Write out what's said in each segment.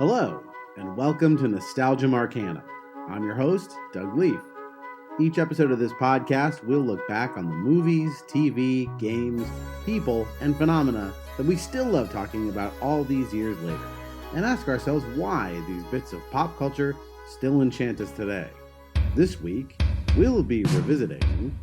Hello, and welcome to Nostalgia Marcana. I'm your host, Doug Leaf. Each episode of this podcast, we'll look back on the movies, TV, games, people, and phenomena that we still love talking about all these years later, and ask ourselves why these bits of pop culture still enchant us today. This week, we'll be revisiting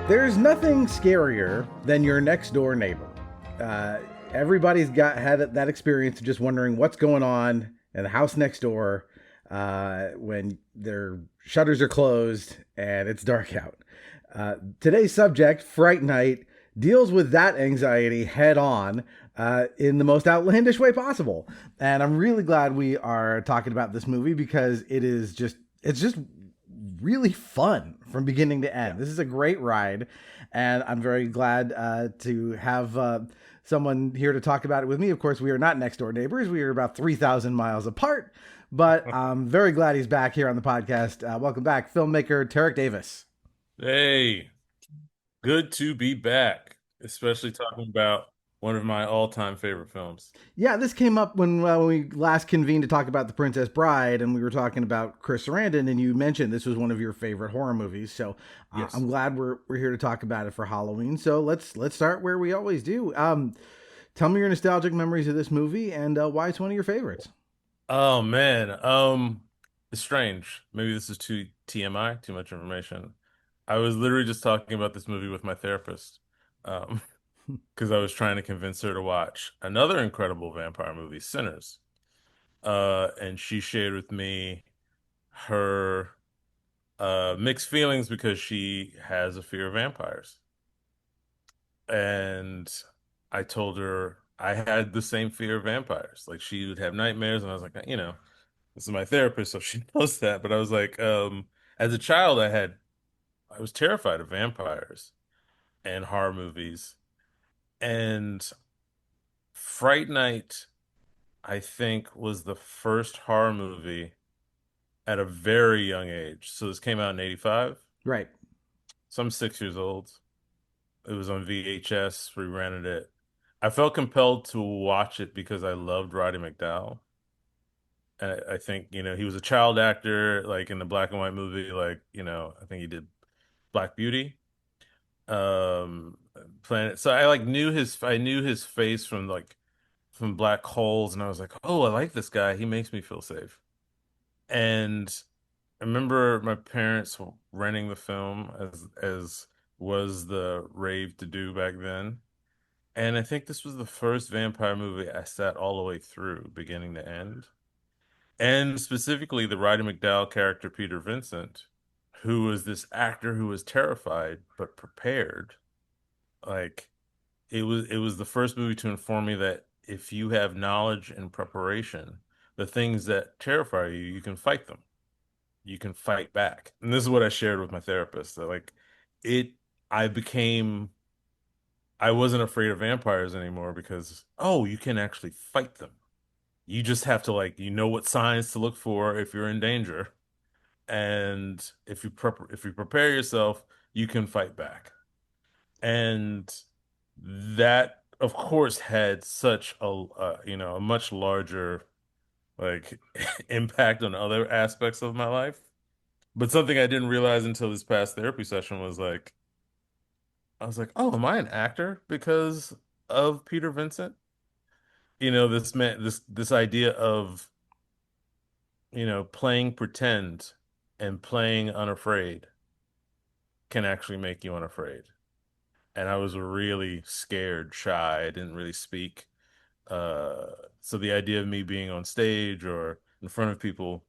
There's nothing scarier than your next door neighbor. Everybody's had that experience of just wondering what's going on in the house next door when their shutters are closed and it's dark out. Today's subject, Fright Night, deals with that anxiety head on in the most outlandish way possible. And I'm really glad we are talking about this movie because it's just really fun from beginning to end. This is a great ride, and I'm very glad to have someone here to talk about it with me. Of course, we are not next door neighbors. We are about 3,000 miles apart, but I'm very glad he's back here on the podcast. Welcome back, filmmaker Tarik Davis. Hey, good to be back, especially talking about one of my all-time favorite films. Yeah, this came up when we last convened to talk about The Princess Bride, and we were talking about Chris Sarandon, and you mentioned this was one of your favorite horror movies. So Yes. I'm glad we're here to talk about it for Halloween. So let's start where we always do. Tell me your nostalgic memories of this movie and why it's one of your favorites. Oh man, it's strange. Maybe this is too TMI, too much information. I was literally just talking about this movie with my therapist, um, because I was trying to convince her to watch another incredible vampire movie, Sinners. And she shared with me her mixed feelings because she has a fear of vampires. And I told her I had the same fear of vampires. Like she would have nightmares, and I was like, this is my therapist, so she knows that. But I was like, as a child, I was terrified of vampires and horror movies. And Fright Night, I think, was the first horror movie at a very young age. So this came out in 85. Right. So I'm 6 years old. It was on VHS. We rented it. I felt compelled to watch it because I loved Roddy McDowall. And I think, he was a child actor, like in the black and white movie, like, I think he did Black Beauty, um, Planet. So I knew his face from Black Holes, and I was like, oh, I like this guy. He makes me feel safe. And I remember my parents renting the film as was the rave to do back then. And I think this was the first vampire movie I sat all the way through, beginning to end. And specifically the Roddy McDowall character, Peter Vincent, who was this actor who was terrified but prepared. Like it was the first movie to inform me that if you have knowledge and preparation, the things that terrify you, you can fight them. You can fight back. And this is what I shared with my therapist. That like it I became I wasn't afraid of vampires anymore because, oh, you can actually fight them. You just have to you know what signs to look for if you're in danger. And if you prepare yourself, you can fight back. And that, of course, had such a much larger like impact on other aspects of my life. But something I didn't realize until this past therapy session was like, I was like, oh, am I an actor because of Peter Vincent? This idea of, playing pretend and playing unafraid can actually make you unafraid. And I was really scared, shy. I didn't really speak. Uh, so the idea of me being on stage or in front of people,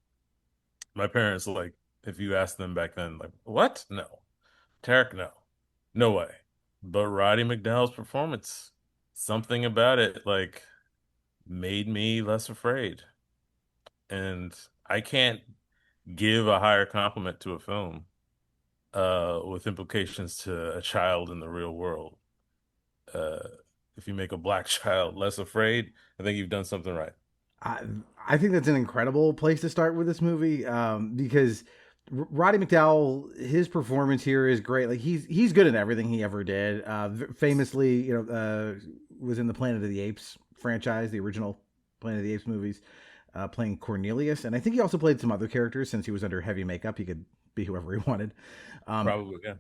my parents like, if you asked them back then, like, what? No. Tarik, no. No way. But Roddy McDowell's performance, something about it, like, made me less afraid. And I can't give a higher compliment to a film with implications to a child in the real world. Uh, if you make a black child less afraid, I think you've done something right. I, I think that's an incredible place to start with this movie, because Roddy McDowell, his performance here is great. Like he's good in everything he ever did. Famously, was in the Planet of the Apes franchise, the original Planet of the Apes movies, playing Cornelius, and I think he also played some other characters since he was under heavy makeup. He could be whoever he wanted. Um, Probably, yeah.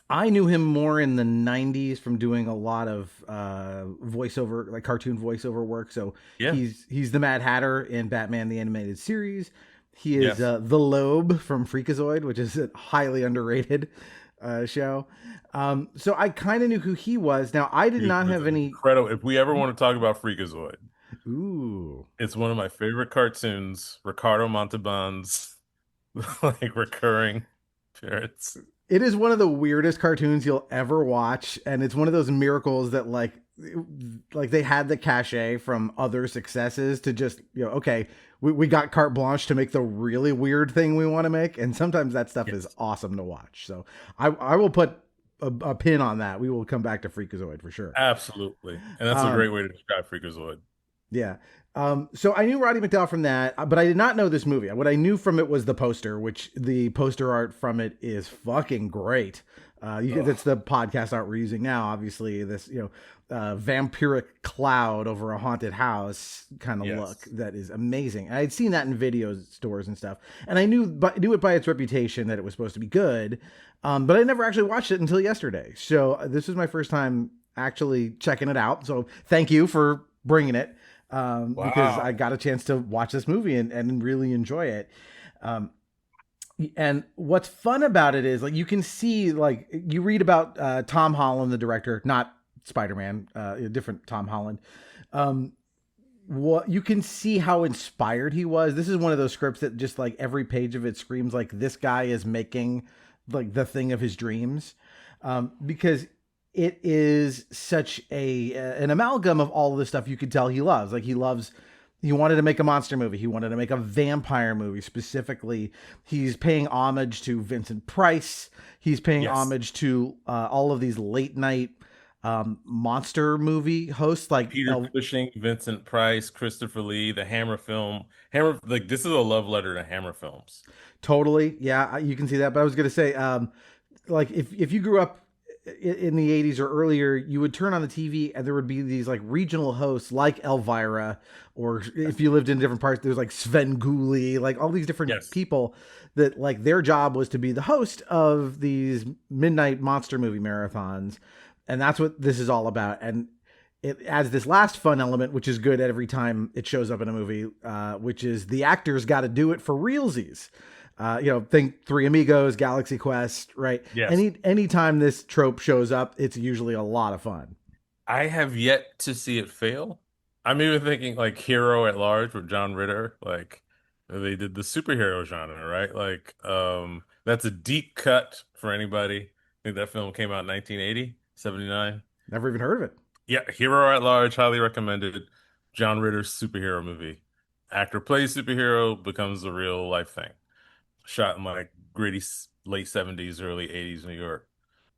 I knew him more in the 90s from doing a lot of voiceover, like cartoon voiceover work. So Yeah. he's the Mad Hatter in Batman the Animated Series. He is Yes. the Loeb from Freakazoid, which is a highly underrated show. So I kind of knew who he was. Now, I did He not was have any. incredible. If we ever want to talk about Freakazoid, Ooh. it's one of my favorite cartoons. Ricardo Montalban's like recurring appearance. It is one of the weirdest cartoons you'll ever watch, and it's one of those miracles that like they had the cachet from other successes to just, okay, we got carte blanche to make the really weird thing we want to make, and sometimes that stuff is Yes. awesome to watch. So I will put a pin on that. We will come back to Freakazoid for sure. Absolutely. And that's a Um, great way to describe Freakazoid. yeah. So I knew Roddy McDowell from that, but I did not know this movie. What I knew from it was the poster, which the poster art from it is fucking great. That's the podcast art we're using now. Obviously, this vampiric cloud over a haunted house kind of look Yes. that is amazing. I had seen that in video stores and stuff, and I knew it by its reputation that it was supposed to be good, but I never actually watched it until yesterday. So this was my first time actually checking it out. So thank you for bringing it, because I Wow. got a chance to watch this movie and really enjoy it. Um, and what's fun about it is like you can see, like, you read about Tom Holland, the director, not Spider-Man, a different Tom Holland. Um, what you can see how inspired he was. This is one of those scripts that just like every page of it screams like this guy is making like the thing of his dreams, because it is such an amalgam of all of the stuff you could tell he loves. Like he wanted to make a monster movie. He wanted to make a vampire movie specifically. He's paying homage to Vincent Price. He's paying Yes. homage to all of these late night monster movie hosts like Peter Cushing, Vincent Price, Christopher Lee, the Hammer film. Hammer, like, this is a love letter to Hammer films. totally. Yeah, you can see that. But I was going to say, like if you grew up in the 80s or earlier, you would turn on the TV and there would be these like regional hosts like Elvira, or if you lived in different parts, there's like Sven Gulli, like all these different Yes. people that like their job was to be the host of these midnight monster movie marathons. And that's what this is all about. And it adds this last fun element, which is good every time it shows up in a movie, which is the actors got to do it for realsies. Think Three Amigos, Galaxy Quest, right? Yes. Anytime this trope shows up, it's usually a lot of fun. I have yet to see it fail. I'm even thinking like Hero at Large with John Ritter, like they did the superhero genre, right? Like, that's a deep cut for anybody. I think that film came out in 1980, 79. Never even heard of it. Yeah, Hero at Large, highly recommended. John Ritter's superhero movie. Actor plays superhero, becomes a real life thing. Shot in like gritty late 70s, early 80s New York.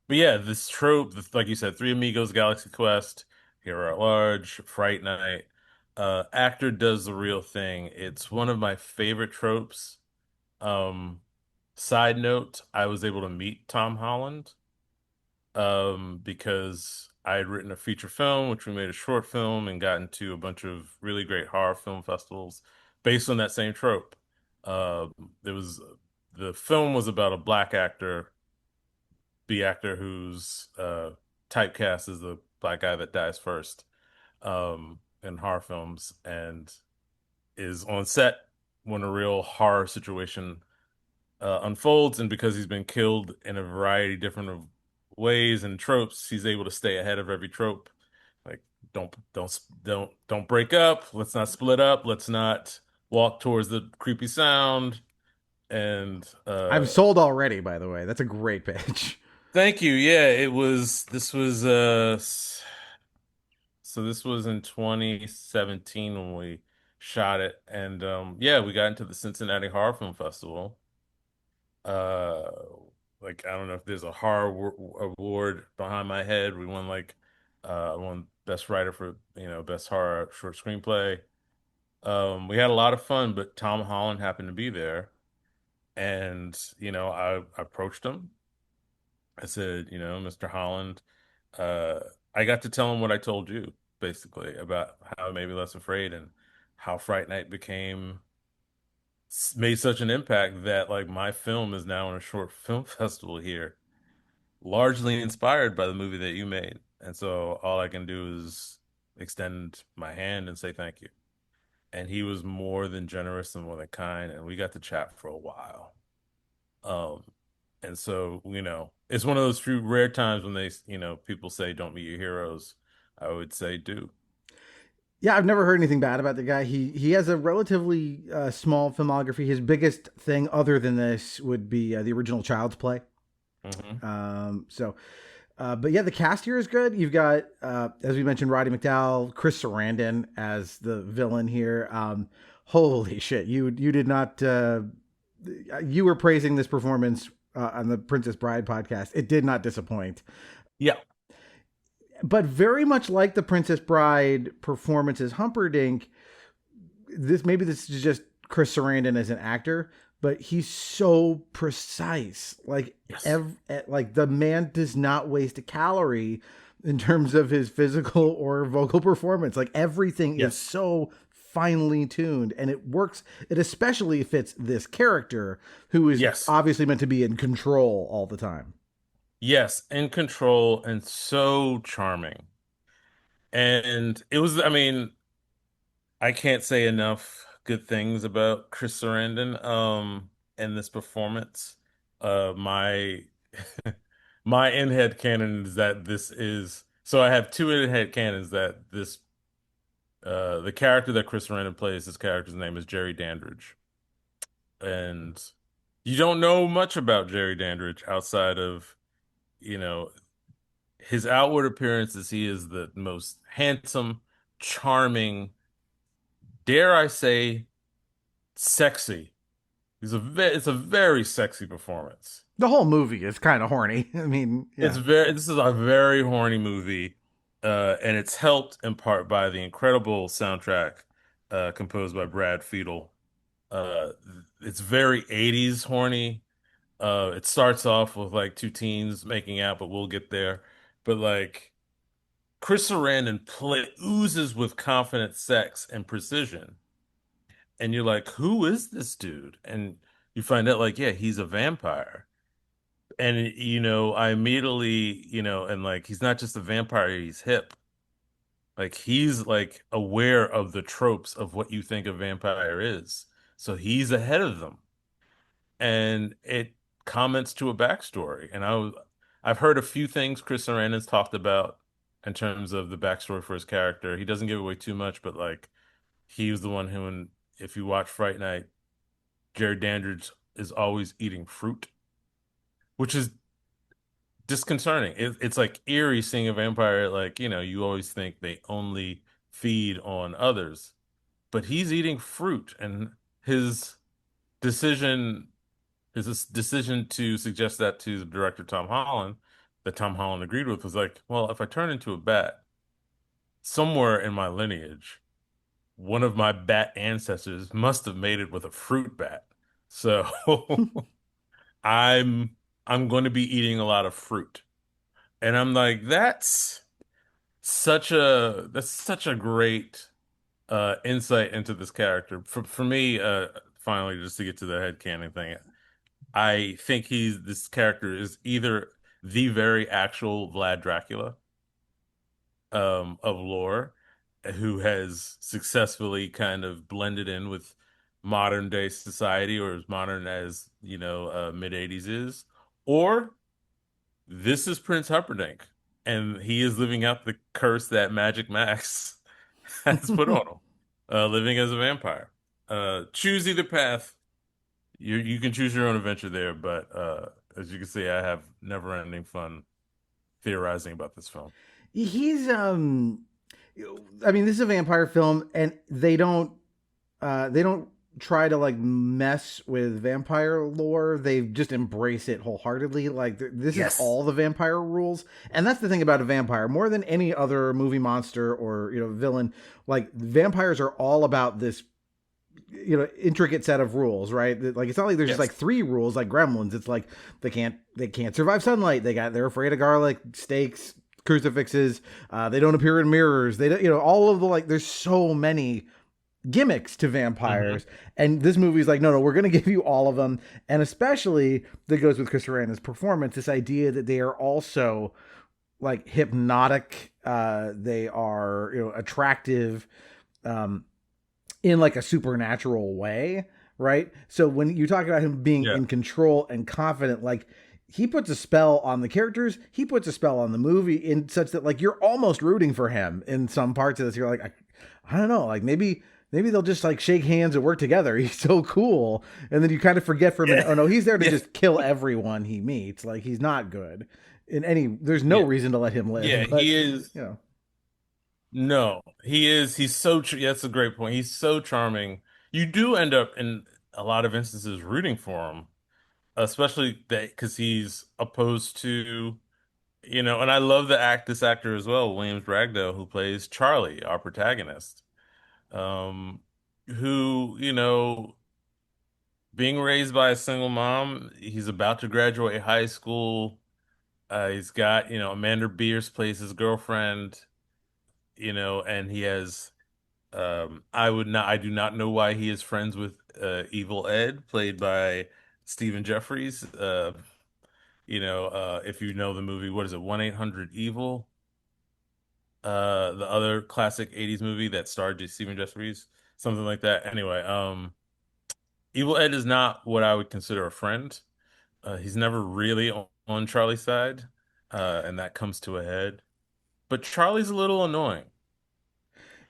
But yeah, this trope, like you said, Three Amigos, Galaxy Quest, Hero at Large, Fright Night. Actor does the real thing. It's one of my favorite tropes. Um, Side note, I was able to meet Tom Holland because I had written a feature film, which we made a short film and got into a bunch of really great horror film festivals based on that same trope. There was the film was about a black actor, the actor who's typecast as the black guy that dies first in horror films and is on set when a real horror situation unfolds, and because he's been killed in a variety different of ways and tropes, he's able to stay ahead of every trope. Like don't break up. Let's not split up. Let's not walk towards the creepy sound. And I'm sold already, by the way. That's a great pitch. thank you. Yeah, this was so this was in 2017 when we shot it. And yeah, we got into the Cincinnati Horror Film Festival. Uh like I don't know if there's a award behind my head. We won like won best writer for, best horror short screenplay. We had a lot of fun, but Tom Holland happened to be there. And, I approached him. I said, Mr. Holland, uh, I got to tell him what I told you, basically, about how Maybe Less Afraid and how Fright Night made such an impact that like my film is now in a short film festival here, largely inspired by the movie that you made. And so all I can do is extend my hand and say thank you. And he was more than generous and more than kind, and we got to chat for a while. Um, and so, it's one of those few rare times when people say don't meet your heroes. I would say do. Yeah, I've never heard anything bad about the guy. He has a relatively small filmography. His biggest thing, other than this, would be the original Child's Play. Hmm. But yeah, the cast here is good. You've got, as we mentioned, Roddy McDowall, Chris Sarandon as the villain here. Holy shit, you did not. You were praising this performance on the Princess Bride podcast. It did not disappoint. Yeah. But very much like the Princess Bride performances, Humperdinck, this is just Chris Sarandon as an actor, but he's so precise. Like Yes. like the man does not waste a calorie in terms of his physical or vocal performance. Like everything is Yes. so finely tuned, and it works. It especially fits this character who is Yes. obviously meant to be in control all the time. Yes. In control and so charming. And it was, I mean, I can't say enough good things about Chris Sarandon in this performance. My my in-head canon is that this is so I have two in-head canons that the character that Chris Sarandon plays, his character's name is Jerry Dandridge. And you don't know much about Jerry Dandridge outside of, you know, his outward appearance is he is the most handsome, charming, dare I say, sexy. It's a very sexy performance. The whole movie is kind of horny. I mean, yeah. This is a very horny movie, and it's helped in part by the incredible soundtrack composed by Brad Fiedel. Uh, it's very 80s horny. It starts off with like two teens making out, but we'll get there. But like Chris Sarandon oozes with confident sex and precision. And you're like, who is this dude? And you find out like, yeah, he's a vampire. And I immediately, and like he's not just a vampire, he's hip. Like he's like aware of the tropes of what you think a vampire is. So he's ahead of them. And it comments to a backstory. And I've heard a few things Chris Sarandon's talked about in terms of the backstory for his character. He doesn't give away too much, but like he was the one who, if you watch Fright Night, Jerry Dandridge is always eating fruit, which is disconcerting. It's like eerie seeing a vampire, like, you always think they only feed on others, but he's eating fruit. And his decision, his decision to suggest that to the director, Tom Holland, that Tom Holland agreed with, was like, well, if I turn into a bat, somewhere in my lineage, one of my bat ancestors must have made it with a fruit bat. So I'm I'm going to be eating a lot of fruit. And I'm like, that's such a great insight into this character. For me, finally, just to get to the headcanon thing, I think this character is either the very actual Vlad Dracula of lore, who has successfully kind of blended in with modern day society, or as modern as, mid 80s is, or this is Prince Humperdinck, and he is living out the curse that Magic Max has put on him, living as a vampire. Choose either path. You can choose your own adventure there, but as you can see, I have never-ending fun theorizing about this film. He's I mean, this is a vampire film, and they don't try to like mess with vampire lore. They just embrace it wholeheartedly. Like this is all the vampire rules, and that's the thing about a vampire more than any other movie monster or villain. Like vampires are all about this intricate set of rules, right? Like it's not like there's just like 3 rules like Gremlins. It's like they can't survive sunlight. They're afraid of garlic, stakes, crucifixes. They don't appear in mirrors. They don't, all of the like. There's so many gimmicks to vampires, and this movie is like, no, we're going to give you all of them, and especially that goes with Chris Sarandon's performance. This idea that they are also like hypnotic. They are attractive. In like a supernatural way, right? So when you talk about him being in control and confident, like he puts a spell on the characters, he puts a spell on the movie in such that like you're almost rooting for him in some parts of this. You're like, I don't know, like maybe they'll just like shake hands and work together. He's so cool. And then you kind of forget for a minute, oh no, he's there to just kill everyone he meets. Like he's not good there's no reason to let him live. Yeah, but, he is. No, he is. He's so. That's a great point. He's so charming. You do end up in a lot of instances rooting for him, especially that because he's opposed to, and I love this actor as well, Williams Ragdow, who plays Charlie, our protagonist, who being raised by a single mom, he's about to graduate high school. He's got Amanda Beers plays his girlfriend. And he has, I do not know why he is friends with Evil Ed, played by Stephen Jeffries. If you know the movie, what is it, 1-800-EVIL? The other classic 80s movie that starred Stephen Jeffries, something like that. Anyway, Evil Ed is not what I would consider a friend. He's never really on Charlie's side, and that comes to a head. But Charlie's a little annoying.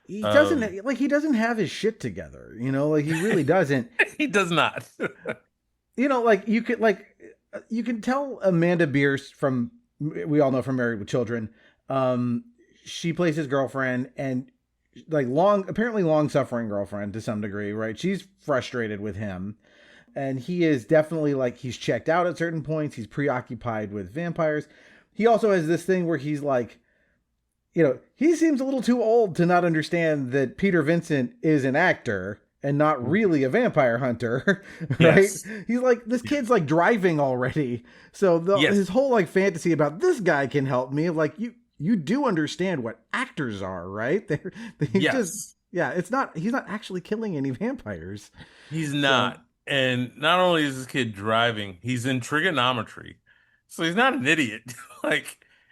He doesn't have his shit together, like he really doesn't. He does not. Like you can tell Amanda Beers we all know from Married with Children. She plays his girlfriend, and like apparently long suffering girlfriend to some degree, right? She's frustrated with him. And he is definitely like, he's checked out at certain points. He's preoccupied with vampires. He also has this thing where he's like, he seems a little too old to not understand that Peter Vincent is an actor and not really a vampire hunter, right? Yes. He's like, this kid's like driving already. So his whole like fantasy about this guy can help me. Like you do understand what actors are, right? He's not actually killing any vampires. He's not. And not only is this kid driving, he's in trigonometry. So he's not an idiot.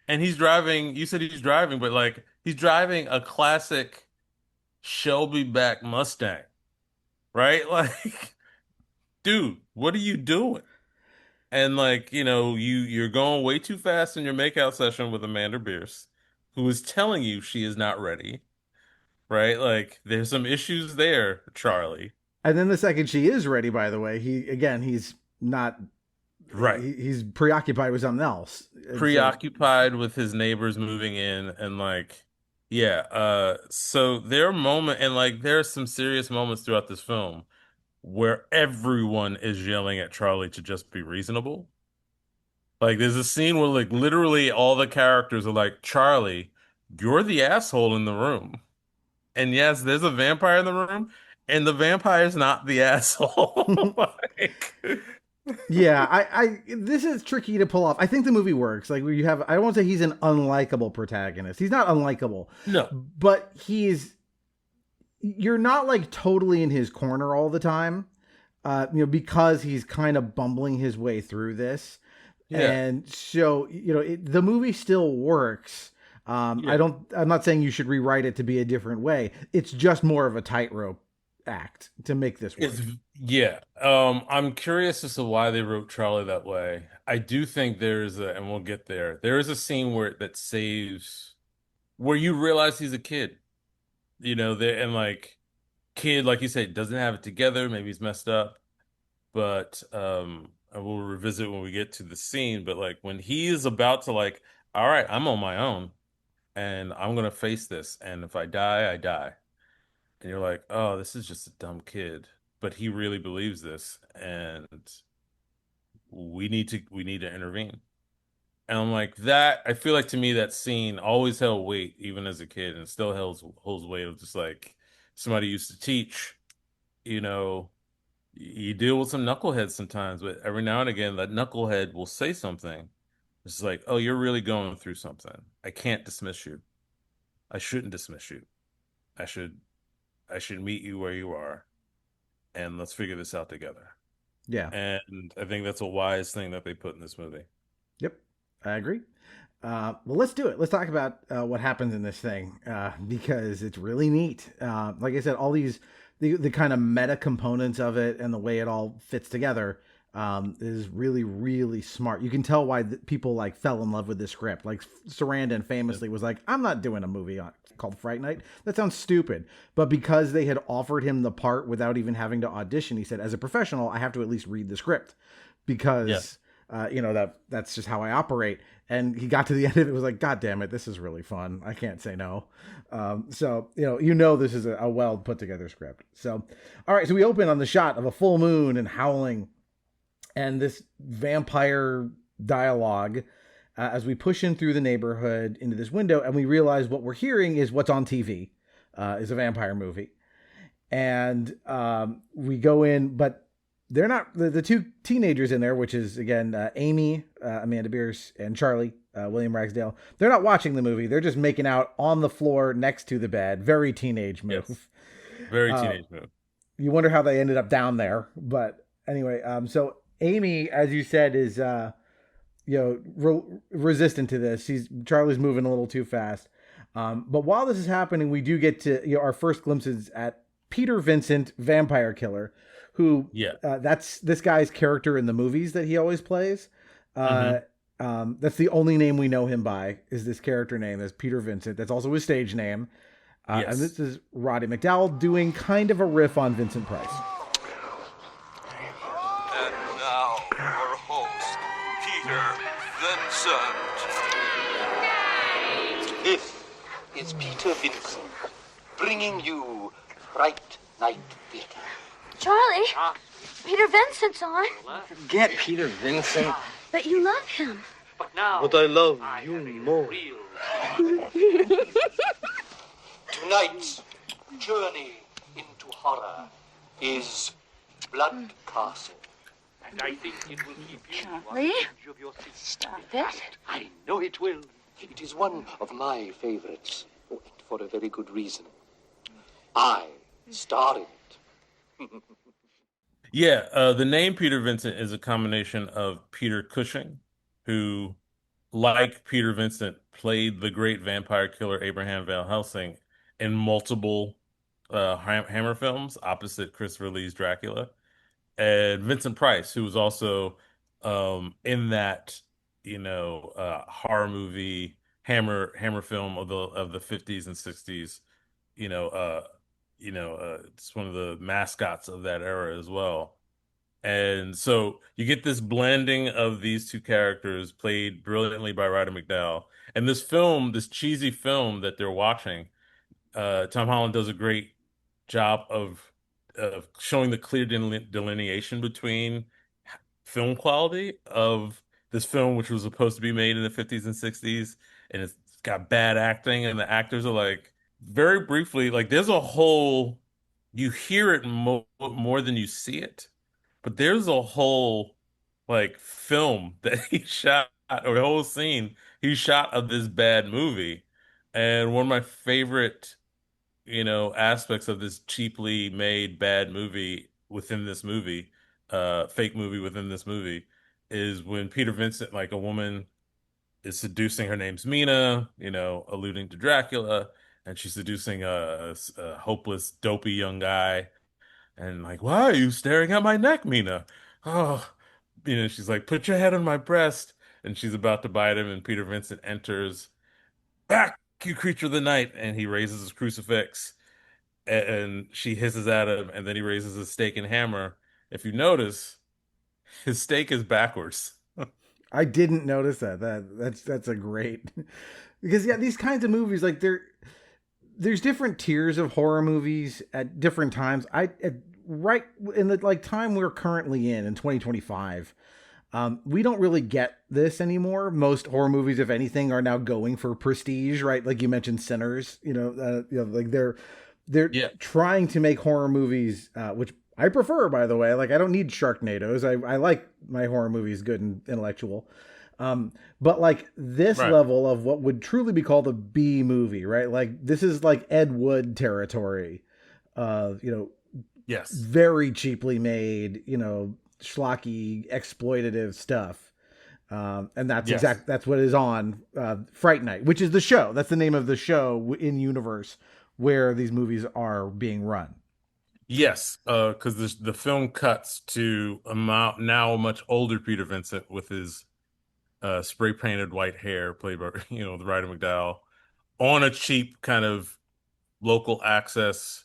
And he's driving, you said he's driving, but like he's driving a classic Shelby back Mustang, right? Like, dude, what are you doing? And like, you're going way too fast in your makeout session with Amanda Beers, who is telling you she is not ready, right? Like, there's some issues there, Charlie. And then the second she is ready, by the way, he's not right. He's preoccupied with something else. Preoccupied with his neighbors moving in, and like, so there are some serious moments throughout this film where everyone is yelling at Charlie to just be reasonable. Like, there's a scene where like literally all the characters are like, Charlie, you're the asshole in the room. And yes, there's a vampire in the room, and the vampire's not the asshole. This is tricky to pull off. I think the movie works. Like, I don't want to say he's an unlikable protagonist. He's not unlikable. No. But you're not like totally in his corner all the time, because he's kind of bumbling his way through this. Yeah. And so, the movie still works. I'm not saying you should rewrite it to be a different way. It's just more of a tightrope act to make this It's work. yeah. I'm curious as to why they wrote Charlie that way. I do think there's a, and we'll get there. There is a scene where that saves where you realize he's a kid. There and like kid, like you said, doesn't have it together. Maybe he's messed up, but and we'll revisit when we get to the scene. But like when he is about to like, all right, I'm on my own, and I'm gonna face this, and if I die, I die. And you're like, oh, this is just a dumb kid, but he really believes this, and we need to intervene. And I'm like that. I feel like to me that scene always held weight, even as a kid, and still holds weight of just like somebody used to teach. You know, you deal with some knuckleheads sometimes, but every now and again, that knucklehead will say something. It's like, oh, you're really going through something. I can't dismiss you. I shouldn't dismiss you. I should I should meet you where you are, and let's figure this out together. Yeah. And I think that's a wise thing that they put in this movie. Yep. I agree. Well, let's do it. Let's talk about what happens in this thing because it's really neat. Like I said, all the kind of meta components of it and the way it all fits together is really, really smart. You can tell why people like fell in love with this script. Like Sarandon famously was like, "I'm not doing a movie called Fright Night. That sounds stupid." But because they had offered him the part without even having to audition, he said, "As a professional, I have to at least read the script because." Yeah. That's just how I operate. And he got to the end of it, was like, God damn it, this is really fun. I can't say no. So this is a well put together script. So, all right, so we open on the shot of a full moon and howling and this vampire dialogue as we push in through the neighborhood into this window, and we realize what we're hearing is what's on TV, is a vampire movie. And we go in, but they're not the two teenagers in there, which is again Amy, Amanda Bierce, and Charlie, William Ragsdale. They're not watching the movie. They're just making out on the floor next to the bed. Very teenage move. Yes. Very teenage move. You wonder how they ended up down there, but anyway. So Amy, as you said, is resistant to this. Charlie's moving a little too fast. But while this is happening, we do get to our first glimpses at Peter Vincent, vampire killer, who that's this guy's character in the movies that he always plays. That's the only name we know him by, is this character name as Peter Vincent. That's also his stage name. And this is Roddy McDowall doing kind of a riff on Vincent Price. And now, your host, Peter Vincent. This is Peter Vincent, bringing you Fright Night Theater. Charlie, Peter Vincent's on. Forget Peter Vincent. But you love him. But now, But I love you more. Tonight's journey into horror is Blood Castle. And I think it will keep you Charlie? of your seat. Stop it. I know it will. It is one of my favorites, and for a very good reason. I star in it. The name Peter Vincent is a combination of Peter Cushing, who, like Peter Vincent, played the great vampire killer Abraham Van Helsing in multiple Hammer films opposite Christopher Lee's Dracula, and Vincent Price, who was also in that horror movie Hammer film of the 50s and 60s. It's one of the mascots of that era as well. And so you get this blending of these two characters played brilliantly by Roddy McDowall. And this film, this cheesy film that they're watching, Tom Holland does a great job of showing the clear delineation between film quality of this film, which was supposed to be made in the 50s and 60s, and it's got bad acting, and the actors are like, very briefly, like there's a whole, you hear it more than you see it, but there's a whole like film that he shot, or a whole scene he shot of this bad movie. And one of my favorite, aspects of this cheaply made bad movie within this movie, fake movie within this movie, is when Peter Vincent, like a woman is seducing, her name's Mina, alluding to Dracula, and she's seducing a hopeless, dopey young guy, And like, why are you staring at my neck, Mina? Oh, she's like, put your head on my breast. And she's about to bite him, and Peter Vincent enters. Back, you creature of the night. And he raises his crucifix, and she hisses at him, and then he raises his stake and hammer. If you notice, his stake is backwards. I didn't notice that. That's a great because yeah, these kinds of movies like there's different tiers of horror movies at different times. Right in the like time we're currently in 2025. We don't really get this anymore. Most horror movies, if anything, are now going for prestige, right? Like you mentioned, Sinners. Like they're Yeah. trying to make horror movies, which I prefer, by the way. Like I don't need Sharknadoes. I like my horror movies good and intellectual. But like this Right. level of what would truly be called a B movie, right? Like this is like Ed Wood territory. Yes. Very cheaply made, schlocky, exploitative stuff. And that's Yes. that's what is on Fright Night, which is the show. That's the name of the show in universe where these movies are being run. Yes, because the film cuts to now a much older Peter Vincent with his spray painted white hair, played by the Ryder McDowell, on a cheap kind of local access,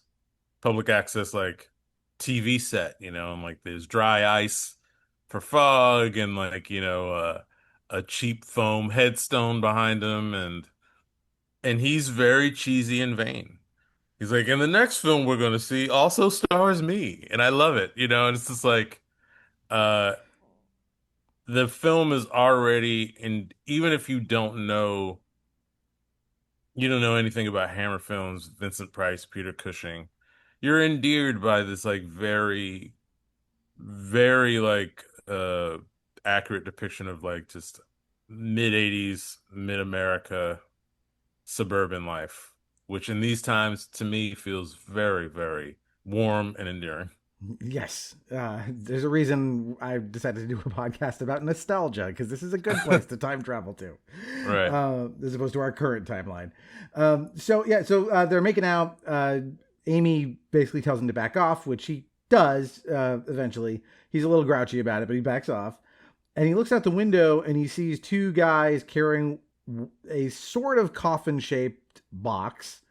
public access like TV set, and like there's dry ice for fog, and like a cheap foam headstone behind him, and he's very cheesy and vain. He's like, and the next film we're going to see also stars me. And I love it, and it's just like, uh, the film is already, and even if you don't know anything about Hammer films, Vincent Price, Peter Cushing, you're endeared by this like very, very like, accurate depiction of like just mid 80s, mid America suburban life, which in these times to me feels very, very warm and endearing. Yes. There's a reason I decided to do a podcast about nostalgia because this is a good place to time travel to, Right. as opposed to our current timeline. So they're making out. Amy basically tells him to back off, which he does eventually. He's a little grouchy about it, but he backs off. And he looks out the window and he sees two guys carrying a sort of coffin-shaped box,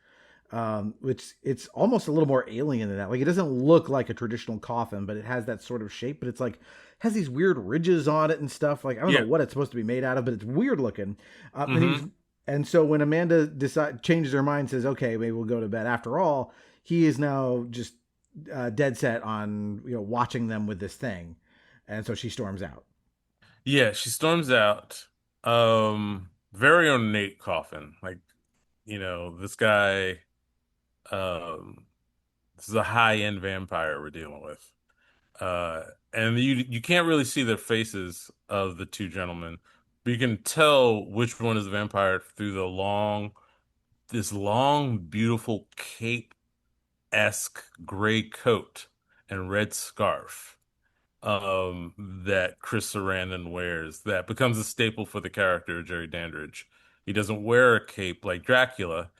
which it's almost a little more alien than that. Like it doesn't look like a traditional coffin, but it has that sort of shape. But it's like has these weird ridges on it and stuff. Like I don't know what it's supposed to be made out of, but it's weird looking. And so when Amanda changes her mind, says, "Okay, maybe we'll go to bed." After all, he is now just dead set on watching them with this thing, and so she storms out. Yeah, she storms out. Very ornate coffin. Like, this guy, um, this is a high-end vampire we're dealing with. And you can't really see the faces of the two gentlemen, but you can tell which one is the vampire through this long, beautiful cape-esque gray coat and red scarf that Chris Sarandon wears that becomes a staple for the character Jerry Dandridge. He doesn't wear a cape like Dracula.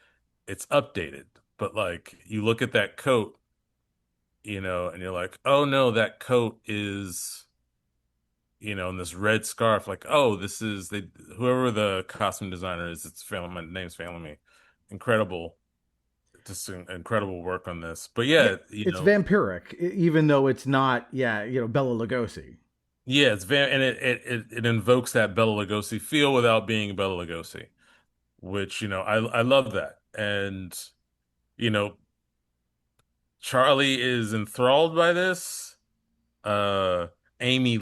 It's updated. But like you look at that coat, and you're like, "Oh no, that coat is and this red scarf like, oh, this is they whoever the costume designer is, it's failing my name's failing me. Incredible. Just incredible work on this. But yeah, it's vampiric, even though it's not. Yeah, Bela Lugosi. Yeah, and it invokes that Bela Lugosi feel without being Bela Lugosi, which I love that. And you know Charlie is enthralled by this. Uh, Amy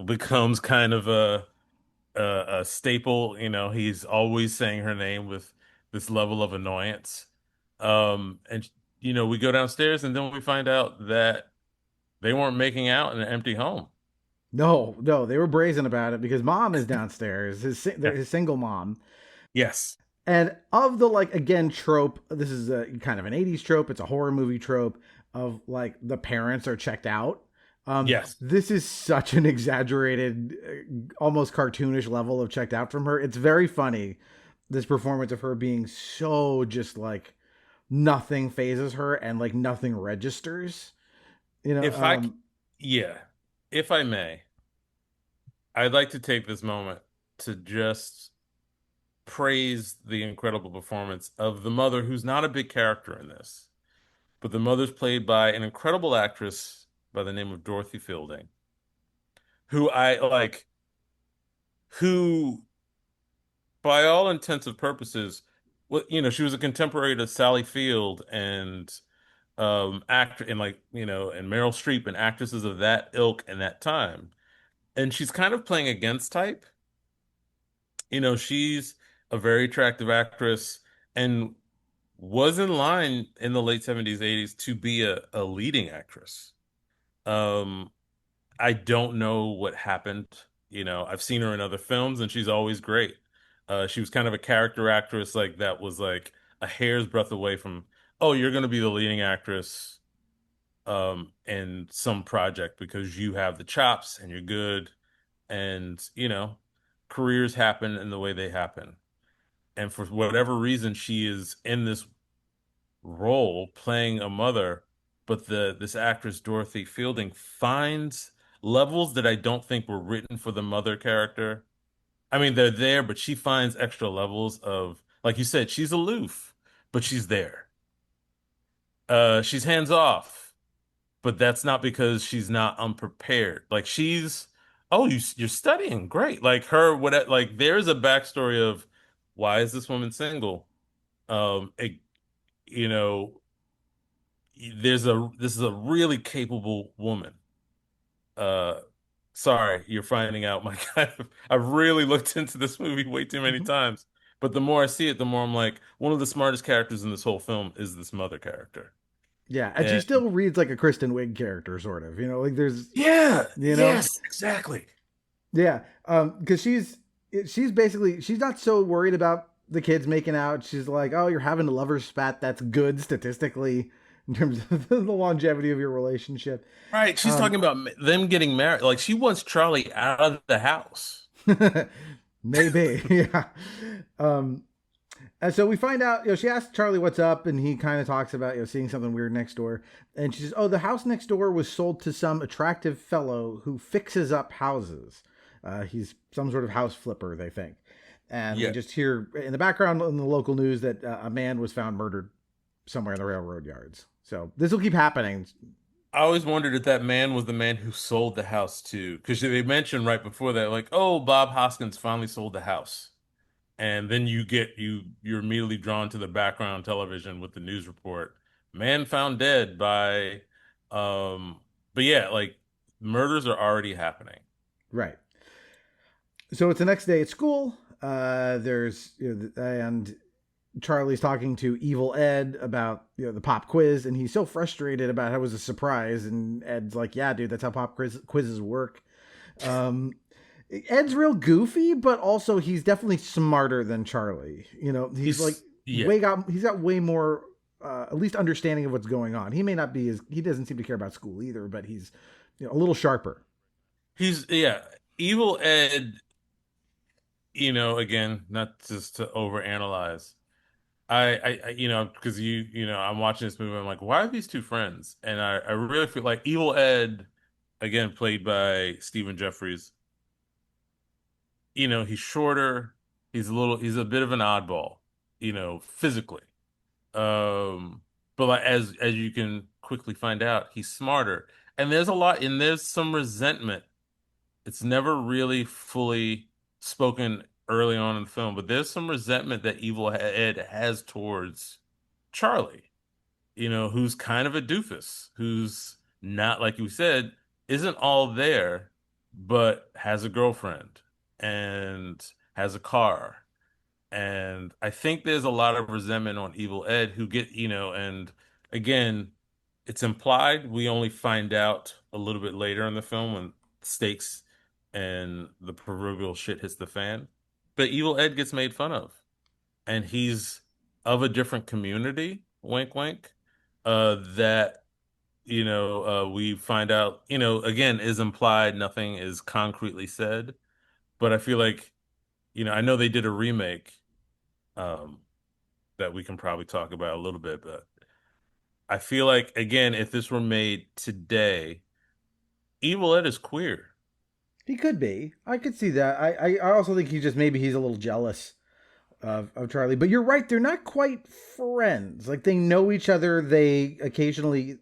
becomes kind of a staple. He's always saying her name with this level of annoyance. And we go downstairs and then we find out that they weren't making out in an empty home. No, they were brazen about it because mom is downstairs, his single mom. Yes. And of the again trope, this is a kind of an 80s trope. It's a horror movie trope of like the parents are checked out. Yes. This is such an exaggerated, almost cartoonish level of checked out from her. It's very funny, this performance of her being so just like nothing phases her and like nothing registers. You know, If I, yeah, if I may, I'd like to take this moment to just praise the incredible performance of the mother, who's not a big character in this, but the mother's played by an incredible actress by the name of Dorothy Fielding, who I like, who, by all intents and purposes, she was a contemporary to Sally Field and actor and like, and Meryl Streep and actresses of that ilk and that time. And she's kind of playing against type. She's a very attractive actress and was in line in the late 70s, 80s to be a leading actress. Um, I don't know what happened. I've seen her in other films and she's always great. She was kind of a character actress like that was like a hair's breadth away from, oh, you're going to be the leading actress in some project because you have the chops and you're good and careers happen in the way they happen. And for whatever reason, she is in this role playing a mother, but this actress Dorothy Fielding finds levels that I don't think were written for the mother character. I mean, they're there, but she finds extra levels of, like you said, she's aloof, but she's there. She's hands off, but that's not because she's not unprepared. Like oh, you're studying, great. Like her, what? Like there's a backstory of why is this woman single? It, you know, this is a really capable woman. Uh, sorry, you're finding out my kind of. I've really looked into this movie way too many mhm. times, but the more I see it, the more I'm like, one of the smartest characters in this whole film is this mother character. Yeah, and she And still reads like a Kristen Wiig character, sort of. Like there's, yeah, you know, yes, exactly. yeah, because she's basically she's not so worried about the kids making out. She's like, oh, you're having a lover's spat. That's good statistically in terms of the longevity of your relationship. Right. She's Um, talking about them getting married. Like she wants Charlie out of the house. maybe, yeah. Um, And so we find out, she asks Charlie what's up, and he kind of talks about, seeing something weird next door. And she says, oh, the house next door was sold to some attractive fellow who fixes up houses. He's some sort of house flipper, they think. And we Yeah. just hear in the background in the local news that a man was found murdered somewhere in the railroad yards. So this will keep happening. I always wondered if that man was the man who sold the house too. Because they mentioned right before that, like, oh, Bob Hoskins finally sold the house. And then you're immediately drawn to the background television with the news report. Man found dead by but yeah, like murders are already happening. Right. So it's the next day at school. There's, and Charlie's talking to Evil Ed about the pop quiz, and he's so frustrated about how it was a surprise. And Ed's like, "Yeah, dude, that's how quizzes work." Um, Ed's real goofy, but also he's definitely smarter than Charlie. He's like Yeah. he's got way more, at least understanding of what's going on. He may not be as he doesn't seem to care about school either, but he's a little sharper. He's yeah. Evil Ed, again, not just to overanalyze. Because I'm watching this movie, I'm like, why are these two friends? And I really feel like Evil Ed, again, played by Stephen Jeffries, he's shorter, he's a bit of an oddball, physically. Um, but like as you can quickly find out, he's smarter. And there's some resentment. It's never really fully spoken early on in the film, but there's some resentment that Evil Ed has towards Charlie, who's kind of a doofus, who's not, like you said, isn't all there, but has a girlfriend and has a car. And I think there's a lot of resentment on Evil Ed and again, it's implied. We only find out a little bit later in the film when stakes and the proverbial shit hits the fan. But Evil Ed gets made fun of, and he's of a different community, wink, wink, that, we find out, again, is implied. Nothing is concretely said. But I feel like, I know they did a remake, um, that we can probably talk about a little bit, but I feel like, again, if this were made today, Evil Ed is queer. He could be. I could see that. I also think maybe he's a little jealous of Charlie. But you're right, they're not quite friends. Like they know each other. They occasionally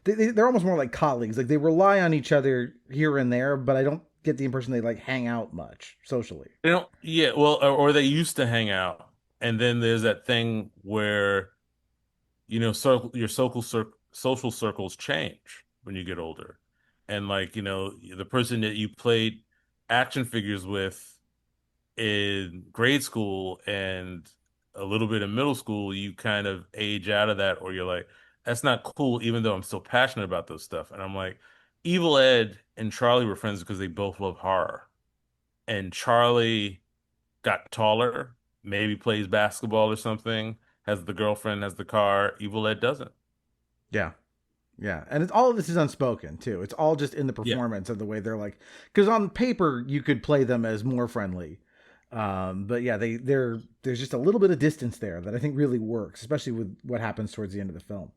they're almost more like colleagues. Like they rely on each other here and there, but I don't get the impression they like hang out much socially. They don't, yeah, well, or they used to hang out. And then there's that thing where, your social circles change when you get older. And like, the person that you played action figures with in grade school and a little bit in middle school, you kind of age out of that, or you're like, that's not cool, even though I'm still passionate about those stuff. And I'm like, Evil Ed and Charlie were friends because they both love horror. And Charlie got taller, maybe plays basketball or something, has the girlfriend, has the car. Evil Ed doesn't. Yeah. Yeah, and all of this is unspoken too. It's all just in the performance and the way they're like. Because on paper you could play them as more friendly, but yeah, there's just a little bit of distance there that I think really works, especially with what happens towards the end of the film.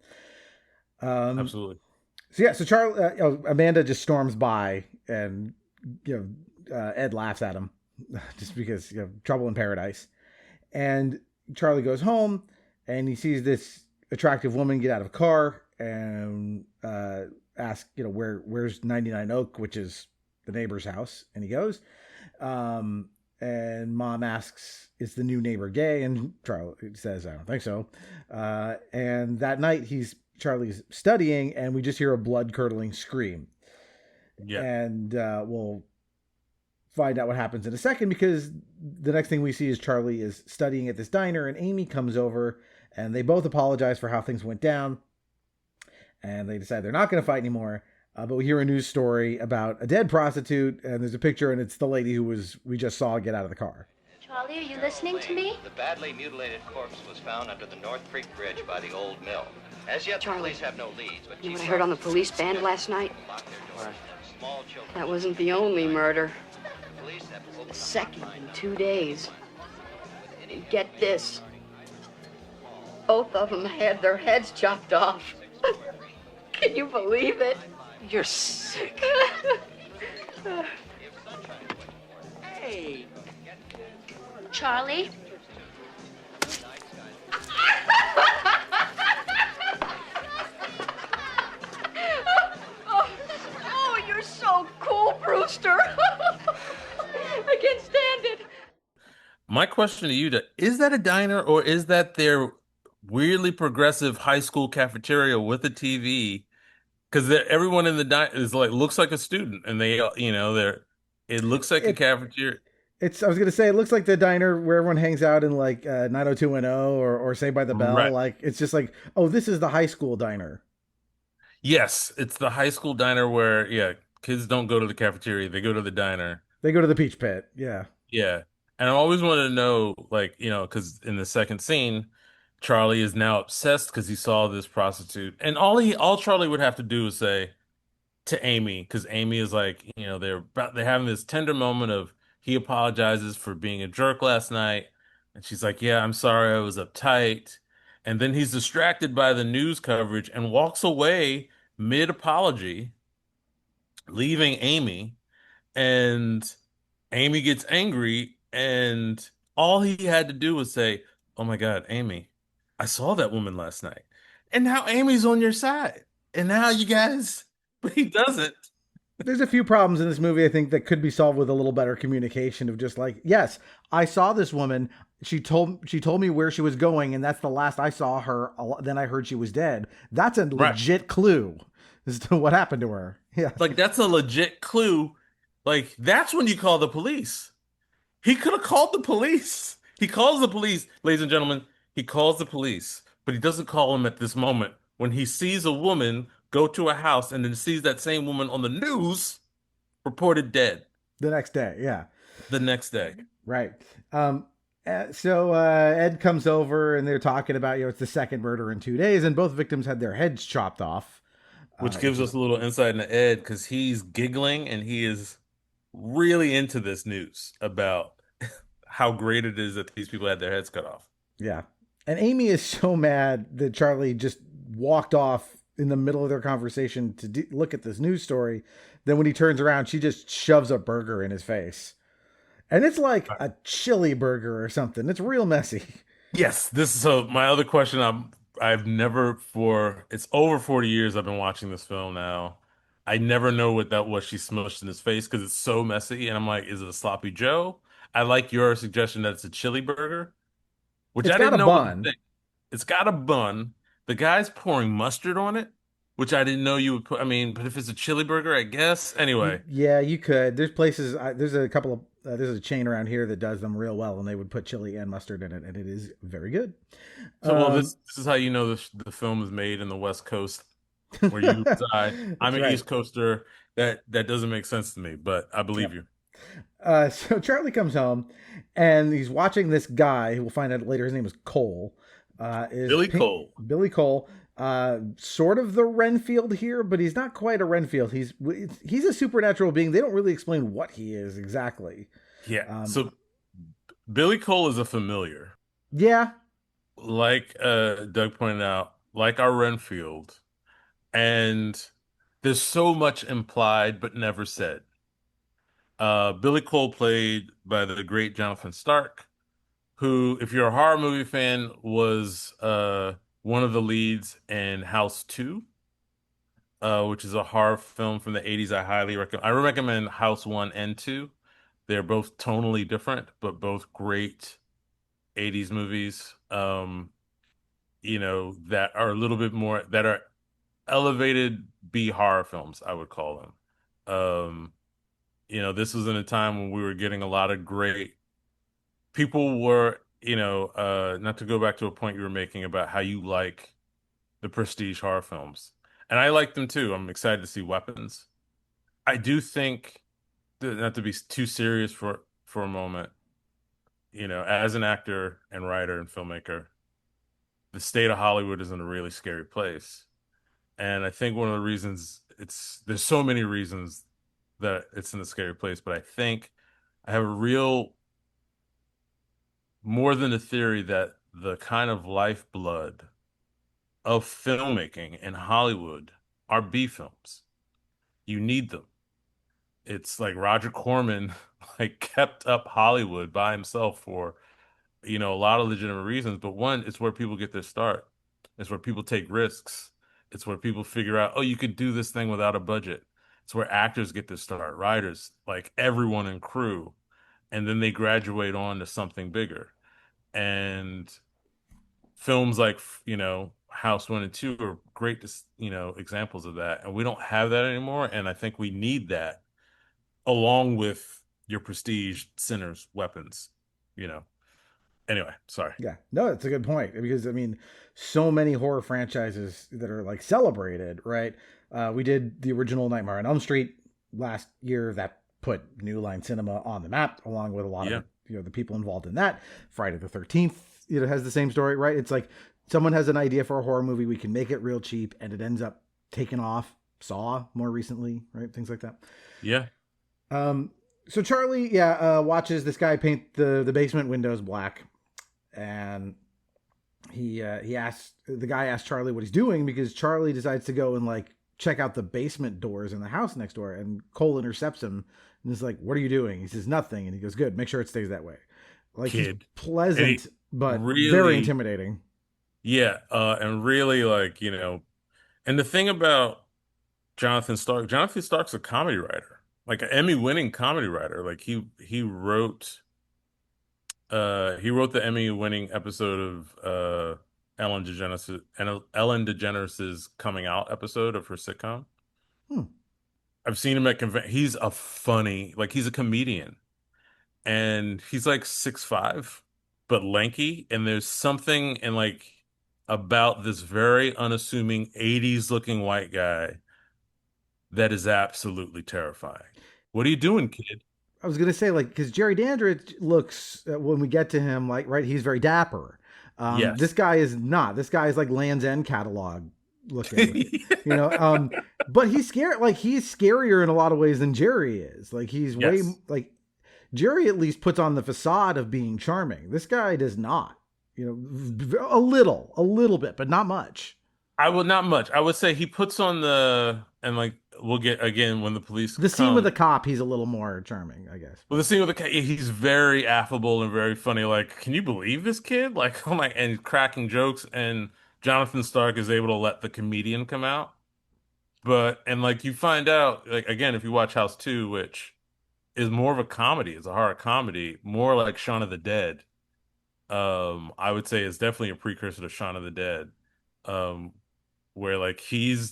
Absolutely. So Charlie, Amanda just storms by, and Ed laughs at him, just because trouble in paradise, and Charlie goes home, and he sees this attractive woman get out of a car and ask, where's 99 Oak, which is the neighbor's house. And he goes, and mom asks, is the new neighbor gay? And Charlie says, I don't think so. And that night Charlie's studying, and we just hear a blood curdling scream. Yeah. And we'll find out what happens in a second, because the next thing we see is Charlie is studying at this diner, and Amy comes over, and they both apologize for how things went down. And they decide they're not going to fight anymore. But we hear a news story about a dead prostitute, and there's a picture, and it's the lady we just saw get out of the car. Charlie, are you listening to me? The badly mutilated corpse was found under the North Creek Bridge by the old mill. As yet, Charlie, the police have no leads, but you know what I heard on the police band last night? That wasn't the only murder. The second in 2 days. And get this. Both of them had their heads chopped off. Can you believe it? You're sick. Hey. Charlie? Oh, you're so cool, Brewster. I can't stand it. My question to you, is that a diner, or is that their weirdly progressive high school cafeteria with a TV? Because everyone in the diner is looks like a student, and they, it looks like a cafeteria. I was going to say, it looks like the diner where everyone hangs out in 90210 or Saved by the Bell. Right. Like, it's just like, oh, this is the high school diner. Yes, it's the high school diner where, kids don't go to the cafeteria. They go to the diner. They go to the Peach Pit. Yeah. Yeah. And I always wanted to know, because in the second scene, Charlie is now obsessed because he saw this prostitute. And all Charlie would have to do is say to Amy, because Amy is they're having this tender moment of, he apologizes for being a jerk last night. And she's like, yeah, I'm sorry, I was uptight. And then he's distracted by the news coverage and walks away mid-apology, leaving Amy. And Amy gets angry, and all he had to do was say, oh my God, Amy, I saw that woman last night. And now Amy's on your side. And now you guys, but he doesn't. There's a few problems in this movie, I think, that could be solved with a little better communication of just like, yes, I saw this woman. She told me where she was going, and that's the last I saw her. Then I heard she was dead. That's a legit clue as to what happened to her. Yeah. That's a legit clue. That's when you call the police. He could have called the police. He calls the police, ladies and gentlemen. He calls the police, but he doesn't call them at this moment when he sees a woman go to a house and then sees that same woman on the news reported dead. The next day, yeah. The next day. Right. So Ed comes over, and they're talking about, it's the second murder in 2 days, and both victims had their heads chopped off. Which gives us a little insight into Ed, because he's giggling, and he is really into this news about how great it is that these people had their heads cut off. Yeah. And Amy is so mad that Charlie just walked off in the middle of their conversation to look at this news story. Then when he turns around, she just shoves a burger in his face. And it's like a chili burger or something. It's real messy. Yes, this is so my other question. I've never for it's over 40 years I've been watching this film now. I never know what that was she smushed in his face because it's so messy. And I'm like, is it a sloppy Joe? I like your suggestion that it's a chili burger, which It's I got didn't a know what to bun. think. It's got a bun. The guy's pouring mustard on it, which I didn't know you would put. I mean, but if it's a chili burger, I guess. Anyway, Yeah, you could. There's places, there's a couple of, there's a chain around here that does them real well, and they would put chili and mustard in it, and it is very good. so well, this is how you know the film is made in the West Coast where you reside. I'm That's an right. East Coaster. That doesn't make sense to me, but I believe you. So Charlie comes home, and he's watching this guy, who we'll find out later his name is Cole. Cole. Billy Cole. Sort of the Renfield here, but he's not quite a Renfield. He's a supernatural being. They don't really explain what he is exactly. Yeah. So Billy Cole is a familiar. Yeah. Like Doug pointed out, like our Renfield. And there's so much implied but never said. Billy Cole, played by the great Jonathan Stark, who, if you're a horror movie fan, was one of the leads in House 2, which is a horror film from the 80s. I highly recommend. I recommend House 1 and 2. They're both tonally different, but both great 80s movies. That are a little bit more, that are elevated B horror films, I would call them. This was in a time when we were getting a lot of great people were, not to go back to a point you were making about how you like the prestige horror films. And I like them too. I'm excited to see Weapons. I do think, not to be too serious for a moment, as an actor and writer and filmmaker, the state of Hollywood is in a really scary place. And I think one of the reasons there's so many reasons that it's in a scary place, but I think I have more than a theory that the kind of lifeblood of filmmaking in Hollywood are B films. You need them. It's like Roger Corman kept up Hollywood by himself for a lot of legitimate reasons, but one, it's where people get their start. It's where people take risks. It's where people figure out, oh, you could do this thing without a budget. It's where actors get their start, writers, like everyone in crew, and then they graduate on to something bigger. And films like, House 1 and 2 are great, examples of that. And we don't have that anymore. And I think we need that along with your prestige, Sinners, Weapons, Anyway, sorry. Yeah, no, it's a good point, because so many horror franchises that are celebrated, right? We did the original Nightmare on Elm Street last year that put New Line Cinema on the map, along with a lot of the people involved in that. Friday the 13th, has the same story, right? It's like someone has an idea for a horror movie, we can make it real cheap, and it ends up taking off. Saw more recently, right? Things like that. Yeah. So Charlie, watches this guy paint the basement windows black. And the guy asks Charlie what he's doing, because Charlie decides to go and check out the basement doors in the house next door, and Cole intercepts him and is like, "What are you doing?" He says, "Nothing." And he goes, "Good, make sure it stays that way." He's pleasant, but really, very intimidating. Yeah. And really and the thing about Jonathan Stark's a comedy writer, an Emmy-winning comedy writer. He wrote the Emmy-winning episode of Ellen DeGeneres' coming out episode of her sitcom. I've seen him at he's a funny, he's a comedian, and he's 6'5", but lanky. And there's something about this very unassuming 80s looking white guy that is absolutely terrifying. What are you doing, kid? I was going to say, because Jerry Dandridge looks, when we get to him, right, he's very dapper. Yes. This guy is not. This guy is Land's End catalog looking, but he's scary. He's scarier in a lot of ways than Jerry is. He's way, Jerry at least puts on the facade of being charming. This guy does not. a little bit, but not much. Not much. I would say he puts on and like we'll get again when the police The scene with the cop, he's a little more charming, I guess. Well, the scene with the cop, he's very affable and very funny. Like, can you believe this kid? Like, oh my, and cracking jokes. And Jonathan Stark is able to let the comedian come out. And like you find out, like again, if you watch House 2, which is more of a comedy, it's a horror comedy, more like Shaun of the Dead. I would say it's definitely a precursor to Shaun of the Dead. Um, where like he's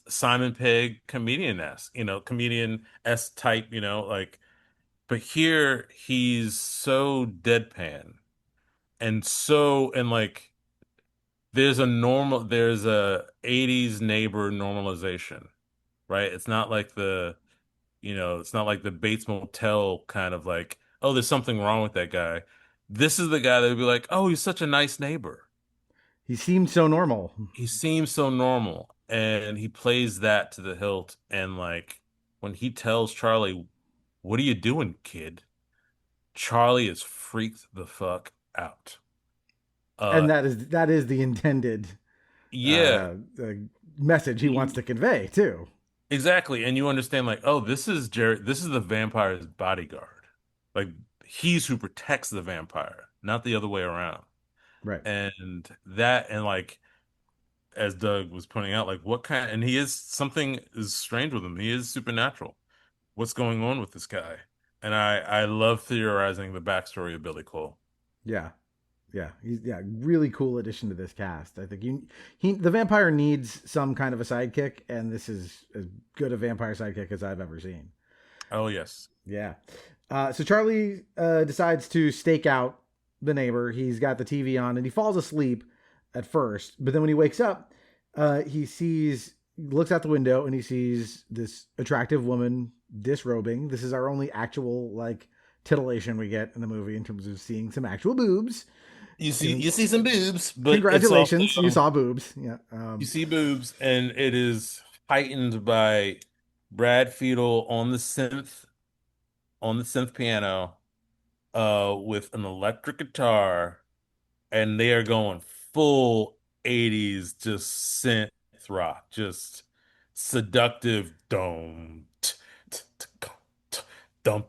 Simon Pegg comedian-esque, comedian-esque type, like, but here he's so deadpan and like there's a 80s neighbor normalization, right? It's not like the Bates Motel kind of like, oh, there's something wrong with that guy. This is the guy that would be like, oh, he's such a nice neighbor. He seems so normal. He seems so normal, and he plays that to the hilt. And like when he tells Charlie, "What are you doing, kid?" Charlie is freaked the fuck out. And that is the intended message he wants to convey too. Exactly. And you understand like, oh, this is the vampire's bodyguard. Like he's who protects the vampire, not the other way around. Right. And like as Doug was pointing out, like and something is strange with him. He is supernatural. What's going on with this guy? And I love theorizing the backstory of Billy Cole. Yeah. He's really cool addition to this cast. I think the vampire needs some kind of a sidekick, and this is as good a vampire sidekick as I've ever seen. Oh yes. Yeah. So Charlie decides to stake out the neighbor. He's got the TV on, and he falls asleep at first, but then when he wakes up, he looks out the window and he sees this attractive woman disrobing. This is our only actual like titillation we get in the movie in terms of seeing some actual boobs. You see some boobs, but congratulations, you saw boobs. Yeah, you see boobs, and it is heightened by Brad Fiedel on the synth piano, with an electric guitar, and they are going full 80s, just synth rock, just seductive, dum dum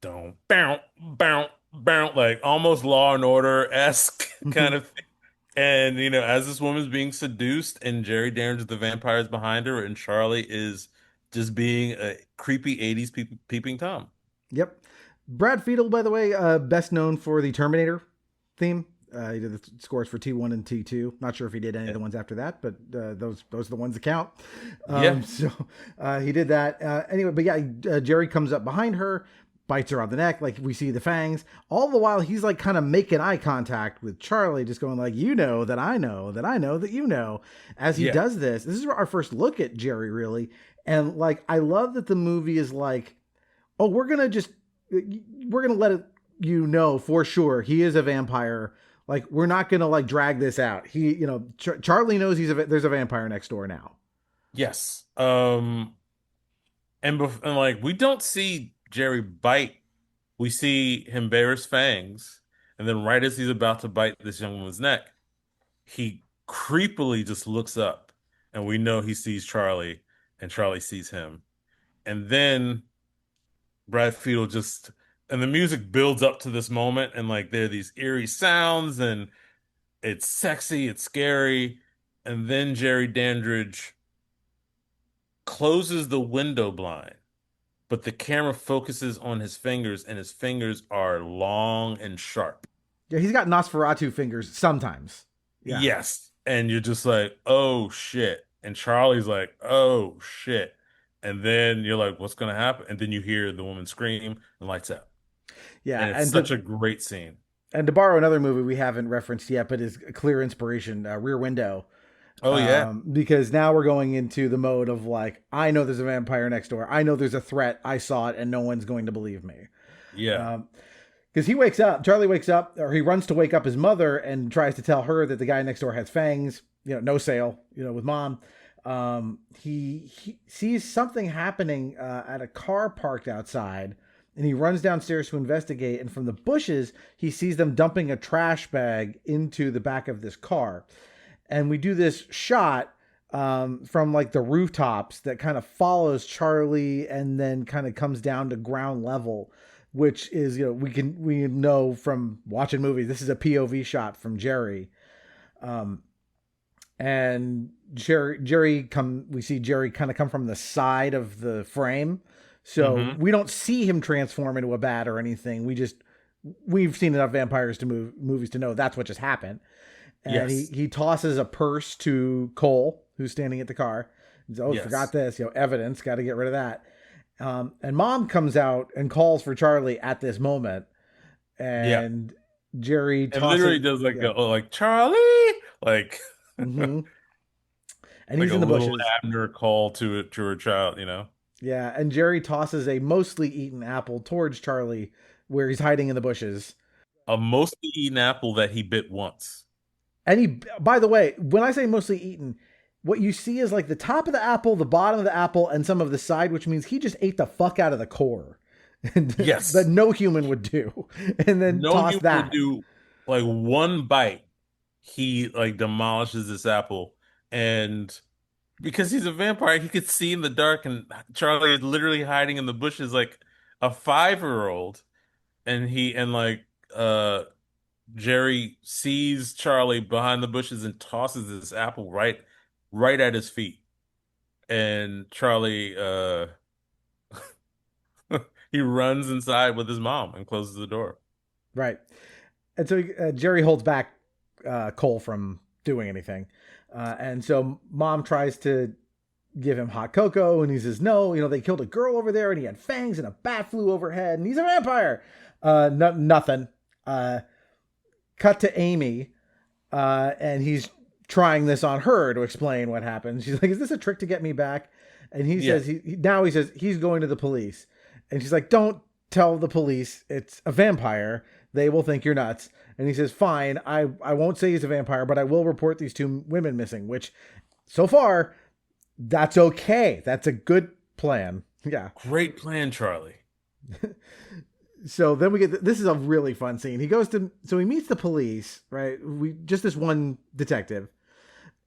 dum bounce bounce bounce, like almost Law and Order-esque kind of thing. And as this woman's being seduced, and Jerry Dandridge the vampire is behind her, and Charlie is just being a creepy 80s peeping Tom. Yep. Brad Fiedel, by the way, best known for the Terminator theme. He did the scores for T1 and T2. Not sure if he did any of the ones after that, but those are the ones that count. So he did that. Anyway, but yeah, Jerry comes up behind her, bites her on the neck. Like we see the fangs. All the while he's like kind of making eye contact with Charlie, just going like, you know that I know that I know that you know. As he does this is our first look at Jerry, really. And like, I love that the movie is like, oh, we're going to let it, for sure he is a vampire. Like, we're not going to like drag this out. He, Charlie knows there's a vampire next door now. Yes. And like, we don't see Jerry bite. We see him bare his fangs. And then right as he's about to bite this young woman's neck, he creepily just looks up, and we know he sees Charlie, and Charlie sees him. And then Brad Fiedel and the music builds up to this moment, and like there are these eerie sounds, and it's sexy, it's scary. And then Jerry Dandridge closes the window blind, but the camera focuses on his fingers, and his fingers are long and sharp. Yeah, he's got Nosferatu fingers sometimes. Yeah. Yes. And you're just like, oh shit. And Charlie's like, oh shit. And then you're like, what's going to happen? And then you hear the woman scream and lights out. Yeah. And it's such a great scene. And to borrow another movie we haven't referenced yet, but is a clear inspiration, Rear Window. Oh, yeah. Because now we're going into the mode of like, I know there's a vampire next door. I know there's a threat. I saw it, and no one's going to believe me. Yeah. Because Charlie wakes up, or he runs to wake up his mother and tries to tell her that the guy next door has fangs, no sale, with mom. He sees something happening at a car parked outside, And he runs downstairs to investigate. And from the bushes, he sees them dumping a trash bag into the back of this car. And we do this shot from like the rooftops that kind of follows Charlie and then kind of comes down to ground level, which is, we know from watching movies, this is a POV shot from Jerry. And we see Jerry kind of come from the side of the frame. So we don't see him transform into a bat or anything. We've seen enough vampires to movies to know that's what just happened. And he tosses a purse to Cole, who's standing at the car. Forgot this, evidence, got to get rid of that. And Mom comes out and calls for Charlie at this moment. And Jerry literally does like Charlie, like, and like he's in the bushes. Abner call to her child, Yeah, and Jerry tosses a mostly eaten apple towards Charlie, where he's hiding in the bushes. A mostly eaten apple that he bit once. And by the way, when I say mostly eaten, what you see is like the top of the apple, the bottom of the apple, and some of the side, which means he just ate the fuck out of the core. Yes. That no human would do. And then toss that. Would do like one bite. He like demolishes this apple, and because he's a vampire, he could see in the dark, and Charlie is literally hiding in the bushes like a 5-year-old, and Jerry sees Charlie behind the bushes and tosses this apple right at his feet, and Charlie he runs inside with his mom and closes the door. Right, and so Jerry holds back Cole from doing anything. And so Mom tries to give him hot cocoa, and he says, no, they killed a girl over there, and he had fangs, and a bat flew overhead, and he's a vampire. Nothing. Cut to Amy, and he's trying this on her to explain what happened. She's like, is this a trick to get me back? And he says, he says he's going to the police. And she's like, don't tell the police it's a vampire. They will think you're nuts. And he says, fine, I won't say he's a vampire, but I will report these 2 women missing, which so far, that's okay. That's a good plan. Yeah. Great plan, Charlie. So then we get, this is a really fun scene. He meets the police, right? Just this one detective.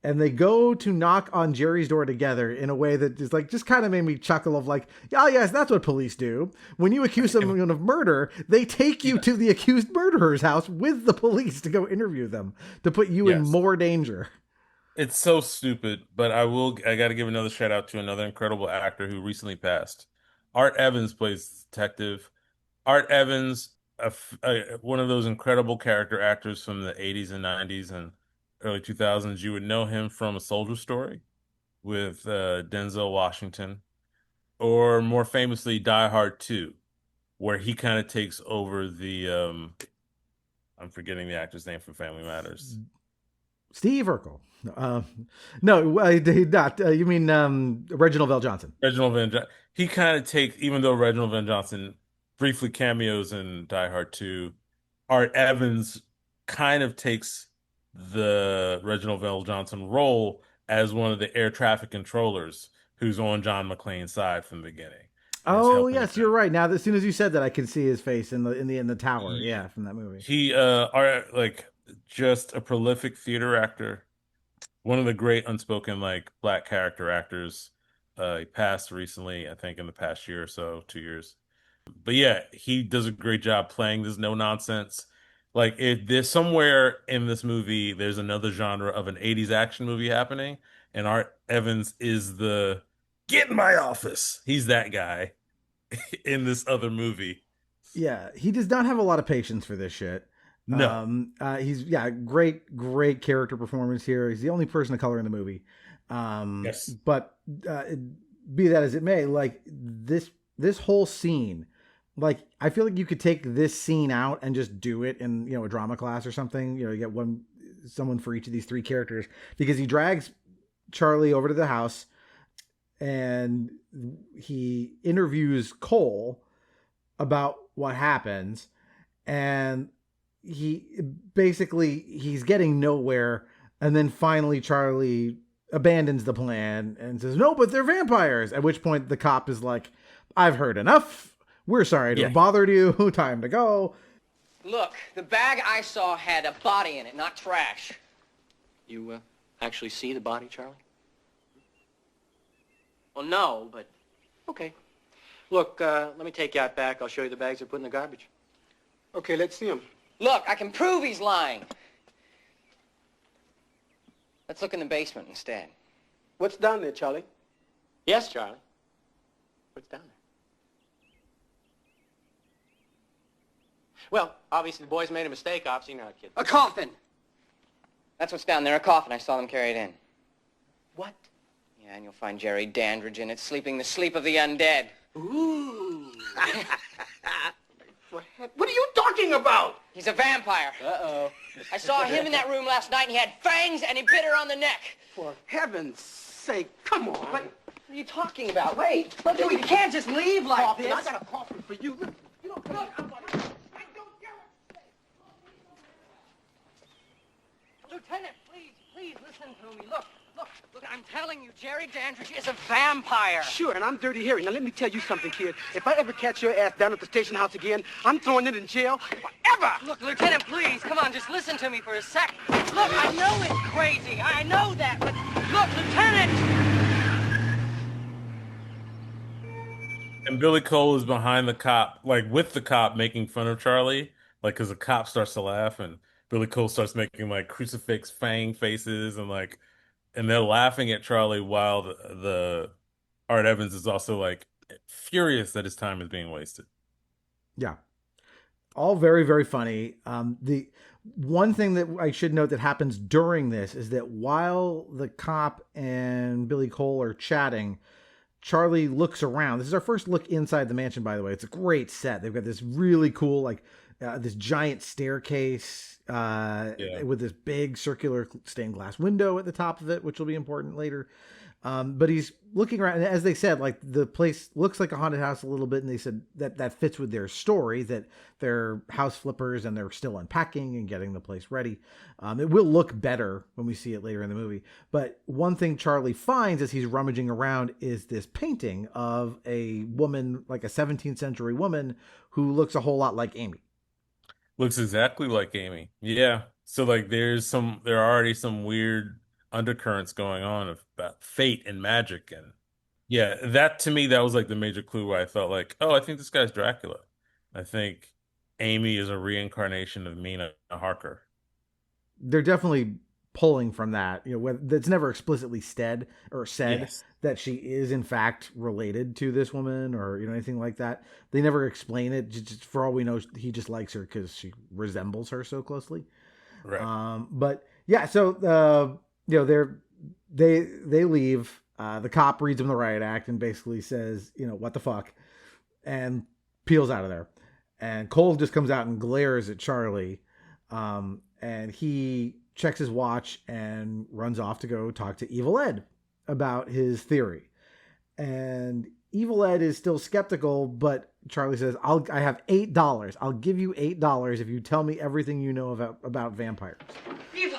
And they go to knock on Jerry's door together in a way that is like, just kind of made me chuckle of like, oh yes, that's what police do. When you accuse someone of murder, they take you to the accused murderer's house with the police to go interview them, to put you in more danger. It's so stupid, but I got to give another shout out to another incredible actor who recently passed. Art Evans plays detective. Art Evans, one of those incredible character actors from the 80s and 90s and early 2000s. You would know him from A Soldier Story with Denzel Washington, or more famously Die Hard 2, where he kind of takes over the I'm forgetting the actor's name from Family Matters. Steve Urkel. No, not. You mean Reginald VelJohnson. Reginald Van Johnson. He kind of takes, even though Reginald Van Johnson briefly cameos in Die Hard 2, Art Evans kind of takes the Reginald VelJohnson role as one of the air traffic controllers who's on John McClane's side from the beginning. Oh yes, you're right. Now, as soon as you said that, I can see his face in the tower. Yeah, from that movie. He just a prolific theater actor, one of the great unspoken black character actors. He passed recently, I think, in the past year or so, 2 years. But yeah, he does a great job playing this no nonsense. If there's somewhere in this movie, there's another genre of an 80s action movie happening, and Art Evans is the get in my office. He's that guy in this other movie. Yeah, he does not have a lot of patience for this shit. No. He's great character performance here. He's the only person of color in the movie. Yes. But be that as it may, this whole scene, I feel like you could take this scene out and just do it in, a drama class or something. You get someone for each of these 3 characters, because he drags Charlie over to the house and he interviews Cole about what happens. And he's getting nowhere. And then finally Charlie abandons the plan and says, no, but they're vampires. At which point the cop is like, I've heard enough. We're sorry to have bothered you. Time to go. Look, the bag I saw had a body in it, not trash. You actually see the body, Charlie? Well, no, but... Okay. Look, let me take you out back. I'll show you the bags they're put in the garbage. Okay, let's see him. Look, I can prove he's lying. Let's look in the basement instead. What's down there, Charlie? Yes, Charlie. What's down there? Well, obviously the boys made a mistake, obviously, you're not a kid. A coffin! That's what's down there, a coffin. I saw them carry it in. What? Yeah, and you'll find Jerry Dandridge in it, sleeping the sleep of the undead. Ooh. What are you talking about? He's a vampire. Uh-oh. I saw him in that room last night, and he had fangs, and he bit her on the neck. For heaven's sake, come on. What are you talking about? Wait, look, you can't just leave like Coffin, this. I got a coffin for you. Look, you don't look. Lieutenant, please listen to me. Look, I'm telling you, Jerry Dandridge is a vampire. Sure, and I'm Dirty Harry. Now, let me tell you something, kid. If I ever catch your ass down at the station house again, I'm throwing it in jail forever. Look, Lieutenant, please, come on, just listen to me for a sec. Look, I know it's crazy. I know that, but look, Lieutenant! And Billy Cole is behind the cop, like with the cop making fun of Charlie, like because the cop starts to laugh and Billy Cole starts making like crucifix fang faces and they're laughing at Charlie while the Art Evans is also like furious that his time is being wasted. Yeah. All very, very funny. The one thing that I should note that happens during this is that while the cop and Billy Cole are chatting, Charlie looks around. This is our first look inside the mansion, by the way. It's a great set. They've got this really cool, like this giant staircase with this big circular stained glass window at the top of it, which will be important later. But he's looking around, and as they said, like the place looks like a haunted house a little bit, and they said that fits with their story, that they're house flippers and they're still unpacking and getting the place ready. It will look better when we see it later in the movie. But one thing Charlie finds as he's rummaging around is this painting of a woman, like a 17th century woman, who looks a whole lot like Amy. Looks exactly like Amy. Yeah. So like there are already some weird undercurrents going on about fate and magic, and yeah, that to me, that was like the major clue where I felt like, oh, I think this guy's Dracula. I think Amy is a reincarnation of Mina Harker. They're definitely pulling from that, that's never explicitly said yes, that she is in fact related to this woman or anything like that. They never explain it. Just for all we know, he just likes her because she resembles her so closely. Right. But yeah, so they leave. The cop reads them the riot act and basically says, what the fuck, and peels out of there. And Cole just comes out and glares at Charlie, and he checks his watch and runs off to go talk to Evil Ed about his theory. And Evil Ed is still skeptical, but Charlie says, I have $8. I'll give you $8 if you tell me everything you know about vampires. Evil!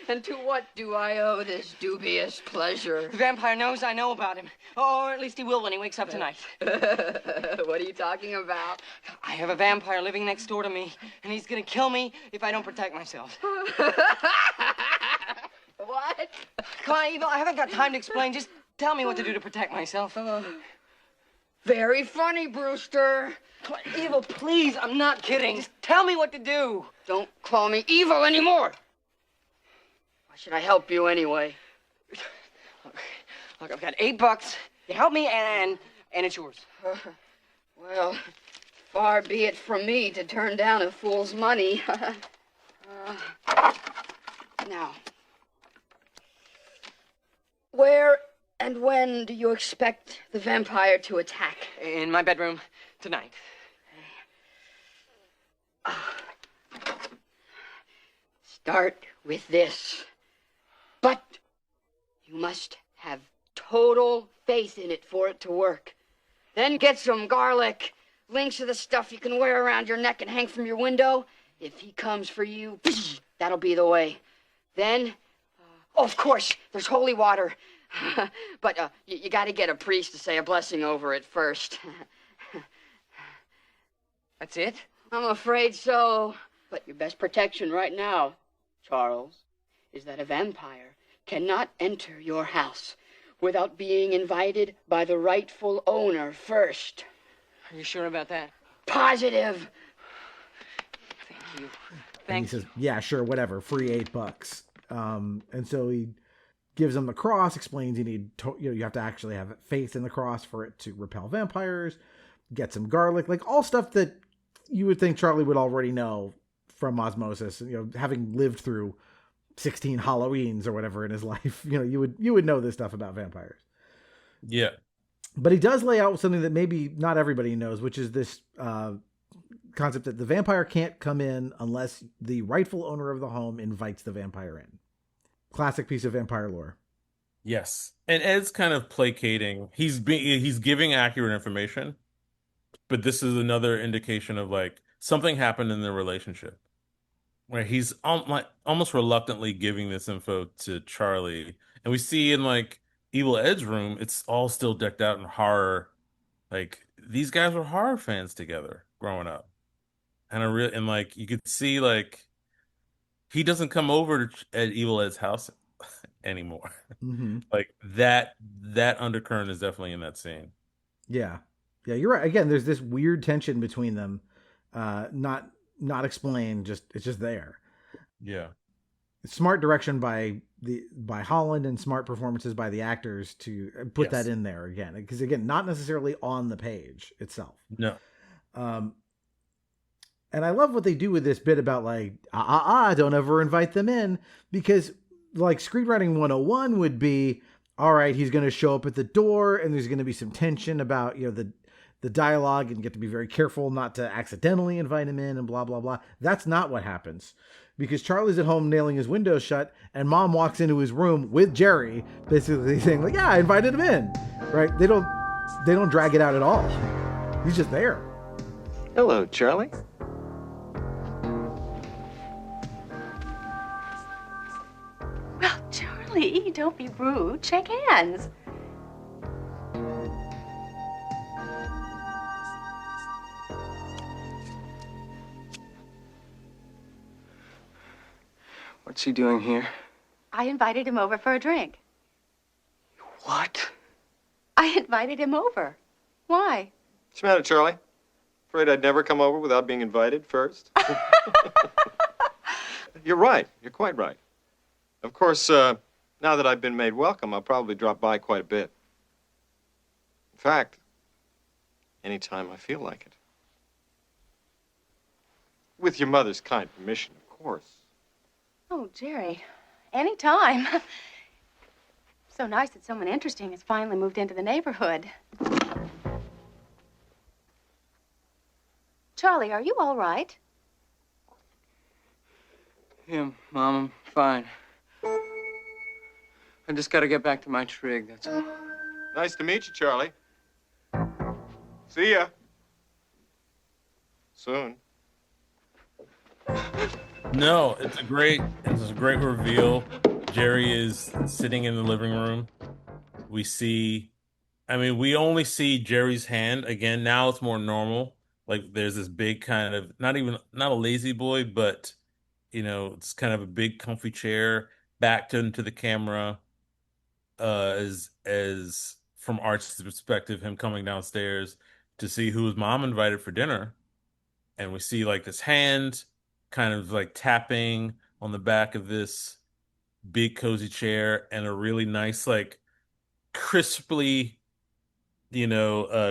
And to what do I owe this dubious pleasure? The vampire knows I know about him. Or at least he will when he wakes up tonight. What are you talking about? I have a vampire living next door to me, and he's gonna kill me if I don't protect myself. What? Come on, Evil, I haven't got time to explain. Just tell me what to do to protect myself. Very funny, Brewster. Come on, Evil, please, I'm not kidding. Just tell me what to do. Don't call me Evil anymore. Why should I help you anyway? Look, I've got $8. You help me, and it's yours. Well, far be it from me to turn down a fool's money. Now, where and when do you expect the vampire to attack? In my bedroom tonight. Start with this. But you must have total faith in it for it to work. Then get some garlic, links of the stuff you can wear around your neck and hang from your window. If he comes for you, that'll be the way. Then, of course, there's holy water. But you got to get a priest to say a blessing over it first. That's it? I'm afraid so. But your best protection right now, Charles, is that a vampire cannot enter your house without being invited by the rightful owner first. Are you sure about that? Positive. Thank you. And he says, yeah, sure, whatever, free $8. And so he gives him the cross, explains you have to actually have faith in the cross for it to repel vampires, get some garlic, like all stuff that you would think Charlie would already know from osmosis, having lived through 16 Halloweens or whatever in his life. You would know this stuff about vampires. Yeah. But he does lay out something that maybe not everybody knows, which is this concept that the vampire can't come in unless the rightful owner of the home invites the vampire in. Classic piece of vampire lore. Yes. And Ed's kind of placating. He's giving accurate information, but this is another indication of like something happened in their relationship where he's almost reluctantly giving this info to Charlie. And we see in like Evil Ed's room, it's all still decked out in horror. Like these guys were horror fans together growing up. And like you could see like he doesn't come over at Evil Ed's house anymore. Mm-hmm. Like that undercurrent is definitely in that scene. Yeah. Yeah, you're right. Again, there's this weird tension between them. Not explained, it's just there. Yeah. Smart direction by Holland and smart performances by the actors to put that in there again. Because again, not necessarily on the page itself. No. And I love what they do with this bit about like, don't ever invite them in, because like screenwriting 101 would be, all right, he's going to show up at the door and there's going to be some tension about, the dialogue, and you have to be very careful not to accidentally invite him in and blah, blah, blah. That's not what happens, because Charlie's at home nailing his windows shut and Mom walks into his room with Jerry, basically saying like, yeah, I invited him in, right? They don't drag it out at all. He's just there. Hello, Charlie. Well, Charlie, don't be rude. Shake hands. What's he doing here? I invited him over for a drink. What? I invited him over. Why? What's the matter, Charlie? Afraid I'd never come over without being invited first? You're right. You're quite right. Of course, now that I've been made welcome, I'll probably drop by quite a bit. In fact, anytime I feel like it. With your mother's kind permission, of course. Oh, Jerry, anytime. So nice that someone interesting has finally moved into the neighborhood. Charlie, are you all right? Yeah, Mom, I'm fine. I just gotta get back to my trig, that's all. Nice to meet you, Charlie. See ya. Soon. No, it's a great reveal. Jerry is sitting in the living room. We only see Jerry's hand again. Now it's more normal. Like there's this big kind of not a lazy boy, but it's kind of a big comfy chair backed into the camera. As from Art's perspective, him coming downstairs to see who his mom invited for dinner, and we see like this hand kind of like tapping on the back of this big cozy chair, and a really nice like crisply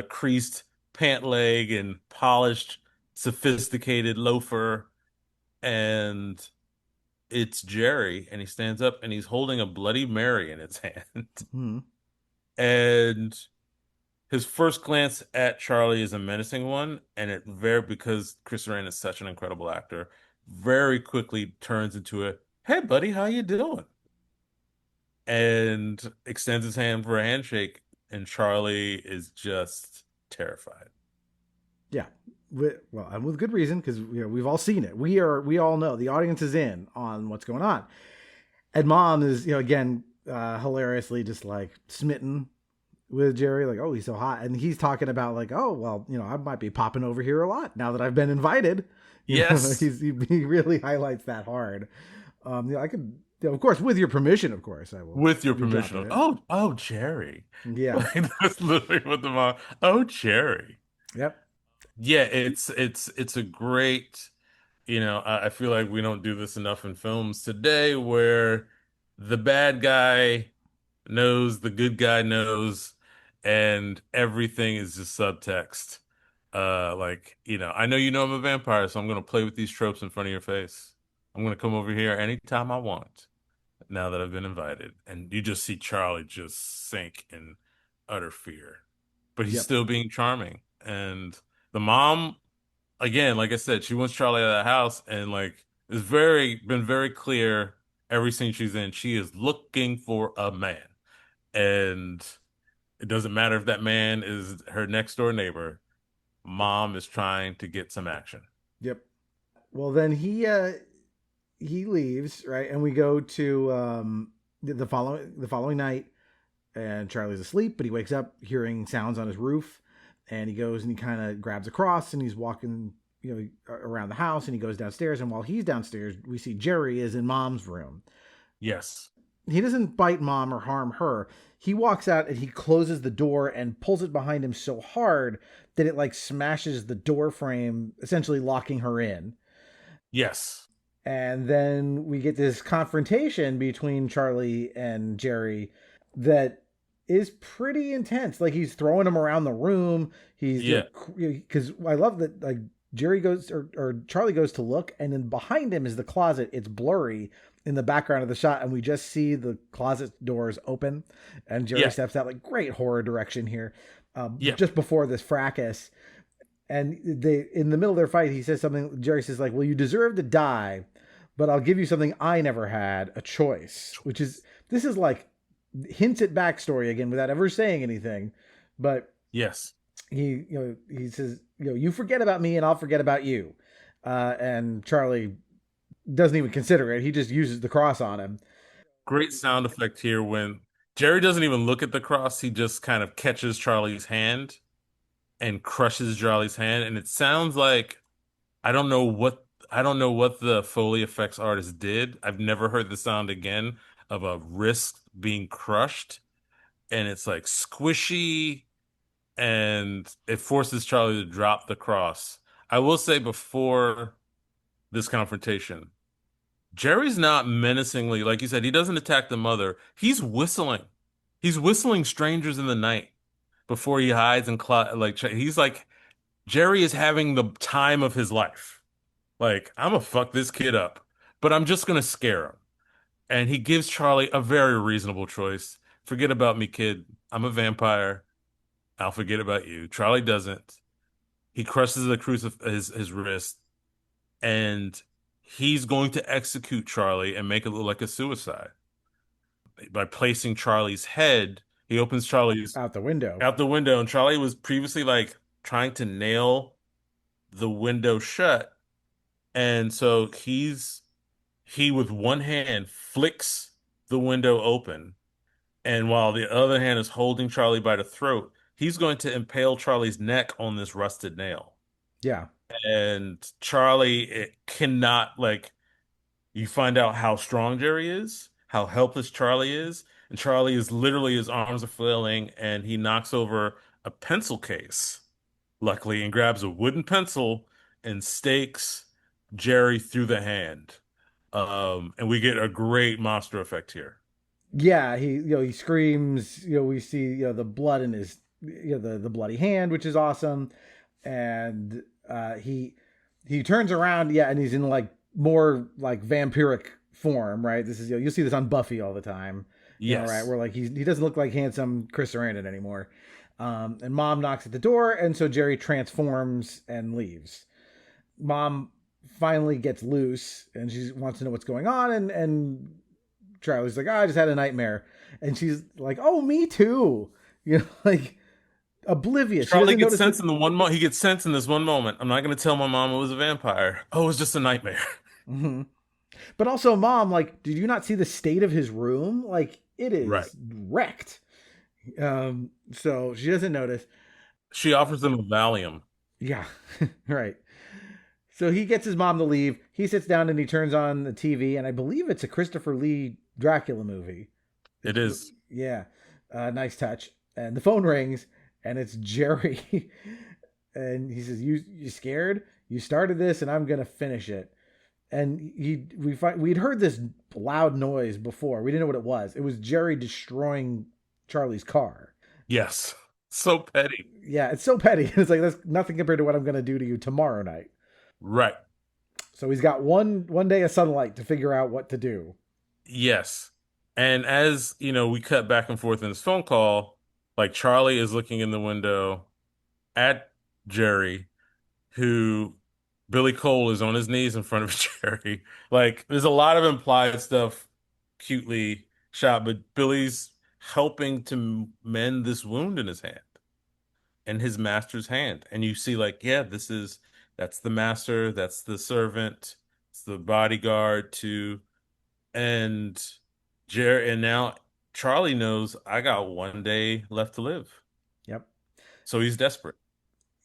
creased pant leg and polished sophisticated loafer, and it's Jerry, and he stands up and he's holding a Bloody Mary in his hand. Mm-hmm. And his first glance at Charlie is a menacing one, and because Chris Ryan is such an incredible actor, very quickly turns into a, hey buddy, how you doing? And extends his hand for a handshake, and Charlie is just terrified. Yeah. Well, and with good reason, because we've all seen it. We all know, the audience is in on what's going on. And Mom is, again, hilariously just like smitten with Jerry, like, oh, he's so hot. And he's talking about like, oh, well, I might be popping over here a lot now that I've been invited. Yes. He really highlights that hard. I could, of course, with your permission, of course, I will. With your permission. Oh, Jerry. Yeah. Like, that's literally what the mom, oh, Jerry. Yep. Yeah, it's a great, I feel like we don't do this enough in films today where the bad guy knows the good guy knows, and everything is just subtext. I know I'm a vampire, so I'm going to play with these tropes in front of your face. I'm going to come over here anytime I want now that I've been invited. And you just see Charlie just sink in utter fear. But he's still being charming. And the mom, again, like I said, she wants Charlie out of the house, and like it's been very clear every scene she's in, she is looking for a man. And it doesn't matter if that man is her next door neighbor. Mom is trying to get some action. Yep. Well, then he leaves, right? And we go to the following night, and Charlie's asleep, but he wakes up hearing sounds on his roof, and he goes and he kind of grabs a cross, and he's walking, around the house, and he goes downstairs, and while he's downstairs, we see Jerry is in Mom's room. Yes. He doesn't bite Mom or harm her. He walks out and he closes the door and pulls it behind him so hard that it like smashes the door frame, essentially locking her in. Yes. And then we get this confrontation between Charlie and Jerry that is pretty intense. Like he's throwing him around the room. Because I love that like Jerry goes or Charlie goes to look, and then behind him is the closet. It's blurry in the background of the shot, and we just see the closet doors open, and Jerry steps out. Like great horror direction here. Just before this fracas, and in the middle of their fight, he says something. Jerry says like, "Well, you deserve to die, but I'll give you something I never had, a choice." This is like hints at backstory again without ever saying anything, but yes, he says, you forget about me and I'll forget about you, and Charlie doesn't even consider it. He just uses the cross on him. Great sound effect here when Jerry doesn't even look at the cross. He just kind of catches Charlie's hand and crushes Charlie's hand. And it sounds like, I don't know what the Foley effects artist did. I've never heard the sound again of a wrist being crushed. And it's like squishy, and it forces Charlie to drop the cross. I will say before this confrontation, Jerry's not menacingly, like you said, he doesn't attack the mother. He's whistling. He's whistling Strangers in the Night before he hides and he's like, Jerry is having the time of his life. Like, I'm gonna fuck this kid up, but I'm just gonna scare him. And he gives Charlie a very reasonable choice. Forget about me, kid. I'm a vampire. I'll forget about you. Charlie doesn't. He crushes his wrist, and he's going to execute Charlie and make it look like a suicide. By placing Charlie's head, he opens Charlie's out the window. And Charlie was previously like trying to nail the window shut. And so he with one hand flicks the window open. And while the other hand is holding Charlie by the throat, he's going to impale Charlie's neck on this rusted nail. Yeah. And Charlie cannot, you find out how strong Jerry is, how helpless Charlie is. And Charlie is literally, his arms are flailing, and he knocks over a pencil case, luckily, and grabs a wooden pencil and stakes Jerry through the hand. And we get a great monster effect here. Yeah, he screams, we see, the blood in his, the bloody hand, which is awesome. And he turns around, and he's in more vampiric form, right? This is, you'll see this on Buffy all the time. Yes. Right, where he doesn't look like handsome Chris Sarandon anymore. And Mom knocks at the door, and so Jerry transforms and leaves. Mom finally gets loose, and she wants to know what's going on, and Charlie's like, I just had a nightmare. And she's like, oh, me too. Oblivious. Charlie gets sense in the one moment. He gets sense in this one moment. I'm not going to tell my mom it was a vampire. Oh, it was just a nightmare. Mm-hmm. But also, Mom, did you not see the state of his room? it is Right. wrecked. So she doesn't notice. She offers him a Valium. Yeah, right. So he gets his mom to leave. He sits down and he turns on the TV, and I believe it's a Christopher Lee Dracula movie. It is. Yeah, nice touch. And the phone rings, and it's Jerry, and he says, "You scared? You started this, and I'm gonna finish it." And we'd heard this loud noise before. We didn't know what it was. It was Jerry destroying Charlie's car. Yes, so petty. Yeah, it's so petty. It's like that's nothing compared to what I'm gonna do to you tomorrow night. Right. So he's got one day of sunlight to figure out what to do. Yes. And as, we cut back and forth in this phone call, like Charlie is looking in the window at Jerry, who Billy Cole is on his knees in front of Jerry. Like there's a lot of implied stuff cutely shot, but Billy's helping to mend this wound in his hand and his master's hand. And you see like, yeah, that's the master, that's the servant, it's the bodyguard too. And now Charlie knows I got one day left to live. Yep. So he's desperate.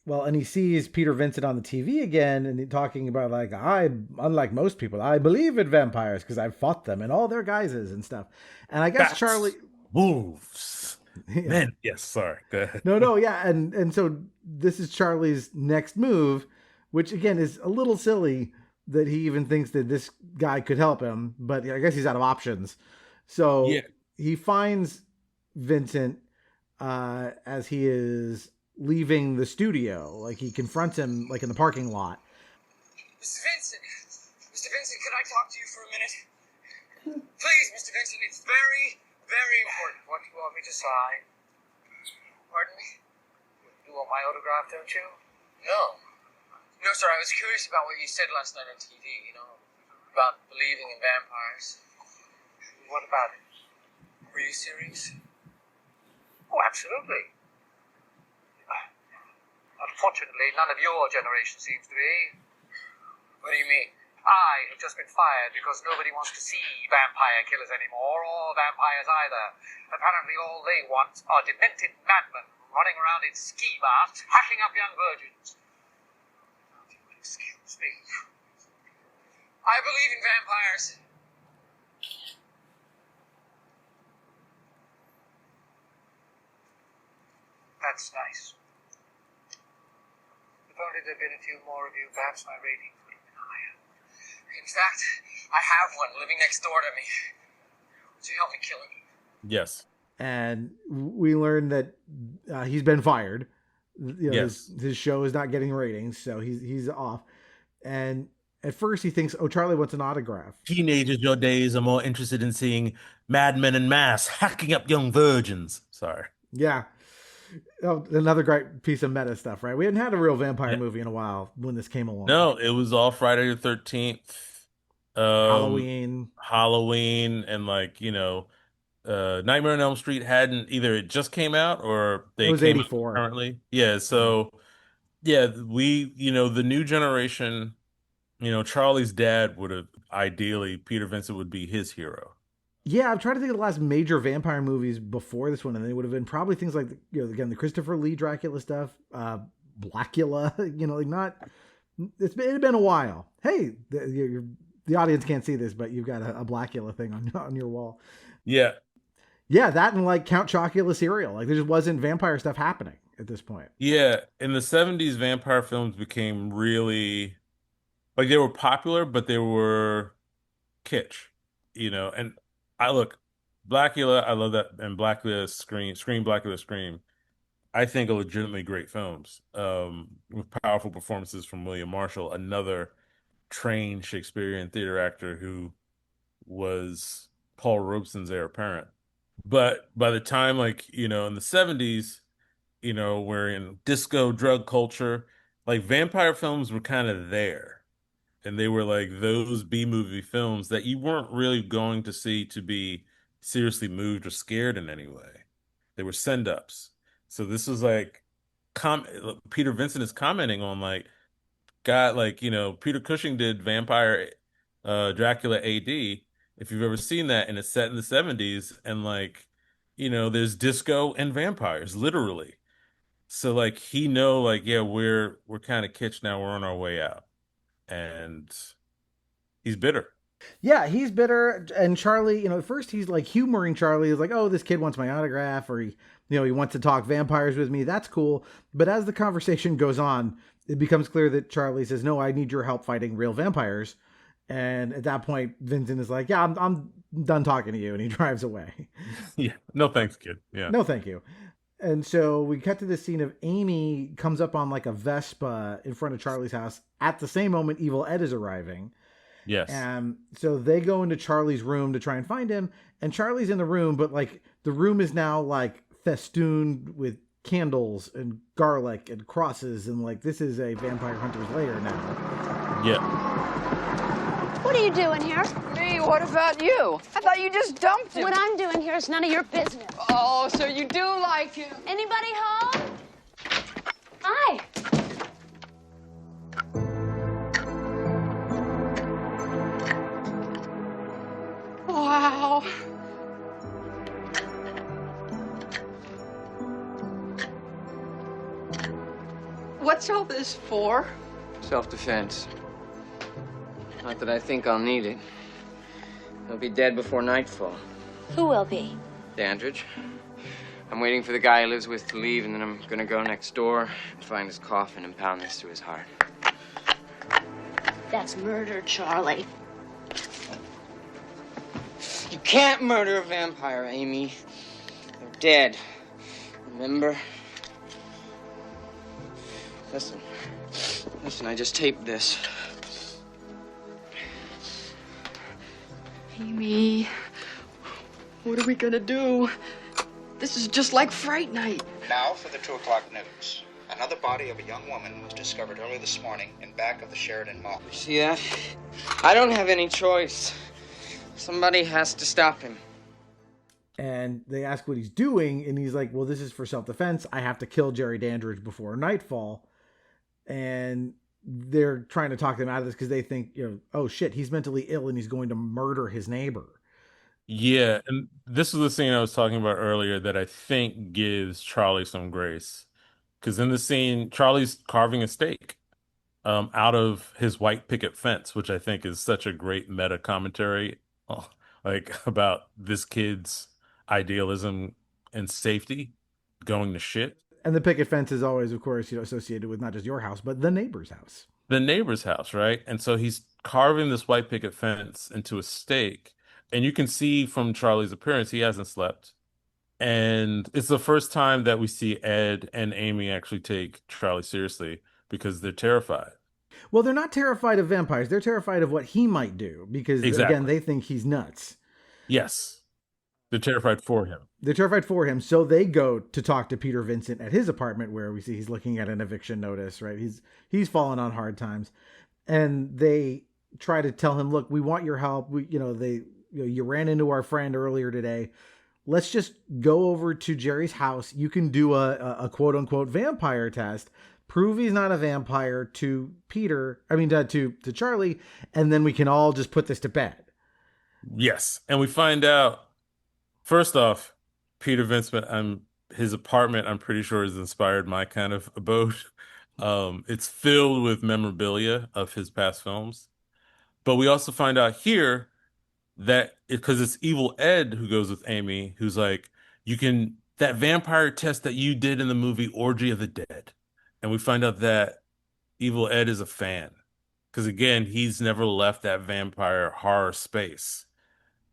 Well, and he sees Peter Vincent on the TV again, and he's talking about like, unlike most people, I believe in vampires because I've fought them in all their guises and stuff. And I guess Bats, Charlie wolves. Yeah. Man, yes, sorry. Go ahead. No, yeah, and so this is Charlie's next move, which again is a little silly that he even thinks that this guy could help him, but I guess he's out of options. So he finds Vincent as he is leaving the studio. Like he confronts him like in the parking lot. Mr. Vincent, can I talk to you for a minute? Please, Mr. Vincent, it's very, very important. What do you want me to sign? Pardon me? You want my autograph, don't you? No. No, sir, I was curious about what you said last night on TV, about believing in vampires. What about it? Were you serious? Oh, absolutely. Unfortunately, none of your generation seems to be. What do you mean? I have just been fired because nobody wants to see vampire killers anymore, or vampires either. Apparently all they want are demented madmen running around in ski masks, hacking up young virgins. Excuse me. I believe in vampires. That's nice. If only there'd been a few more of you, perhaps my rating would have been higher. In fact, I have one living next door to me. Would you help me kill him? Yes. And we learn that he's been fired. Yes. His show is not getting ratings, so he's off. And at first he thinks, oh, Charlie wants an autograph. Teenagers your days are more interested in seeing madmen en masse hacking up young virgins. Sorry. Yeah. Oh, another great piece of meta stuff, right? We hadn't had a real vampire movie in a while when this came along. No, it was all Friday the 13th. Halloween, and Nightmare on Elm Street hadn't either. It just came out or they it was came 84 out currently. Yeah. So we, the new generation, Charlie's dad would have ideally, Peter Vincent would be his hero. Yeah, I'm trying to think of the last major vampire movies before this one, and they would have been probably things like, again, the Christopher Lee Dracula stuff, Blackula, it had been a while. Hey, the audience can't see this, but you've got a Blackula thing on your wall. Yeah. Yeah, that and like Count Chocula cereal. Like there just wasn't vampire stuff happening at this point. Yeah, in the 70s, vampire films became really, like they were popular, but they were kitsch, and Blackula, I love that, and Blackula Scream, Blackula Scream, I think are legitimately great films, with powerful performances from William Marshall, another trained Shakespearean theater actor who was Paul Robeson's heir apparent. But by the time, in the 70s, we're in disco drug culture, like vampire films were kind of there. And they were like those B-movie films that you weren't really going to see to be seriously moved or scared in any way. They were send-ups. So this was like, Peter Vincent is commenting on Peter Cushing did Vampire Dracula AD, if you've ever seen that, and it's set in the 70s, and like, there's disco and vampires, literally. So like like, yeah, we're kind of kitsch now, we're on our way out. And he's bitter. Yeah, he's bitter. And Charlie, at first he's like humoring Charlie. He's like, oh, this kid wants my autograph, or he wants to talk vampires with me. That's cool. But as the conversation goes on, it becomes clear that Charlie says, no, I need your help fighting real vampires. And at that point, Vincent is like, yeah, I'm done talking to you. And he drives away. Yeah. No, thanks, kid. Yeah. No, thank you. And so we cut to this scene of Amy comes up on like a Vespa in front of Charlie's house. At the same moment, Evil Ed is arriving. Yes. So they go into Charlie's room to try and find him. And Charlie's in the room, but like the room is now like festooned with candles and garlic and crosses. And like, this is a vampire hunter's lair now. Yeah. What are you doing here? Me? What about you? I thought you just dumped him. What I'm doing here is none of your business. Oh, so you do like him. Anybody home? Hi. Wow. What's all this for? Self-defense. Not that I think I'll need it. He'll be dead before nightfall. Who will be? Dandridge. I'm waiting for the guy he lives with to leave, and then I'm gonna go next door and find his coffin and pound this to his heart. That's murder, Charlie. You can't murder a vampire, Amy. They're dead. Remember? Listen, I just taped this. Amy, what are we gonna do? This is just like Fright Night. Now for the 2 o'clock news. Another body of a young woman was discovered early this morning in back of the Sheridan Mall. You see that? I don't have any choice. Somebody has to stop him. And they ask what he's doing, and he's like, well, this is for self-defense. I have to kill Jerry Dandridge before nightfall. And they're trying to talk them out of this because they think, oh shit, he's mentally ill and he's going to murder his neighbor. Yeah, and this is the scene I was talking about earlier that I think gives Charlie some grace. Because in the scene, Charlie's carving a steak out of his white picket fence, which I think is such a great meta commentary, like about this kid's idealism and safety going to shit. And the picket fence is always, of course, associated with not just your house, but the neighbor's house. The neighbor's house, right? And so he's carving this white picket fence into a steak. And you can see from Charlie's appearance, he hasn't slept. And it's the first time that we see Ed and Amy actually take Charlie seriously because they're terrified. Well, they're not terrified of vampires. They're terrified of what he might do because, again, they think he's nuts. Yes. They're terrified for him. They're terrified for him. So they go to talk to Peter Vincent at his apartment where we see he's looking at an eviction notice, right? He's fallen on hard times. And they try to tell him, look, we want your help. You ran into our friend earlier today. Let's just go over to Jerry's house. You can do a quote unquote vampire test, prove he's not a vampire to to Charlie. And then we can all just put this to bed. Yes. And we find out, first off, Peter Vincent, his apartment, I'm pretty sure, has inspired my kind of abode. It's filled with memorabilia of his past films. But we also find out here that because it's Evil Ed who goes with Amy, who's like, that vampire test that you did in the movie Orgy of the Dead. And we find out that Evil Ed is a fan. Because again, he's never left that vampire horror space.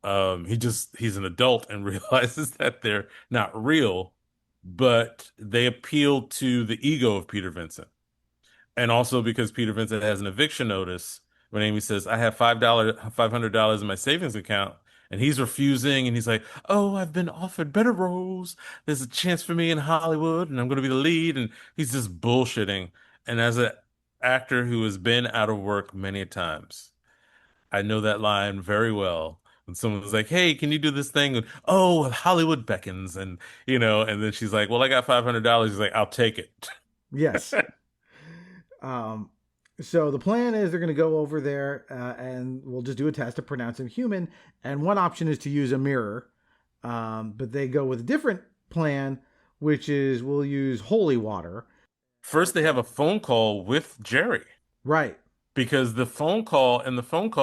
He's an adult and realizes that they're not real, but they appeal to the ego of Peter Vincent. And also because Peter Vincent has an eviction notice when Amy says, I have $500 in my savings account, and he's refusing, and he's like, oh, I've been offered better roles. There's a chance for me in Hollywood, and I'm going to be the lead. And he's just bullshitting. And as an actor who has been out of work many times, I know that line very well. When someone was like, hey, can you do this thing? And, oh, Hollywood beckons. And, and then she's like, well, I got $500. He's like, I'll take it. Yes. So the plan is they're going to go over there and we'll just do a test to pronounce him human. And one option is to use a mirror. But they go with a different plan, which is we'll use holy water. First, they have a phone call with Jerry. Right. Because the phone call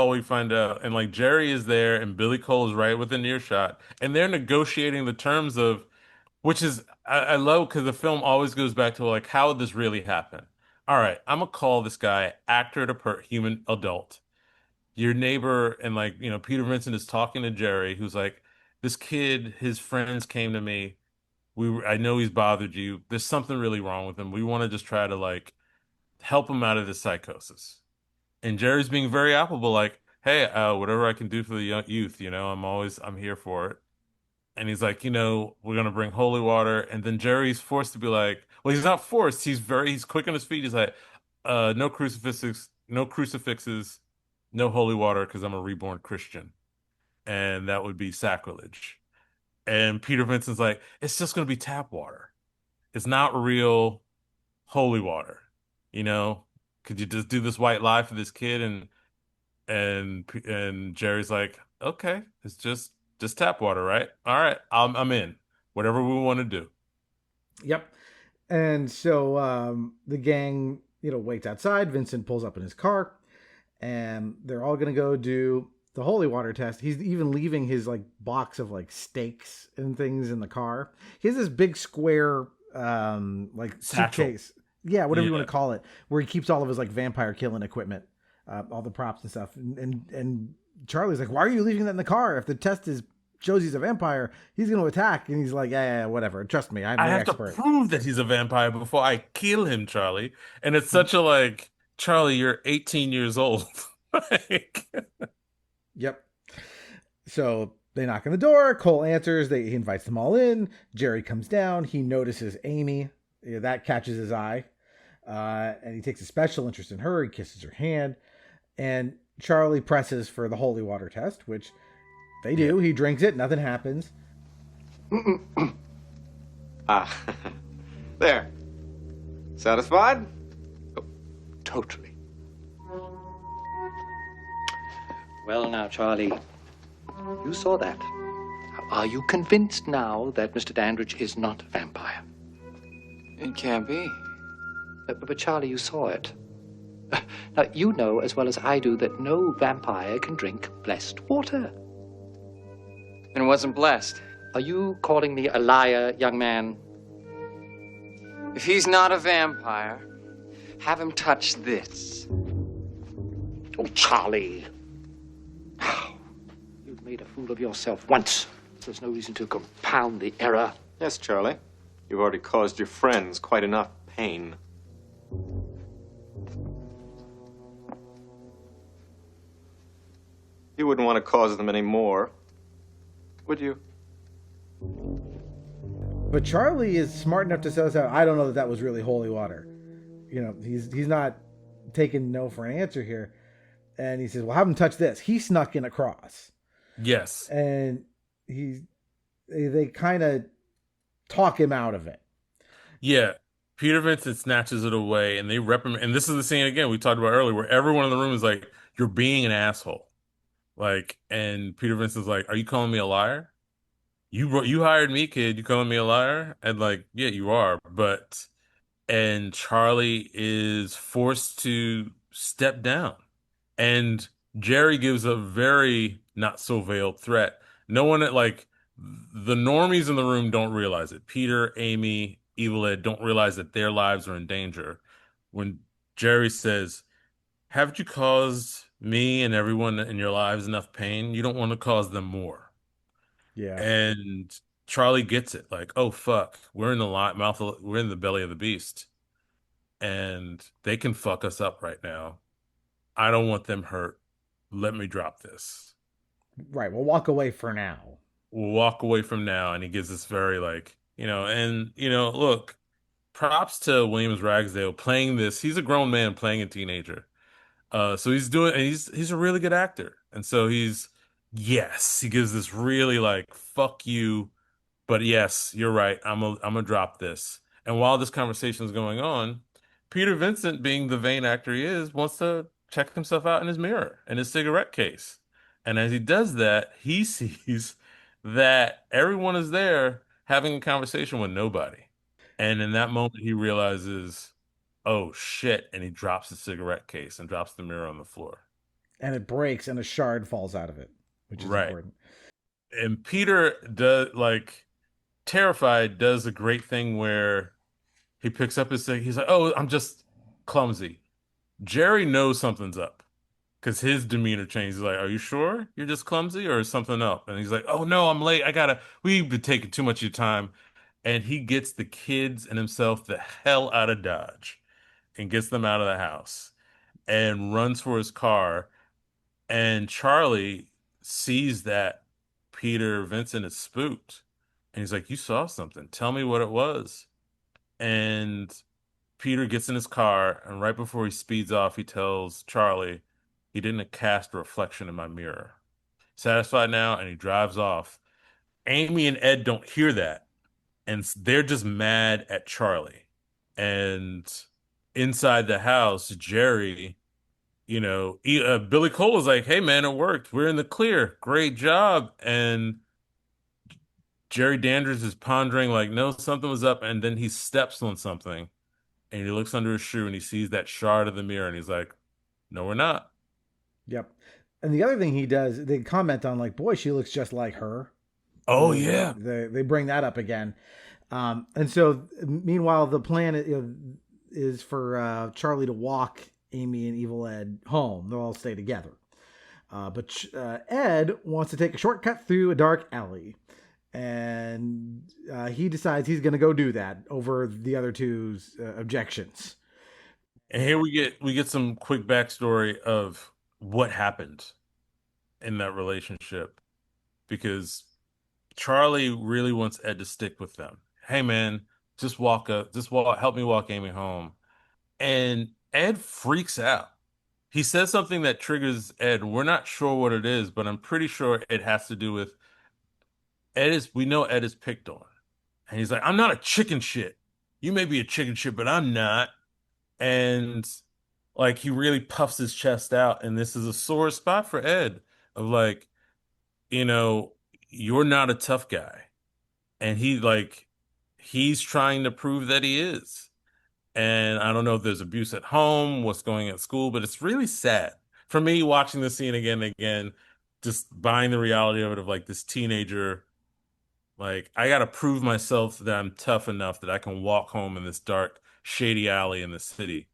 we find out, and like Jerry is there and Billy Cole is right within earshot, and they're negotiating the terms of, which is, I love because the film always goes back to like, how would this really happen? All right, I'm gonna call this guy actor to human adult. Your neighbor, and like, Peter Vincent is talking to Jerry, who's like, this kid, his friends came to me. I know he's bothered you. There's something really wrong with him. We want to just try to like help him out of this psychosis. And Jerry's being very affable, like, hey, whatever I can do for the youth, I'm here for it. And he's like, we're gonna bring holy water. And then Jerry's forced to be like, well, he's not forced. He's quick on his feet. He's like, no crucifixes, no holy water, because I'm a reborn Christian. And that would be sacrilege. And Peter Vincent's like, it's just gonna be tap water. It's not real holy water. Could you just do this white lie for this kid? And Jerry's like, okay, it's just tap water, right? All right, I'm in. Whatever we want to do. Yep. And so the gang, waits outside. Vincent pulls up in his car, and they're all gonna go do the holy water test. He's even leaving his like box of like steaks and things in the car. He has this big square like suitcase. Yeah, whatever you want to call it, where he keeps all of his like vampire killing equipment, all the props and stuff. And Charlie's like, "Why are you leaving that in the car? If the test shows he's a vampire, he's going to attack." And he's like, "Yeah, whatever. Trust me, I'm an expert. I have to prove that he's a vampire before I kill him, Charlie." And it's such a like, Charlie, you're 18 years old. Yep. So they knock on the door. Cole answers. He invites them all in. Jerry comes down. He notices Amy. That catches his eye. And he takes a special interest in her. He kisses her hand. And Charlie presses for the holy water test, which they do. He drinks it. Nothing happens. There. Satisfied? Oh, totally. Well, now, Charlie, you saw that. Are you convinced now that Mr. Dandridge is not a vampire? It can't be. But Charlie, you saw it. Now, you know as well as I do that no vampire can drink blessed water. Then it wasn't blessed. Are you calling me a liar, young man? If he's not a vampire, have him touch this. Oh, Charlie. You've made a fool of yourself once. There's no reason to compound the error. Yes, Charlie. You've already caused your friends quite enough pain. You wouldn't want to cause them any more, would you? But Charlie is smart enough to say, I don't know that was really holy water. He's not taking no for an answer here. And he says, well, have him touch this. He snuck in across. Yes. And they kind of talk him out of it. Yeah. Peter Vincent snatches it away, and they reprimand. And this is the scene again we talked about earlier, where everyone in the room is like, "You're being an asshole." Like, and Peter Vincent's like, "Are you calling me a liar? You hired me, kid. You calling me a liar?" And like, yeah, you are. And Charlie is forced to step down, and Jerry gives a very not so veiled threat. No one the normies in the room don't realize it. Peter, Amy, Evil Ed don't realize that their lives are in danger. When Jerry says, haven't you caused me and everyone in your lives enough pain? You don't want to cause them more. Yeah. And Charlie gets it. Like, oh, fuck. We're in we're in the belly of the beast. And they can fuck us up right now. I don't want them hurt. Let me drop this. Right. We'll walk away for now. We'll walk away from now. And he gives this very look, props to Williams Ragsdale playing this. He's a grown man playing a teenager. So he's a really good actor. And so he gives this really fuck you, but yes, you're right. I'm gonna drop this. And while this conversation is going on, Peter Vincent, being the vain actor he is, wants to check himself out in his mirror, in his cigarette case. And as he does that, he sees that everyone is there having a conversation with nobody. And in that moment, he realizes, oh shit. And he drops the cigarette case and drops the mirror on the floor. And it breaks and a shard falls out of it, which is important. And Peter does, like, terrified, does a great thing where he picks up his thing. He's like, oh, I'm just clumsy. Jerry knows something's up because his demeanor changes. He's like, are you sure you're just clumsy or is something up? And he's like, oh no, I'm late. We've been taking too much of your time. And he gets the kids and himself the hell out of Dodge and gets them out of the house and runs for his car. And Charlie sees that Peter Vincent is spooked. And he's like, you saw something. Tell me what it was. And Peter gets in his car, and right before he speeds off, he tells Charlie, he didn't cast a reflection in my mirror. Satisfied now, and he drives off. Amy and Ed don't hear that, and they're just mad at Charlie. And inside the house, Jerry, Billy Cole is like, hey man, it worked. We're in the clear. Great job. And Jerry Dandridge is pondering, like, no, something was up. And then he steps on something and he looks under his shoe and he sees that shard of the mirror and he's like, no, we're not. Yep. And the other thing he does, they comment on, like, boy, she looks just like her. Oh, yeah. They bring that up again. And so, meanwhile, the plan is for Charlie to walk Amy and Evil Ed home. They'll all stay together. But Ed wants to take a shortcut through a dark alley. And he decides he's going to go do that over the other two's objections. And here we get some quick backstory of what happened in that relationship, because Charlie really wants Ed to stick with them. Hey man, just help me walk Amy home. And Ed freaks out. He says something that triggers Ed. We're not sure what it is, but I'm pretty sure it has to do with we know Ed is picked on. And he's like, I'm not a chicken shit. You may be a chicken shit, but I'm not. And like, he really puffs his chest out. And this is a sore spot for Ed of like, you're not a tough guy. And he's trying to prove that he is. And I don't know if there's abuse at home, what's going at school, but it's really sad for me watching the scene again and again, just buying the reality of it, of like this teenager. Like, I got to prove myself that I'm tough enough that I can walk home in this dark, shady alley in the city.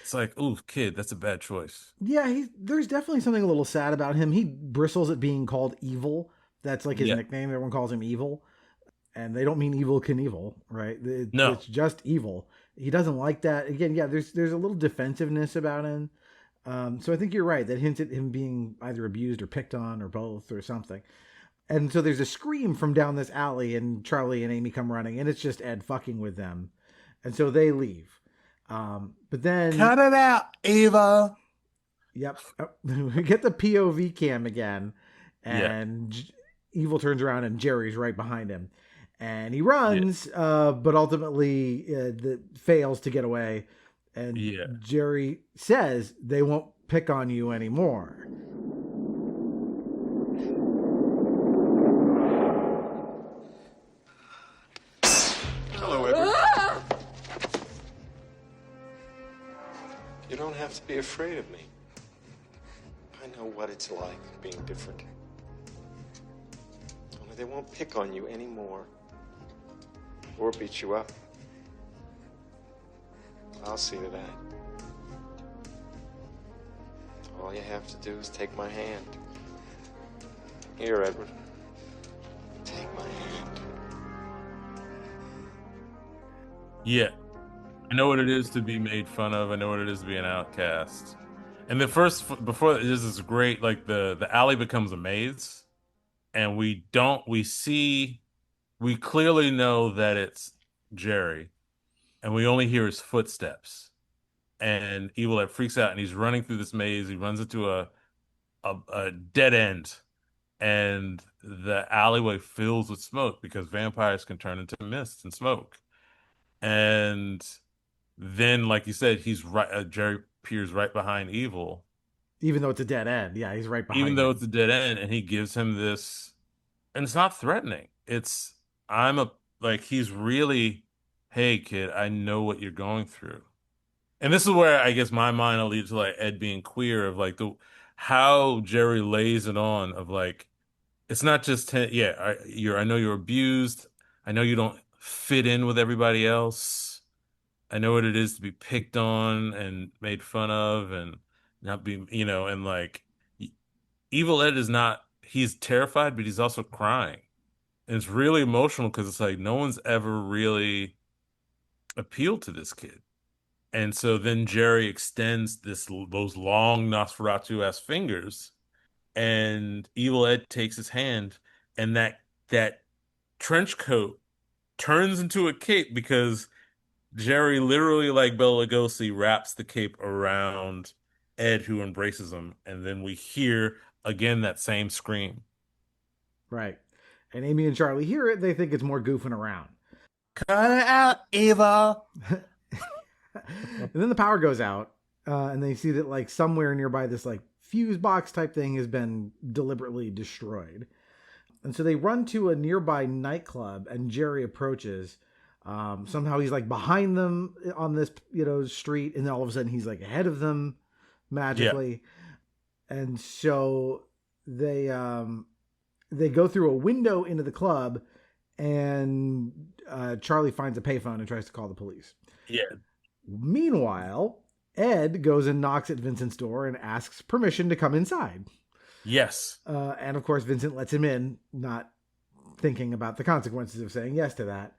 It's like, ooh, kid, that's a bad choice. Yeah, there's definitely something a little sad about him. He bristles at being called evil. That's like his nickname. Everyone calls him evil. And they don't mean Evel Knievel, right? No. It's just evil. He doesn't like that. Again, yeah, there's a little defensiveness about him. So I think you're right. That hints at him being either abused or picked on or both or something. And so there's a scream from down this alley, and Charlie and Amy come running, and it's just Ed fucking with them. And so they leave. But then... Cut it out, Eva! Yep. We get the POV cam again, and Evil turns around, and Jerry's right behind him. And he runs, but ultimately fails to get away. And Jerry says, they won't pick on you anymore. Hello, Edward. You don't have to be afraid of me. I know what it's like being different. Only they won't pick on you anymore. Or beat you up. I'll see to that. All you have to do is take my hand. Here, Edward. Take my hand. Yeah. I know what it is to be made fun of. I know what it is to be an outcast. And before this is great, like the alley becomes a maze. And we clearly know that it's Jerry. And we only hear his footsteps. And Evil Ed freaks out and he's running through this maze. He runs into a dead end. And the alleyway fills with smoke because vampires can turn into mist and smoke. And then, like you said, he's right. Jerry Pierre's right behind Evil, Even though it's a dead end. Yeah, he's right behind even though him. it's a dead end, and he gives him this, and it's not threatening. It's I'm a like he's really, hey kid, I know what you're going through. And this is where I guess my mind will lead to like Ed being queer of like the how Jerry lays it on of like it's not just yeah, I know you're abused. I know you don't fit in with everybody else. I know what it is to be picked on and made fun of and not be, and like Evil Ed is not, he's terrified, but he's also crying. And it's really emotional because it's like no one's ever really appealed to this kid. And so then Jerry extends those long Nosferatu-esque fingers, and Evil Ed takes his hand, and that trench coat turns into a cape because Jerry literally, like Bela Lugosi, wraps the cape around Ed, who embraces him, and then we hear again that same scream. Right. And Amy and Charlie hear it. They think it's more goofing around. Cut it out, Evil. And then the power goes out, and they see that like somewhere nearby this like fuse box type thing has been deliberately destroyed. And so they run to a nearby nightclub, and Jerry approaches. Somehow he's like behind them on this, street, and then all of a sudden he's like ahead of them magically. Yeah. And so they go through a window into the club, and Charlie finds a payphone and tries to call the police. Yeah. Meanwhile, Ed goes and knocks at Vincent's door and asks permission to come inside. Yes. And of course, Vincent lets him in, not thinking about the consequences of saying yes to that.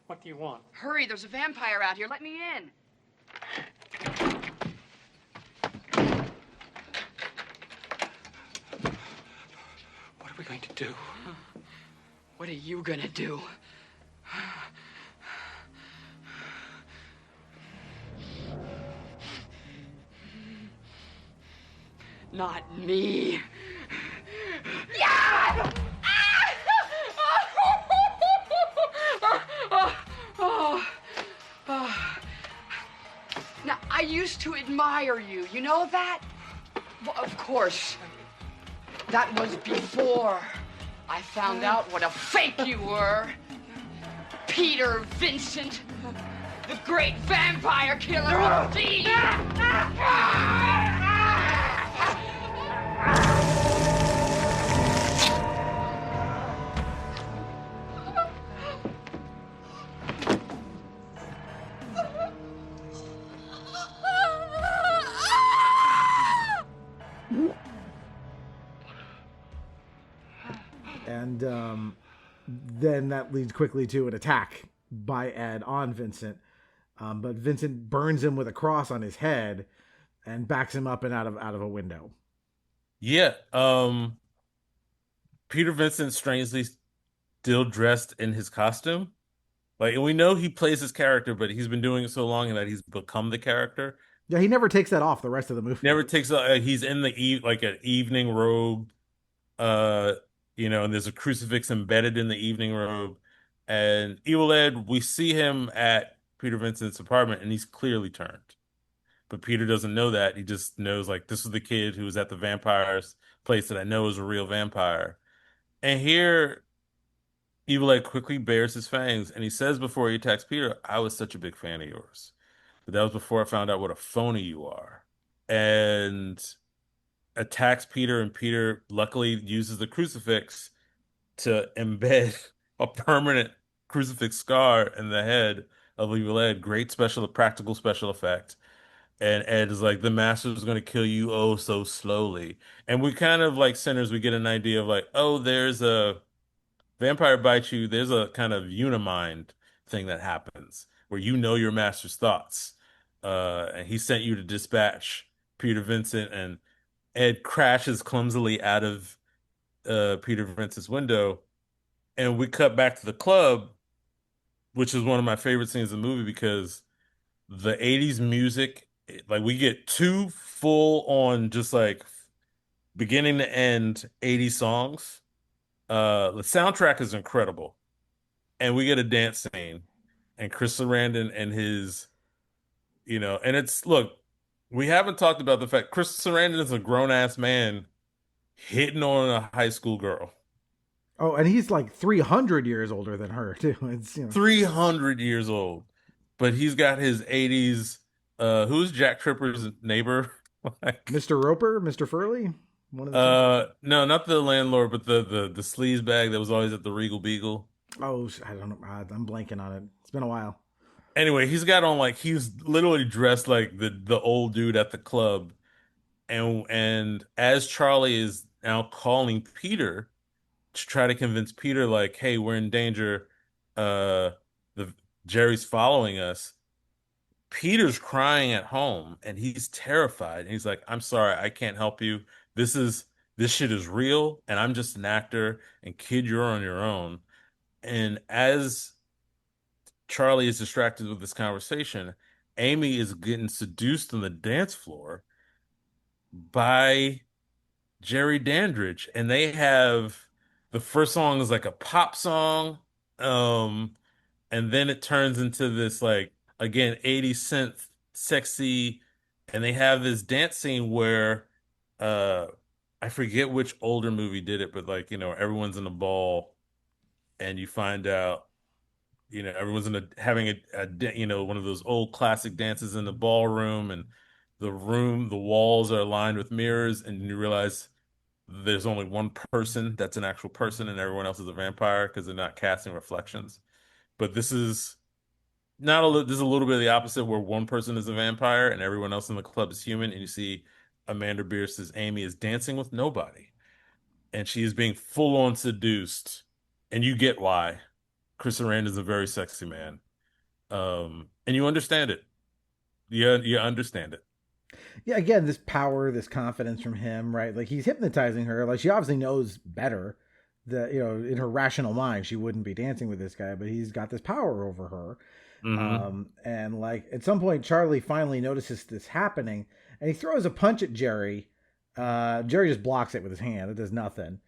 What do you want? Hurry, there's a vampire out here. Let me in. What are we going to do? What are you gonna do? Not me. Yeah! Now, I used to admire you. You know that? Well, of course. That was before I found out what a fake you were. Peter Vincent, the great vampire killer of thieves. And then that leads quickly to an attack by Ed on Vincent. But Vincent burns him with a cross on his head and backs him up and out of a window. Yeah. Peter Vincent strangely still dressed in his costume. Like, and we know he plays his character, but he's been doing it so long that he's become the character. Yeah, he never takes that off the rest of the movie. Never takes he's in like an evening robe, and there's a crucifix embedded in the evening robe. And Evil Ed, we see him at Peter Vincent's apartment, and he's clearly turned. But Peter doesn't know that. He just knows, like, this is the kid who was at the vampire's place that I know is a real vampire. And here, Evil Ed quickly bares his fangs, and he says before he attacks Peter, I was such a big fan of yours. But that was before I found out what a phony you are. And attacks Peter, and Peter luckily uses the crucifix to embed a permanent crucifix scar in the head of Evil Ed. Great practical special effect. And Ed is like, the master is going to kill you oh so slowly. And we kind of, like sinners, we get an idea of like, oh, there's a vampire bites you. There's a kind of unimind thing that happens where you know your master's thoughts. And he sent you to dispatch Peter Vincent, and Ed crashes clumsily out of Peter Vincent's window. And we cut back to the club, which is one of my favorite scenes in the movie because the 80s music, like we get two full on just like beginning to end 80s songs. The soundtrack is incredible. And we get a dance scene, and Chris Sarandon and his And look, we haven't talked about the fact Chris Sarandon is a grown ass man hitting on a high school girl. Oh, and he's like 300 years older than her too. It's 300 years old, but he's got his 80s. Who's Jack Tripper's neighbor? Mr. Roper, Mr. Furley. One of the no, not the landlord, but the sleaze bag that was always at the Regal Beagle. Oh, I don't know. I'm blanking on it. It's been a while. Anyway, he's got on he's literally dressed like the old dude at the club, and as Charlie is now calling Peter to try to convince Peter, hey, we're in danger. The Jerry's following us. Peter's crying at home and he's terrified. And he's like, I'm sorry, I can't help you. This shit is real, and I'm just an actor, and kid, you're on your own. And as Charlie is distracted with this conversation, Amy is getting seduced on the dance floor by Jerry Dandridge. And they have the first song is like a pop song. And then it turns into this again 80 synth sexy, and they have this dance scene where I forget which older movie did it, but everyone's in a ball and you find out everyone's having a one of those old classic dances in the ballroom, and the walls are lined with mirrors, and you realize there's only one person that's an actual person and everyone else is a vampire because they're not casting reflections. But this is this is a little bit of the opposite, where one person is a vampire and everyone else in the club is human, and you see Amanda Bierce's Amy is dancing with nobody, and she is being full on seduced, and you get why. Chris Sarandon is a very sexy man, and you understand it. You understand it. Yeah, again, this power, this confidence from him, right? He's hypnotizing her. She obviously knows better that in her rational mind she wouldn't be dancing with this guy, but he's got this power over her. Mm-hmm. And at some point Charlie finally notices this happening, and he throws a punch at Jerry. Jerry just blocks it with his hand. It does nothing.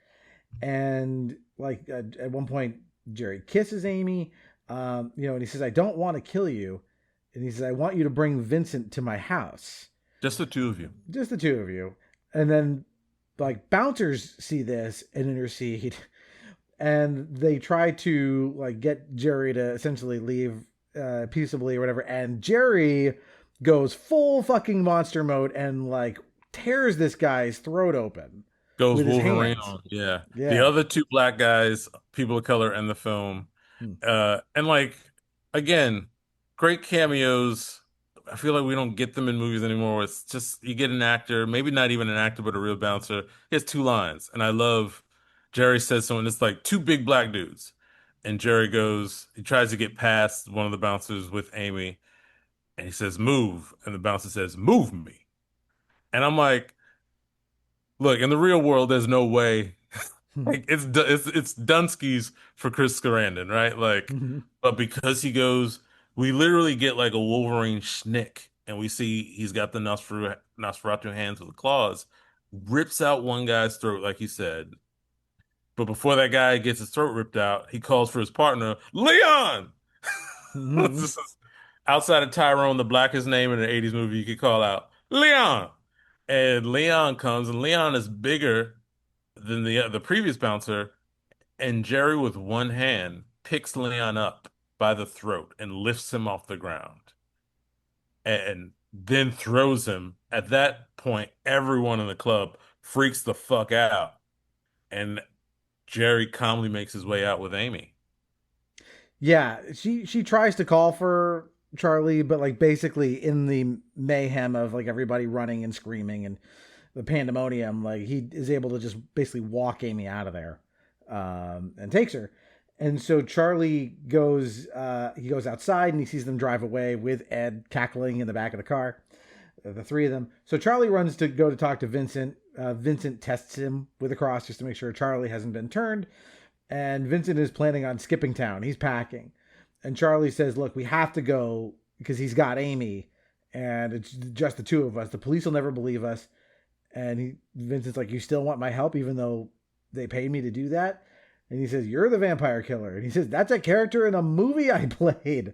And at one point Jerry kisses Amy, and he says, I don't want to kill you. And he says, I want you to bring Vincent to my house. Just the two of you. Just the two of you. And then bouncers see this and intercede, and they try to get Jerry to essentially leave peaceably or whatever. And Jerry goes full fucking monster mode and tears this guy's throat open. Goes Wolverine on. Yeah. The other two black guys, people of color in the film. And again, great cameos. I feel like we don't get them in movies anymore. It's just, you get an actor, maybe not even an actor, but a real bouncer. He has two lines. And I love, Jerry says something, it's two big black dudes. And Jerry he tries to get past one of the bouncers with Amy. And he says, move. And the bouncer says, move me. And I'm like, look, in the real world, there's no way. It's Dunsky's for Chris Sarandon, right? But because he goes, we literally get a Wolverine schnick, and we see he's got the Nosferatu hands with the claws, rips out one guy's throat, like you said. But before that guy gets his throat ripped out, he calls for his partner, Leon! Outside of Tyrone, the blackest name in an 80s movie you could call out, Leon! And Leon comes, and Leon is bigger than the previous bouncer, and Jerry, with one hand, picks Leon up by the throat and lifts him off the ground and then throws him. At that point, everyone in the club freaks the fuck out, and Jerry calmly makes his way out with Amy. Yeah, she tries to call for Charlie, but basically in the mayhem of everybody running and screaming and the pandemonium, he is able to just basically walk Amy out of there and takes her. And so Charlie goes outside, and he sees them drive away with Ed cackling in the back of the car, the three of them. So Charlie runs to go to talk to Vincent. Vincent tests him with a cross just to make sure Charlie hasn't been turned. And Vincent is planning on skipping town. He's packing. And Charlie says, look, we have to go because he's got Amy, and it's just the two of us. The police will never believe us. And Vincent's like, you still want my help even though they paid me to do that? And he says, you're the vampire killer. And he says, that's a character in a movie I played.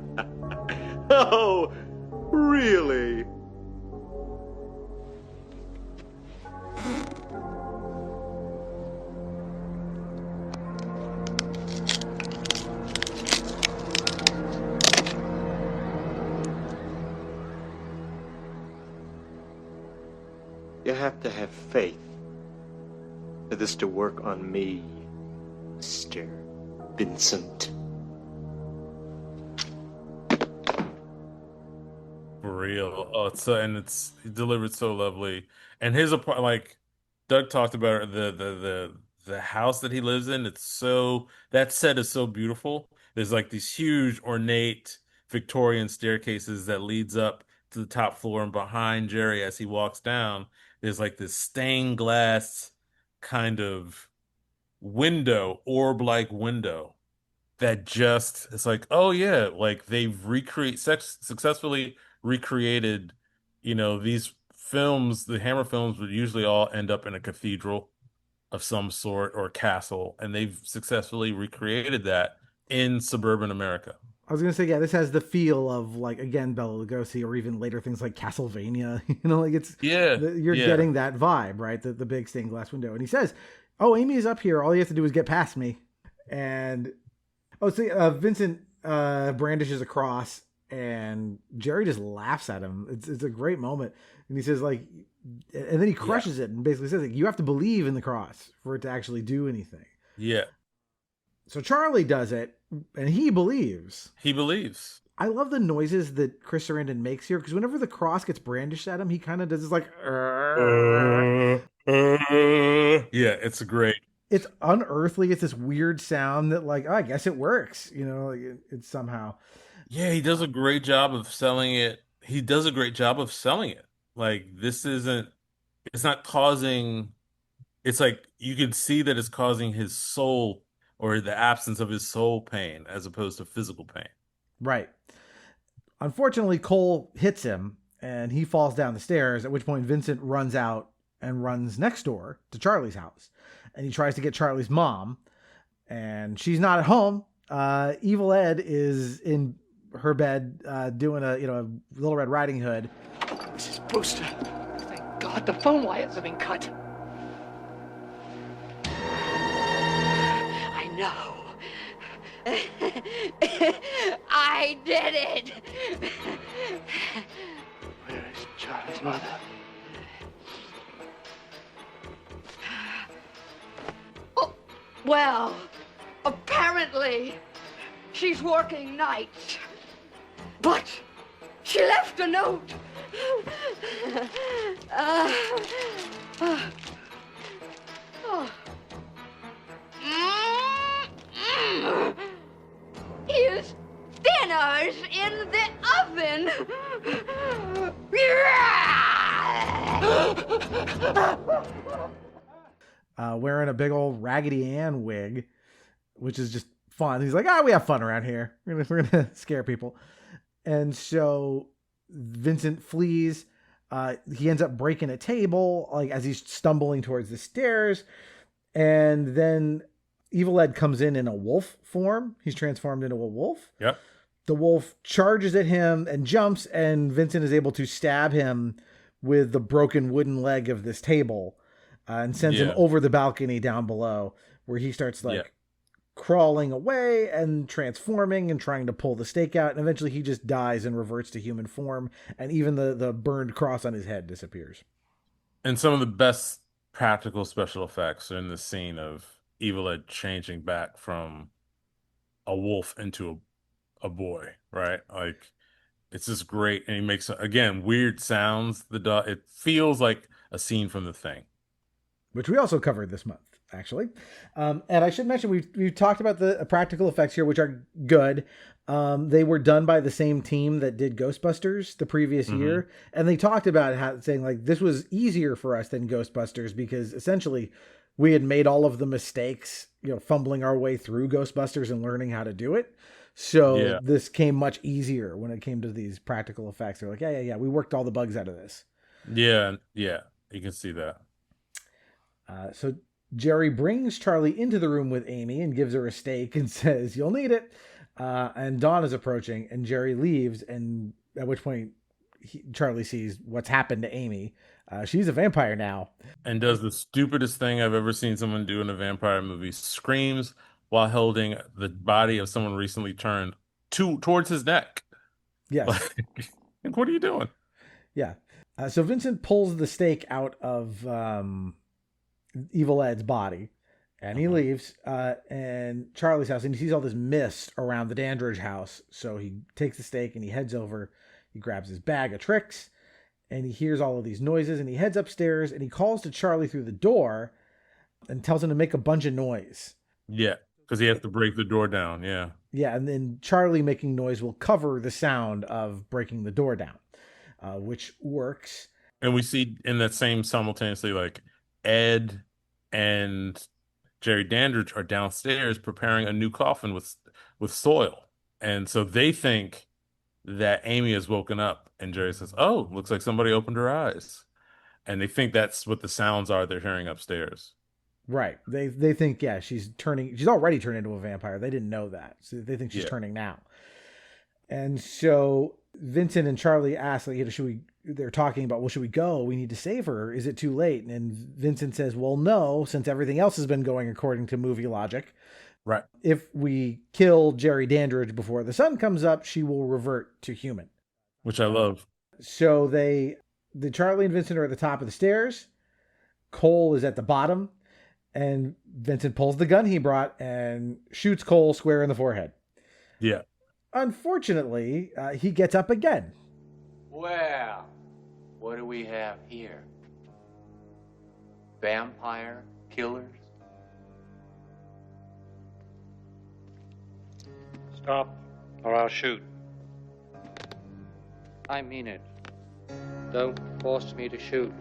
You have to have faith for this to work on me, Mr. Vincent. For real. Oh, it's delivered so lovely. And his apartment, like Doug talked about, the house that he lives in, that set is so beautiful. There's like these huge ornate Victorian staircases that leads up to the top floor, and behind Jerry as he walks down, there's like this stained glass kind of window, orb-like window that just it's like, oh yeah, like they've successfully recreated, these films. The Hammer films would usually all end up in a cathedral of some sort or castle, and they've successfully recreated that in suburban America. I was gonna say, yeah, this has the feel of, like, again, Bela Lugosi, or even later things like Castlevania. Like you're getting that vibe, right? The big stained glass window, and he says, "Oh, Amy is up here. All you have to do is get past me." And Vincent brandishes a cross, and Jerry just laughs at him. It's a great moment, and he says, like, and then he crushes it and basically says, like, you have to believe in the cross for it to actually do anything. Yeah. So Charlie does it, and he believes. He believes. I love the noises that Chris Sarandon makes here, because whenever the cross gets brandished at him, he kind of does this like. Yeah, it's great. It's unearthly. It's this weird sound that, like, oh, I guess it works. Like it's somehow. Yeah, he does a great job of selling it. Like, it's not causing. It's like you can see that it's causing his soul, or the absence of his soul, pain as opposed to physical pain. Right. Unfortunately, Cole hits him and he falls down the stairs, at which point Vincent runs out and runs next door to Charlie's house. And he tries to get Charlie's mom, and she's not at home. Evil Ed is in her bed doing a Little Red Riding Hood. Mrs. Brewster, thank God the phone wires have been cut. I know. I did it. Where is Charlie's mother? Oh, well, apparently she's working nights. But she left a note. Here's dinner's in the oven. Wearing a big old Raggedy Ann wig, which is just fun. He's like, we have fun around here. We're gonna scare people. And so Vincent flees. He ends up breaking a table, like, as he's stumbling towards the stairs. And then Evil Ed comes in a wolf form. He's transformed into a wolf. Yep. The wolf charges at him and jumps, and Vincent is able to stab him with the broken wooden leg of this table, and sends him over the balcony down below, where he starts crawling away and transforming and trying to pull the stake out. And eventually he just dies and reverts to human form. And even the burned cross on his head disappears. And some of the best practical special effects are in the scene of Evil Ed changing back from a wolf into a boy, right? Like, it's just great. And he makes, again, weird sounds. It feels like a scene from The Thing, which we also covered this month, actually. And I should mention, we've talked about the practical effects here, which are good. They were done by the same team that did Ghostbusters the previous year. And they talked about saying, like, this was easier for us than Ghostbusters, because essentially we had made all of the mistakes, fumbling our way through Ghostbusters and learning how to do it. So this came much easier when it came to these practical effects. They're like, yeah, we worked all the bugs out of this. Yeah, you can see that. So Jerry brings Charlie into the room with Amy and gives her a steak and says, "You'll need it." And dawn is approaching, and Jerry leaves, and at which point Charlie sees what's happened to Amy. She's a vampire now. And does the stupidest thing I've ever seen someone do in a vampire movie. Screams while holding the body of someone recently turned towards his neck. Yes. Like, what are you doing? Yeah. So Vincent pulls the stake out of Evil Ed's body, and he leaves. And Charlie's house, and he sees all this mist around the Dandridge house. So he takes the stake and he heads over. He grabs his bag of tricks, and he hears all of these noises. And he heads upstairs and he calls to Charlie through the door, and tells him to make a bunch of noise. Yeah, because he has to break the door down. Yeah. Yeah, and then Charlie making noise will cover the sound of breaking the door down, which works. And we see in that same simultaneously, like Ed and Jerry Dandridge are downstairs preparing a new coffin with soil. And so they think that Amy has woken up, and Jerry says, "Oh, looks like somebody opened her eyes." And they think that's what the sounds are they're hearing upstairs. Right. They think, yeah, she's already turned into a vampire. They didn't know that. So they think she's turning now. And so Vincent and Charlie ask, like, they're talking about, well, should we go? We need to save her. Is it too late? And Vincent says, well, no, since everything else has been going according to movie logic. Right. If we kill Jerry Dandridge before the sun comes up, she will revert to human. Which I love. So the Charlie and Vincent are at the top of the stairs. Cole is at the bottom. And Vincent pulls the gun he brought and shoots Cole square in the forehead. Yeah. Unfortunately, he gets up again. Well, what do we have here? Vampire killers? Stop, or I'll shoot. I mean it. Don't force me to shoot.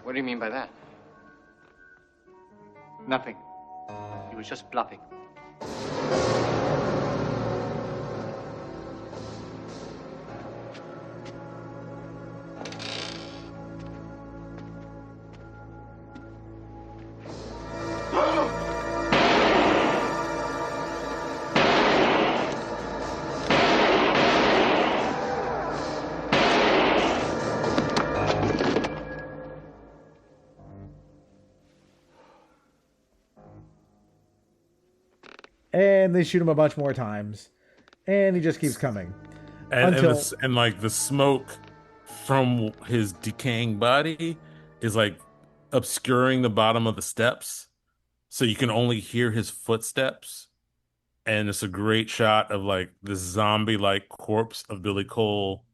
What do you mean by that? Nothing. He was just bluffing. And they shoot him a bunch more times, and he just keeps coming. And like the smoke from his decaying body is like obscuring the bottom of the steps, so you can only hear his footsteps. And it's a great shot of like this zombie-like corpse of Billy Cole,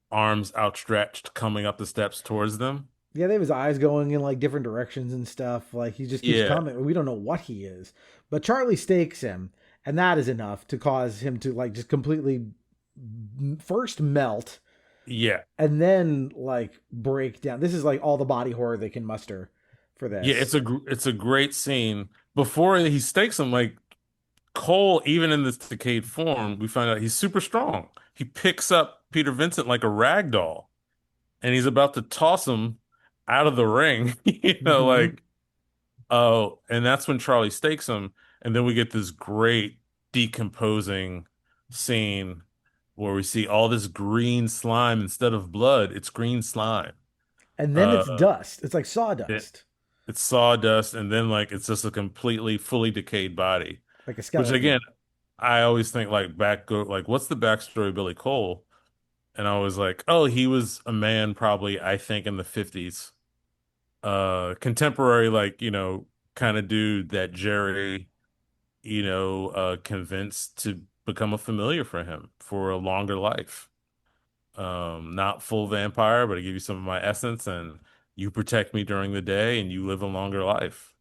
arms outstretched, coming up the steps towards them. Yeah, they have his eyes going in like different directions and stuff. Like he just keeps coming. We don't know what he is. But Charlie stakes him, and that is enough to cause him to like just completely first melt. Yeah. And then like break down. This is like all the body horror they can muster for this. Yeah, it's a great scene. Before he stakes him, like Cole, even in this decayed form, we find out he's super strong. He picks up Peter Vincent like a rag doll, and he's about to toss him out of the ring, like, oh, and that's when Charlie stakes him. And then we get this great decomposing scene where we see all this green slime. Instead of blood, it's green slime. And then it's dust. It's like sawdust. It's sawdust. And then like, it's just a completely fully decayed body. Like a skeleton. Which again, I always think like what's the backstory of Billy Cole? And I was like, oh, he was a man probably, I think, in the 50s. Contemporary, like, kind of dude that Jerry, convinced to become a familiar for him for a longer life. Not full vampire, but I give you some of my essence and you protect me during the day and you live a longer life.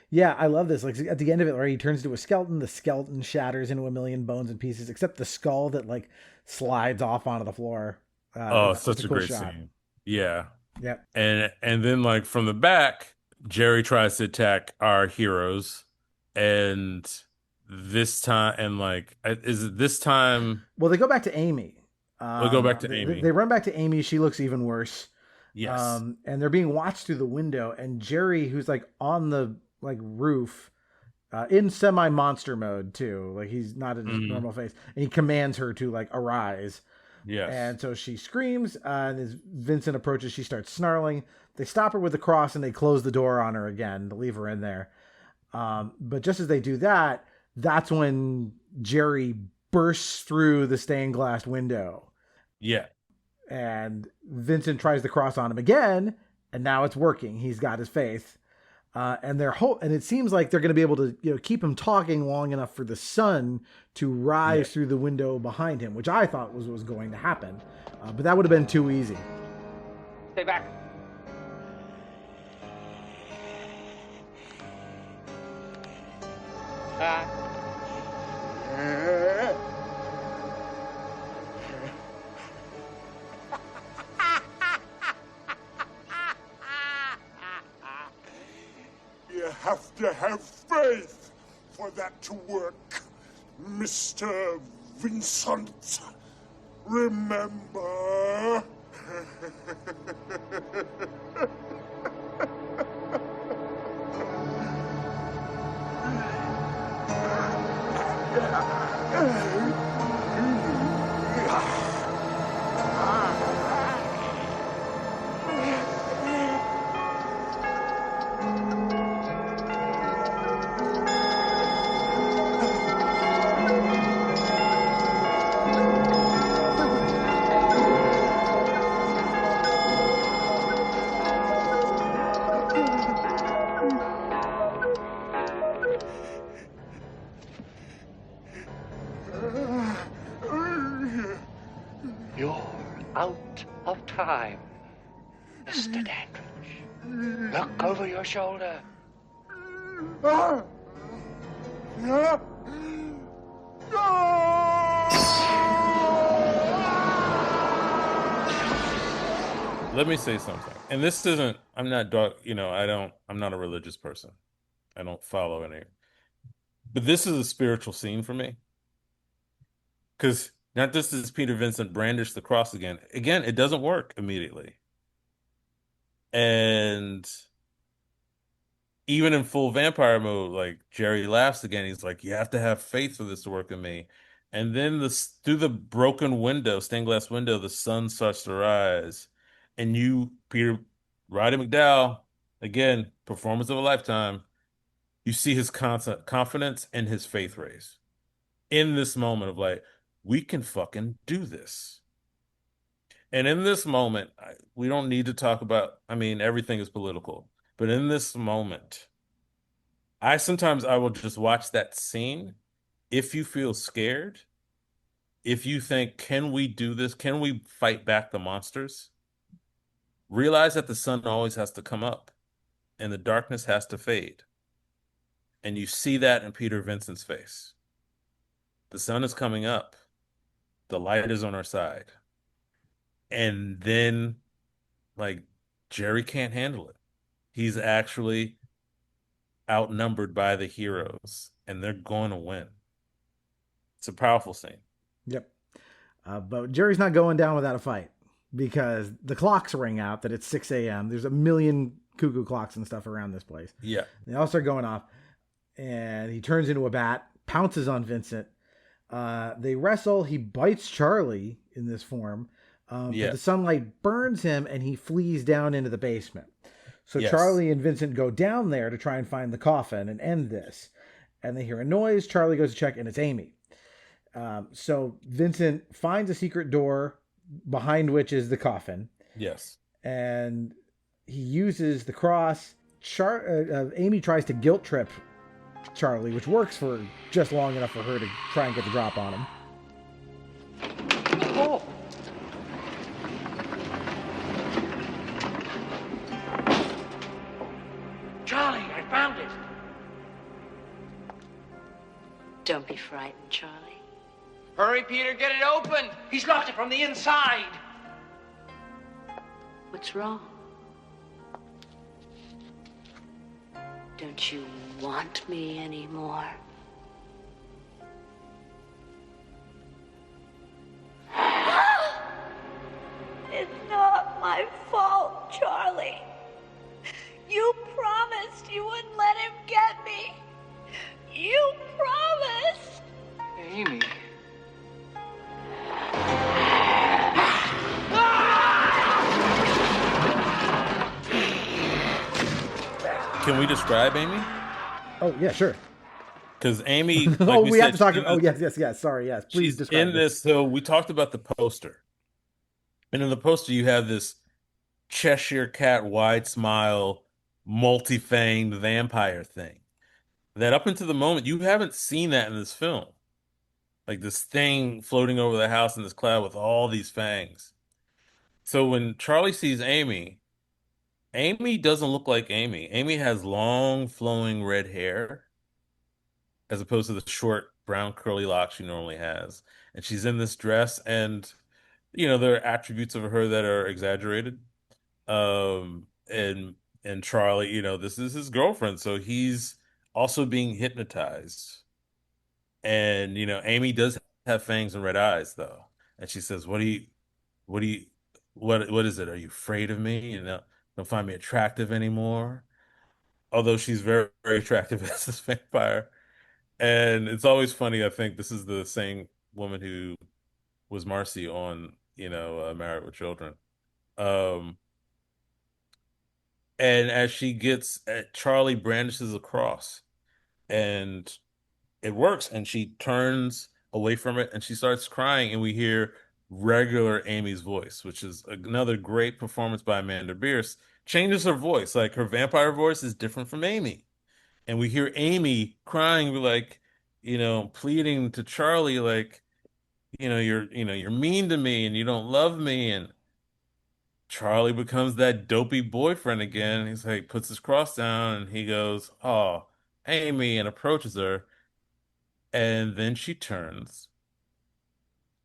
Yeah, I love this. Like at the end of it, where he turns into a skeleton, the skeleton shatters into a million bones and pieces, except the skull that like slides off onto the floor. Such a cool great shot. scene. Yeah. Yeah. And then like from the back, Jerry tries to attack our heroes, and this time, and like, is it this time? Well, they go back to Amy. We'll go back to Amy. They run back to Amy. She looks even worse. Yes. And they're being watched through the window, and Jerry, who's like on the like roof, in semi-monster mode too, like he's not in his normal face, and he commands her to like arise. Yes. And so she screams, and as Vincent approaches, she starts snarling. They stop her with the cross, and they close the door on her again to leave her in there. But just as they do that, that's when Jerry bursts through the stained glass window. Yeah. And Vincent tries the cross on him again, and now it's working. He's got his faith. And it seems like they're going to be able to, keep him talking long enough for the sun to rise through the window behind him, which I thought was going to happen. But that would have been too easy. Stay back. You have to have faith for that to work, Mr. Vincent. Remember? You're out of time, Mr. Dandridge. Look over your shoulder. Let me say something. And this isn't, I'm not I'm not a religious person. I don't follow any. But this is a spiritual scene for me. Because not just does Peter Vincent brandish the cross again. Again, it doesn't work immediately. And even in full vampire mode, like Jerry laughs again. He's like, you have to have faith for this to work in me. And then through the broken window, stained glass window, the sun starts to rise. And Peter, Roddy McDowell, again, performance of a lifetime. You see his confidence and his faith raise in this moment of like, we can fucking do this. And in this moment, we don't need to talk about, everything is political. But in this moment, I will just watch that scene. If you feel scared, if you think, can we do this? Can we fight back the monsters? Realize that the sun always has to come up and the darkness has to fade. And you see that in Peter Vincent's face. The sun is coming up. The light is on our side. And then, Jerry can't handle it. He's actually outnumbered by the heroes, and they're going to win. It's a powerful scene. Yep. But Jerry's not going down without a fight, because the clocks ring out that it's 6 a.m. There's a million cuckoo clocks and stuff around this place. Yeah. They all start going off, and he turns into a bat, pounces on Vincent. They wrestle. He bites Charlie in this form. But the sunlight burns him, and he flees down into the basement. So Charlie and Vincent go down there to try and find the coffin and end this. And they hear a noise. Charlie goes to check, and it's Amy. So Vincent finds a secret door behind which is the coffin. Yes. And he uses the cross. Amy tries to guilt trip Charlie, which works for just long enough for her to try and get the drop on him. Oh! Charlie, I found it! Don't be frightened, Charlie. Hurry, Peter, get it open! He's locked it from the inside! What's wrong? Don't you want me anymore? It's not my fault, Can we describe Amy? Oh yeah, sure. Because Amy, like oh, we have to said, talk. Oh yes. Sorry, yes. Please she's describe in this. So we talked about the poster, and in the poster you have this Cheshire cat, wide smile, multi-fanged vampire thing. That up until the moment you haven't seen that in this film, like this thing floating over the house in this cloud with all these fangs. So when Charlie sees Amy, Amy doesn't look like Amy. Amy has long, flowing red hair, as opposed to the short brown curly locks she normally has. And she's in this dress, and there are attributes of her that are exaggerated. Um, and Charlie, this is his girlfriend, so he's also being hypnotized. And Amy does have fangs and red eyes though. And she says, what is it? Are you afraid of me? Don't find me attractive anymore. Although she's very, very attractive as this vampire. And it's always funny. I think this is the same woman who was Marcy on, Married with Children. And as she gets, Charlie brandishes a cross, and it works. And she turns away from it, and she starts crying, and we hear regular Amy's voice, which is another great performance by Amanda Bierce. Changes her voice, like her vampire voice is different from Amy. And we hear Amy crying, like, pleading to Charlie, like, you're mean to me and you don't love me. And Charlie becomes that dopey boyfriend again. He's like, puts his cross down, and he goes, "Oh, Amy," and approaches her. And then she turns.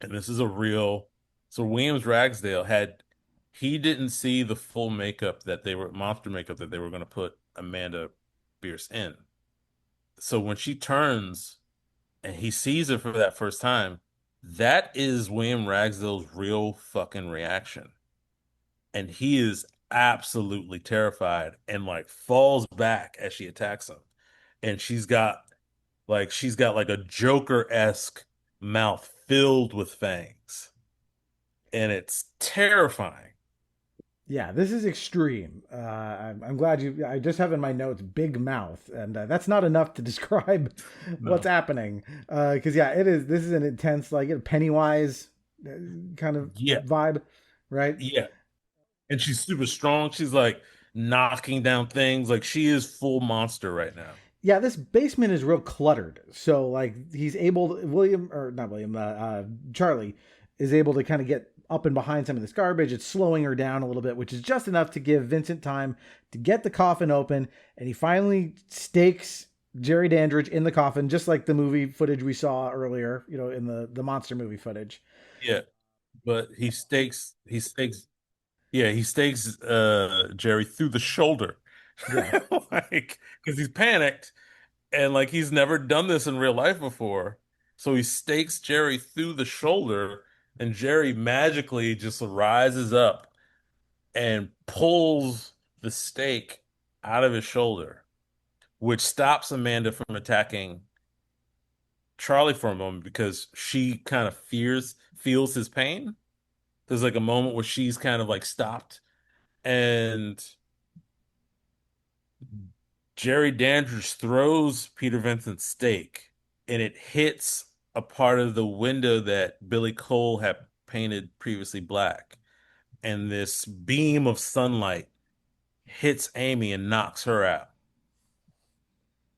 And this is a real. So Williams Ragsdale he didn't see the full monster makeup that they were going to put Amanda Bierce in. So when she turns and he sees her for that first time, that is William Ragsdale's real fucking reaction. And he is absolutely terrified and like falls back as she attacks him. And she's got like a Joker-esque mouth filled with fangs. And it's terrifying. Yeah, this is extreme. I'm glad I just have in my notes big mouth, and that's not enough to describe what's happening. Because it is. This is an intense, like Pennywise kind of vibe, right? Yeah, and she's super strong. She's like knocking down things. Like she is full monster right now. Yeah, this basement is real cluttered. So like he's able Charlie is able to kind of get up and behind some of this garbage. It's slowing her down a little bit, which is just enough to give Vincent time to get the coffin open. And he finally stakes Jerry Dandridge in the coffin, just like the movie footage we saw earlier, in the monster movie footage. Yeah, but he stakes Jerry through the shoulder. Yeah. Like, because he's panicked and like he's never done this in real life before. So he stakes Jerry through the shoulder, and Jerry magically just rises up and pulls the stake out of his shoulder, which stops Amanda from attacking Charlie for a moment because she kind of feels his pain. There's like a moment where she's kind of like stopped, and Jerry Dandridge throws Peter Vincent's stake, and it hits a part of the window that Billy Cole had painted previously black. And this beam of sunlight hits Amy and knocks her out.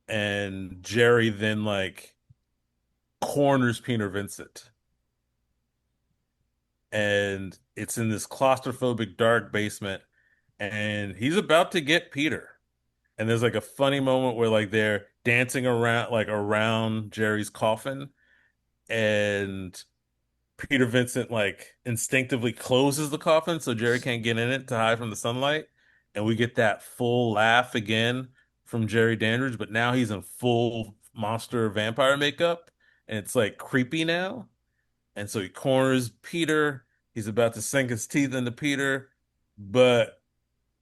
And Jerry then like corners Peter Vincent. And it's in this claustrophobic dark basement, and he's about to get Peter. And there's like a funny moment where like they're dancing around Jerry's coffin, and Peter Vincent like instinctively closes the coffin so Jerry can't get in it to hide from the sunlight. And we get that full laugh again from Jerry Dandridge, but now he's in full monster vampire makeup, and it's like creepy now. And so he corners Peter. He's about to sink his teeth into Peter, but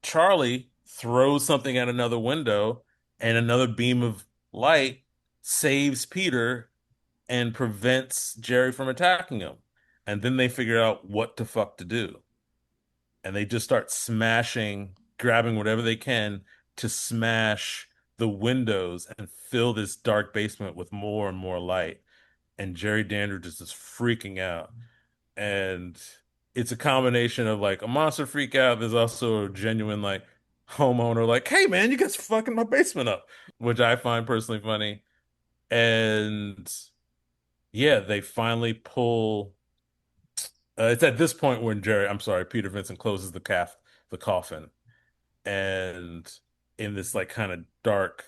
Charlie throws something at another window, and another beam of light saves Peter and prevents Jerry from attacking him. And then they figure out what the fuck to do. And they just start smashing, grabbing whatever they can, to smash the windows and fill this dark basement with more and more light. And Jerry Dandridge is just freaking out. And it's a combination of like a monster freak out. There's also a genuine like homeowner like, hey man, you guys fucking my basement up, which I find personally funny. And yeah, they finally pull. It's at this point when Peter Vincent closes the coffin, and in this like kind of dark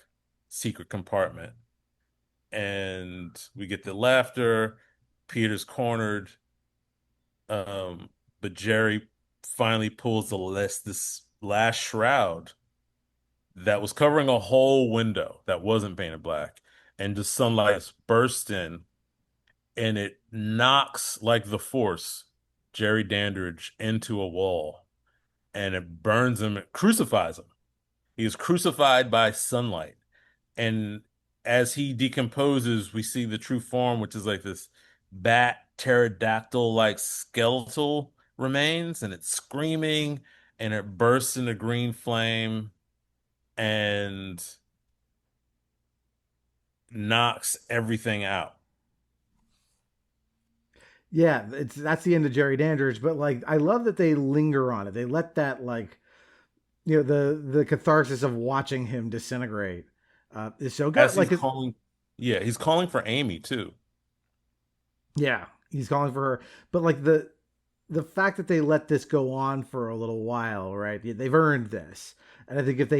secret compartment, and we get the laughter. Peter's cornered, but Jerry finally pulls this last shroud that was covering a whole window that wasn't painted black, and the sunlight bursts in, and it knocks like the Force Jerry Dandridge into a wall, and it burns him, it crucifies him. He is crucified by sunlight, and as he decomposes, we see the true form, which is like this bat pterodactyl like skeletal remains, and it's screaming, and it bursts into green flame and knocks everything out. Yeah, that's the end of Jerry Dandridge, but like I love that they linger on it. They let that like the catharsis of watching him disintegrate is so good. As he's he's calling for Amy too. Yeah, he's calling for her. But like the fact that they let this go on for a little while, right? They've earned this. And I think if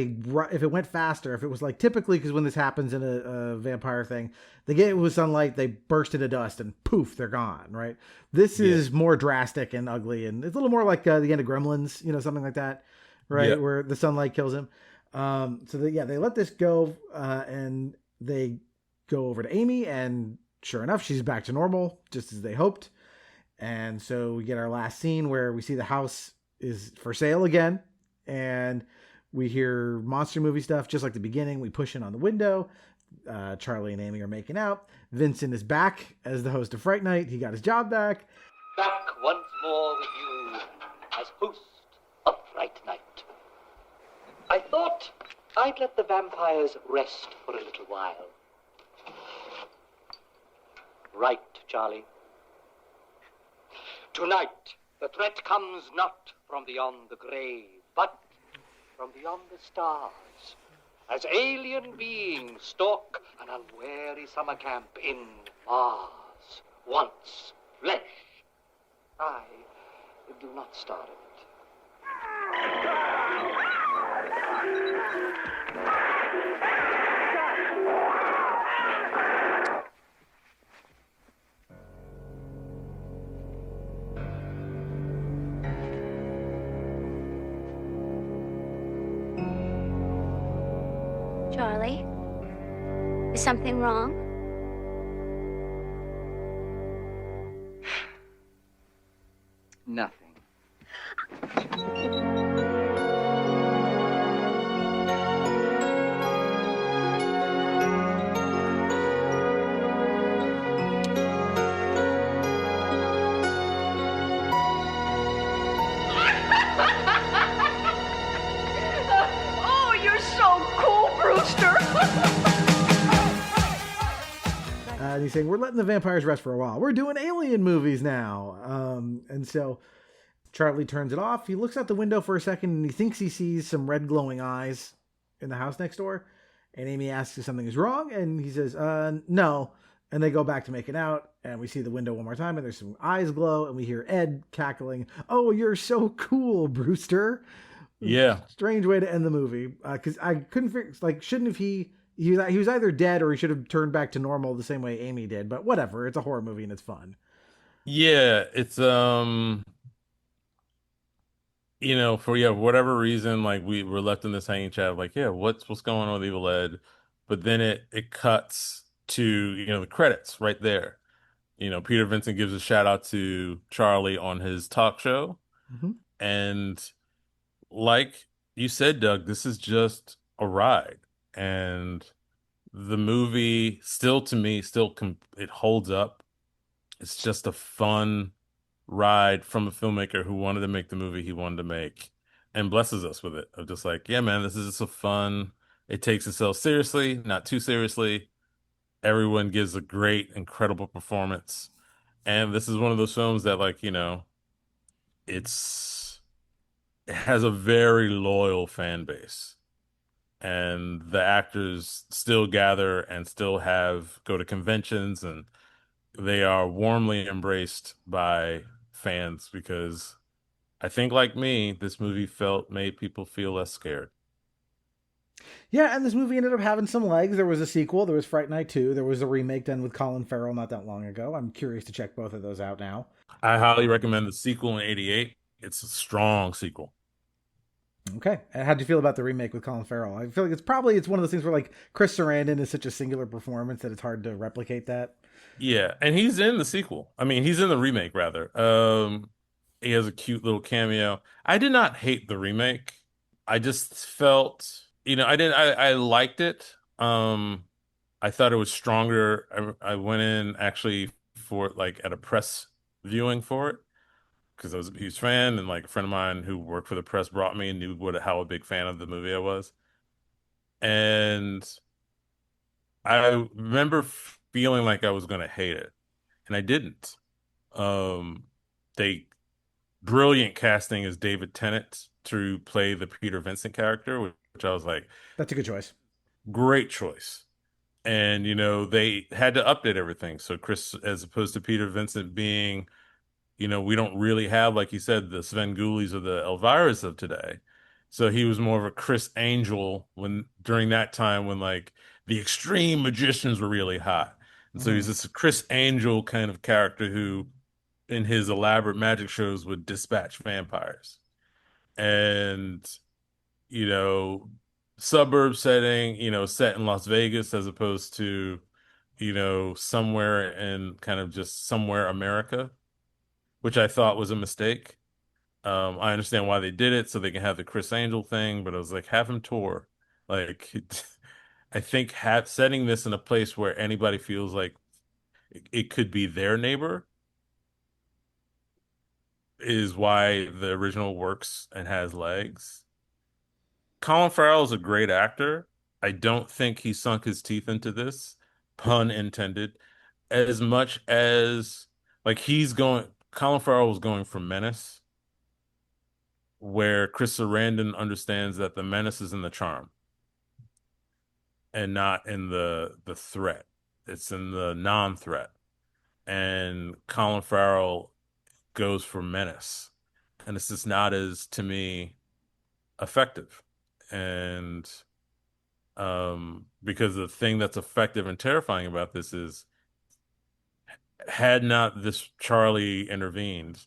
it went faster, if it was like typically, because when this happens in a vampire thing, they get it with sunlight, they burst into dust, and poof, they're gone, right? This is more drastic and ugly, and it's a little more like the end of Gremlins, something like that, right? Yeah. Where the sunlight kills him. They let this go, and they go over to Amy, and sure enough, she's back to normal, just as they hoped. And so we get our last scene where we see the house is for sale again, and we hear monster movie stuff, just like the beginning. We push in on the window. Charlie and Amy are making out. Vincent is back as the host of Fright Night. He got his job back. Back once more with you as host of Fright Night. I thought I'd let the vampires rest for a little while. Right, Charlie. Tonight, the threat comes not from beyond the grave, but from beyond the stars, as alien beings stalk an unwary summer camp in Mars, once flesh. I do not star in it. Charlie, is something wrong? Nothing. Oh, you're so cool, Brewster. And he's saying, we're letting the vampires rest for a while. We're doing alien movies now. And so Charlie turns it off. He looks out the window for a second, and he thinks he sees some red glowing eyes in the house next door. And Amy asks if something is wrong, and he says, no. And they go back to making out, and we see the window one more time, and there's some eyes glow, and we hear Ed cackling, "Oh, you're so cool, Brewster." Yeah. Strange way to end the movie. Because I couldn't figure, like, shouldn't have he was either dead or he should have turned back to normal the same way Amy did. But whatever, it's a horror movie and it's fun. Yeah, it's for whatever reason, like we're left in this hanging chat, like, yeah, what's going on with Evil Ed? But then it cuts to the credits right there. Peter Vincent gives a shout out to Charlie on his talk show, and like you said, Doug, this is just a ride, and the movie to me it holds up. It's just a fun ride from a filmmaker who wanted to make the movie he wanted to make. and blesses us with it. Of just like, yeah, man, this is just a fun. It takes itself seriously, not too seriously. Everyone gives a great, incredible performance, and this is one of those films that, like, it's it has a very loyal fan base, and the actors still gather and still go to conventions, and they are warmly embraced by fans because I think, like me, this movie made people feel less scared. Yeah, and this movie ended up having some legs. There was a sequel. There was Fright Night 2. There was a remake done with Colin Farrell not that long ago. I'm curious to check both of those out now. I highly recommend the sequel in '88. It's a strong sequel. Okay. And how'd you feel about the remake with Colin Farrell? I feel like it's one of those things where, like, Chris Sarandon is such a singular performance that it's hard to replicate that. Yeah, and he's in the sequel. I mean, he's in the remake, rather. He has a cute little cameo. I did not hate the remake. I just felt, I liked it. I thought it was stronger. I went in actually for like at a press viewing for it because I was a huge fan, and like a friend of mine who worked for the press brought me and knew how a big fan of the movie I was. And I remember feeling like I was going to hate it, and I didn't. They brilliant casting as David Tennant to play the Peter Vincent character, which I was like, that's a good choice. Great choice. And, they had to update everything. So Chris, as opposed to Peter Vincent being, we don't really have, like you said, the Sven Gulis or the Elviras of today. So he was more of a Chris Angel during that time when like the extreme magicians were really hot. And so he's this Chris Angel kind of character who, in his elaborate magic shows, would dispatch vampires. And, suburb setting, set in Las Vegas as opposed to, somewhere in kind of just somewhere America, which I thought was a mistake. I understand why they did it so they can have the Chris Angel thing, but I was like, have him tour. Like, I think setting this in a place where anybody feels like it could be their neighbor is why the original works and has legs. Colin Farrell is a great actor. I don't think he sunk his teeth into this, pun intended, as much as like Colin Farrell was going for menace, where Chris Sarandon understands that the menace is in the charm and not in the threat. It's in the non-threat. And Colin Farrell goes for menace. And it's just not as, to me, effective. And because the thing that's effective and terrifying about this is, had not this Charlie intervened,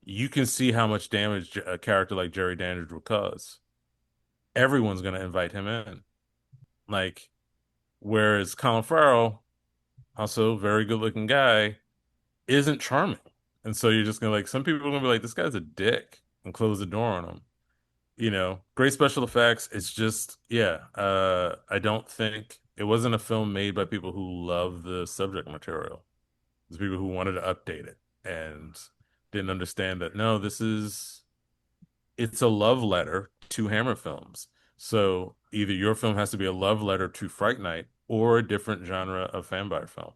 you can see how much damage a character like Jerry Dandridge will cause. Everyone's going to invite him in. Like, whereas Colin Farrell, also very good looking guy, isn't charming. And so you're just going to like, some people are going to be like, this guy's a dick, and close the door on him. Great special effects. It's just, I don't think it wasn't a film made by people who love the subject material. It's people who wanted to update it and didn't understand that, no, it's a love letter to Hammer films. So either your film has to be a love letter to Fright Night or a different genre of vampire film.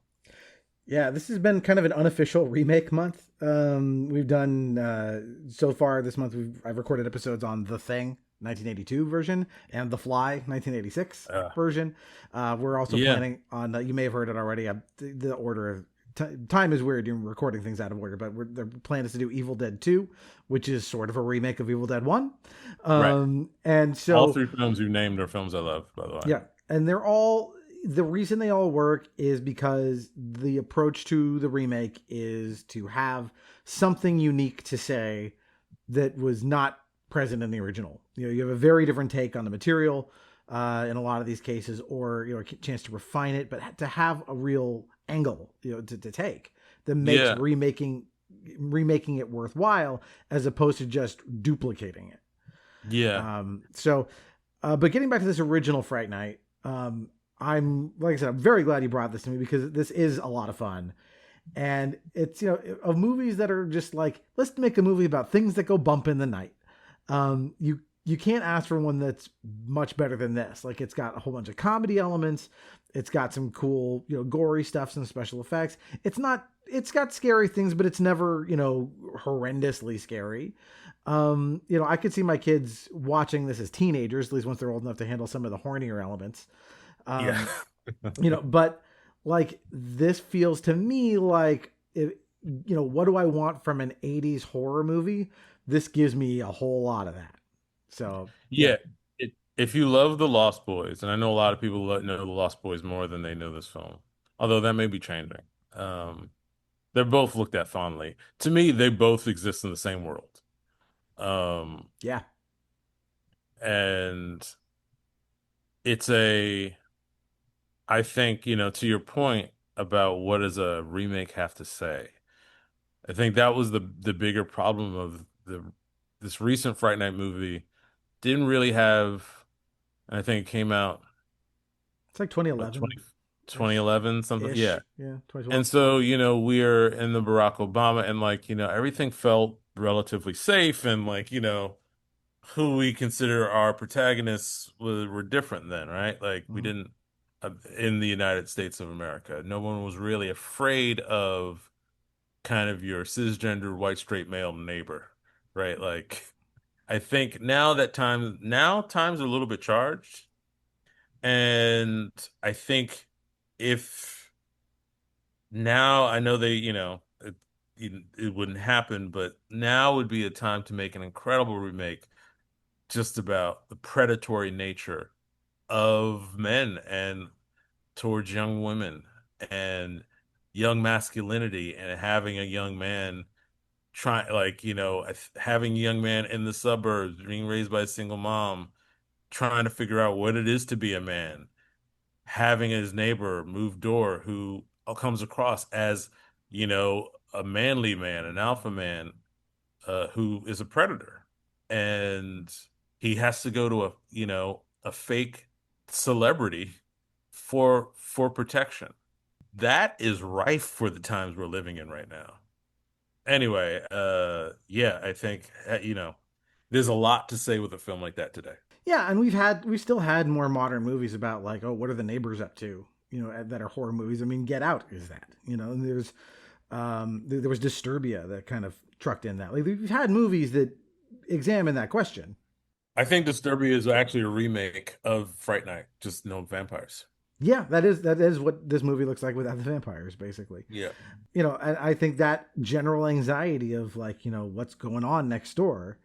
Yeah, this has been kind of an unofficial remake month. We've done, so far this month, I've recorded episodes on The Thing, 1982 version, and The Fly, 1986 version. We're also planning on, you may have heard it already, the order of time is weird. You're recording things out of order, but the plan is to do Evil Dead 2, which is sort of a remake of Evil Dead 1. Right. And so all three films you named are films I love, by the way. Yeah. And the reason they all work is because the approach to the remake is to have something unique to say that was not present in the original. You have a very different take on the material in a lot of these cases, or a chance to refine it, but to have a real angle, to take that makes remaking it worthwhile as opposed to just duplicating it. Yeah. But getting back to this original Fright Night, I'm very glad you brought this to me because this is a lot of fun. And it's, of movies that are just like, let's make a movie about things that go bump in the night. You can't ask for one that's much better than this. Like, it's got a whole bunch of comedy elements. It's got some cool, gory stuff, some special effects. It's got scary things, but it's never, horrendously scary. I could see my kids watching this as teenagers, at least once they're old enough to handle some of the hornier elements. But like, this feels to me like, what do I want from an 80s horror movie? This gives me a whole lot of that. So yeah. If you love The Lost Boys, and I know a lot of people know The Lost Boys more than they know this film, although that may be changing. They're both looked at fondly. To me, they both exist in the same world. Yeah. And it's I think, to your point about what does a remake have to say, I think that was the bigger problem of this recent Fright Night movie. Didn't really have, and I think it came out. It's like 2011. 2011, something. Ish. Yeah. Yeah. 2012. And so, we're in the Barack Obama, and everything felt relatively safe, and who we consider our protagonists were different then, right? Like, we didn't, in the United States of America, no one was really afraid of kind of your cisgender white straight male neighbor, right? Like, I think now times are a little bit charged, and I think if now, I know they, it wouldn't happen, but now would be a time to make an incredible remake just about the predatory nature of men and towards young women and young masculinity, and having a young man having a young man in the suburbs being raised by a single mom, trying to figure out what it is to be a man, having his neighbor move door who comes across as, a manly man, an alpha man, who is a predator, and he has to go to a fake celebrity for protection. That is rife for the times we're living in right now. Anyway, I think, there's a lot to say with a film like that today. Yeah, and we've still had more modern movies about like, oh, what are the neighbors up to? That are horror movies. I mean, Get Out is that. And there was Disturbia that kind of trucked in that. Like, we've had movies that examine that question. I think Disturbia is actually a remake of Fright Night, just no vampires. Yeah, that is what this movie looks like without the vampires, basically. Yeah. And I think that general anxiety of like, what's going on next door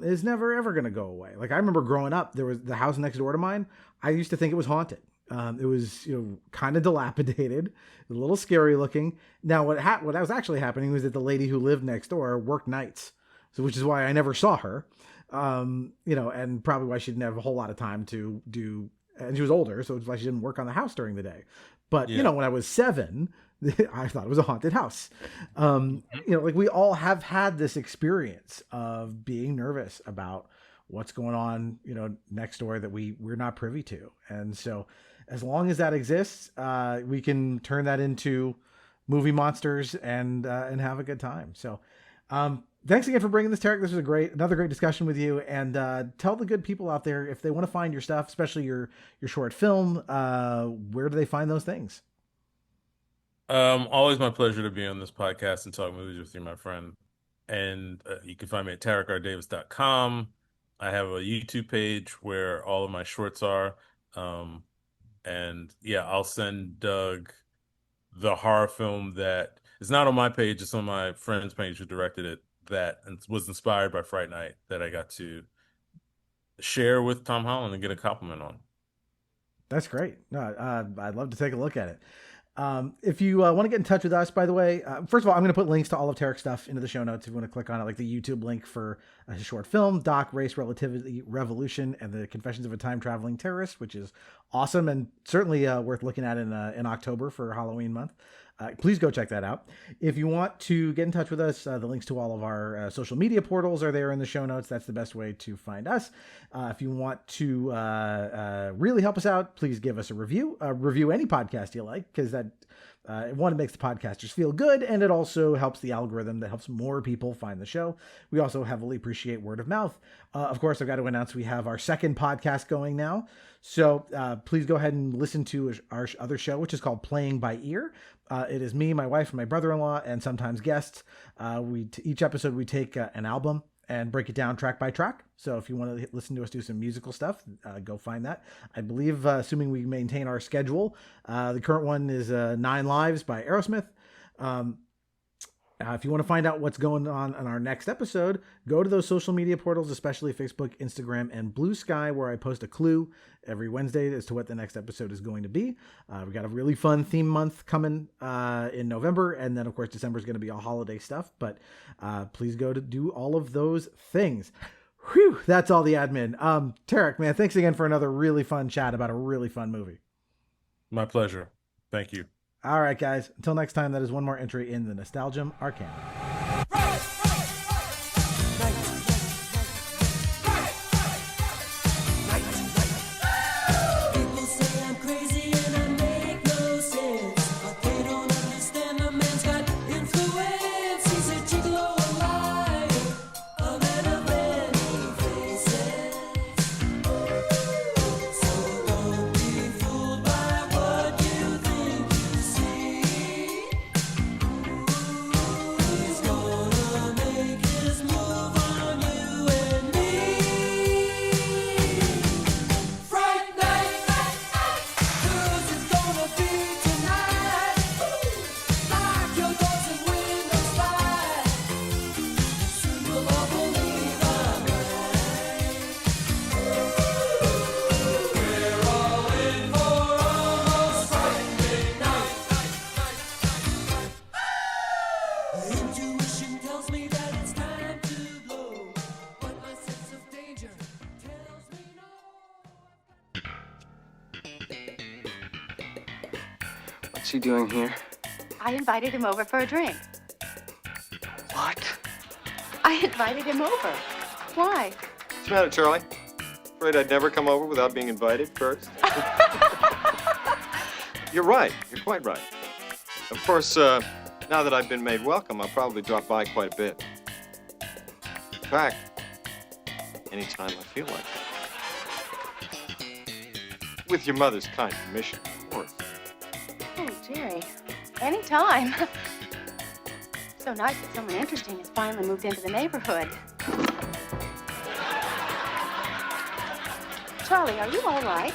is never, ever going to go away. Like, I remember growing up, there was the house next door to mine. I used to think it was haunted. It was, kind of dilapidated, a little scary looking. Now, what was actually happening was that the lady who lived next door worked nights. So, which is why I never saw her, and probably why she didn't have a whole lot of time to do. And she was older, so it's why she didn't work on the house during the day. But, when I was 7, I thought it was a haunted house. Like, we all have had this experience of being nervous about what's going on, next door that we're not privy to. And so as long as that exists, we can turn that into movie monsters and have a good time. So, thanks again for bringing this, Tarik. This was another great discussion with you. And tell the good people out there, if they want to find your stuff, especially your short film, where do they find those things? Always my pleasure to be on this podcast and talk movies with you, my friend. And you can find me at TarikRDavis.com. I have a YouTube page where all of my shorts are. I'll send Doug the horror film that is not on my page. It's on my friend's page who directed it, that was inspired by Fright Night, that I got to share with Tom Holland and get a compliment on. That's great. No, I'd love to take a look at it. If you want to get in touch with us, by the way, first of all, I'm going to put links to all of Tarik's stuff into the show notes if you want to click on it, like the YouTube link for a short film, Doc, Race, Relativity, Revolution, and the Confessions of a Time-Traveling Terrorist, which is awesome and certainly worth looking at in October for Halloween month. Please go check that out. If you want to get in touch with us, the links to all of our social media portals are there in the show notes. That's the best way to find us. If you want to really help us out, please give us a review. Review any podcast you like, because that One, it makes the podcasters feel good, and it also helps the algorithm that helps more people find the show. We also heavily appreciate word of mouth. Of course, I've got to announce we have our second podcast going now. So please go ahead and listen to our other show, which is called Playing by Ear. It is me, my wife, and my brother-in-law, and sometimes guests. Each episode we take an album and break it down track by track. So if you want to listen to us do some musical stuff, go find that. I believe, assuming we maintain our schedule, the current one is 9 Lives by Aerosmith. If you want to find out what's going on our next episode, go to those social media portals, especially Facebook, Instagram, and BlueSky, where I post a clue every Wednesday as to what the next episode is going to be. We've got a really fun theme month coming in November, and then, of course, December is going to be all holiday stuff, but please go to do all of those things. Whew, that's all the admin. Tarik, man, thanks again for another really fun chat about a really fun movie. My pleasure. Thank you. All right, guys. Until next time, that is one more entry in the Nostalgium Arcana. What's he doing here? I invited him over for a drink. What? I invited him over. Why? What's the matter, Charlie? Afraid I'd never come over without being invited first? You're right. You're quite right. Of course, now that I've been made welcome, I'll probably drop by quite a bit. In fact, anytime I feel like it. With your mother's kind permission, of course. Oh, Jerry. Anytime. So nice that someone interesting has finally moved into the neighborhood. Charlie, are you all right?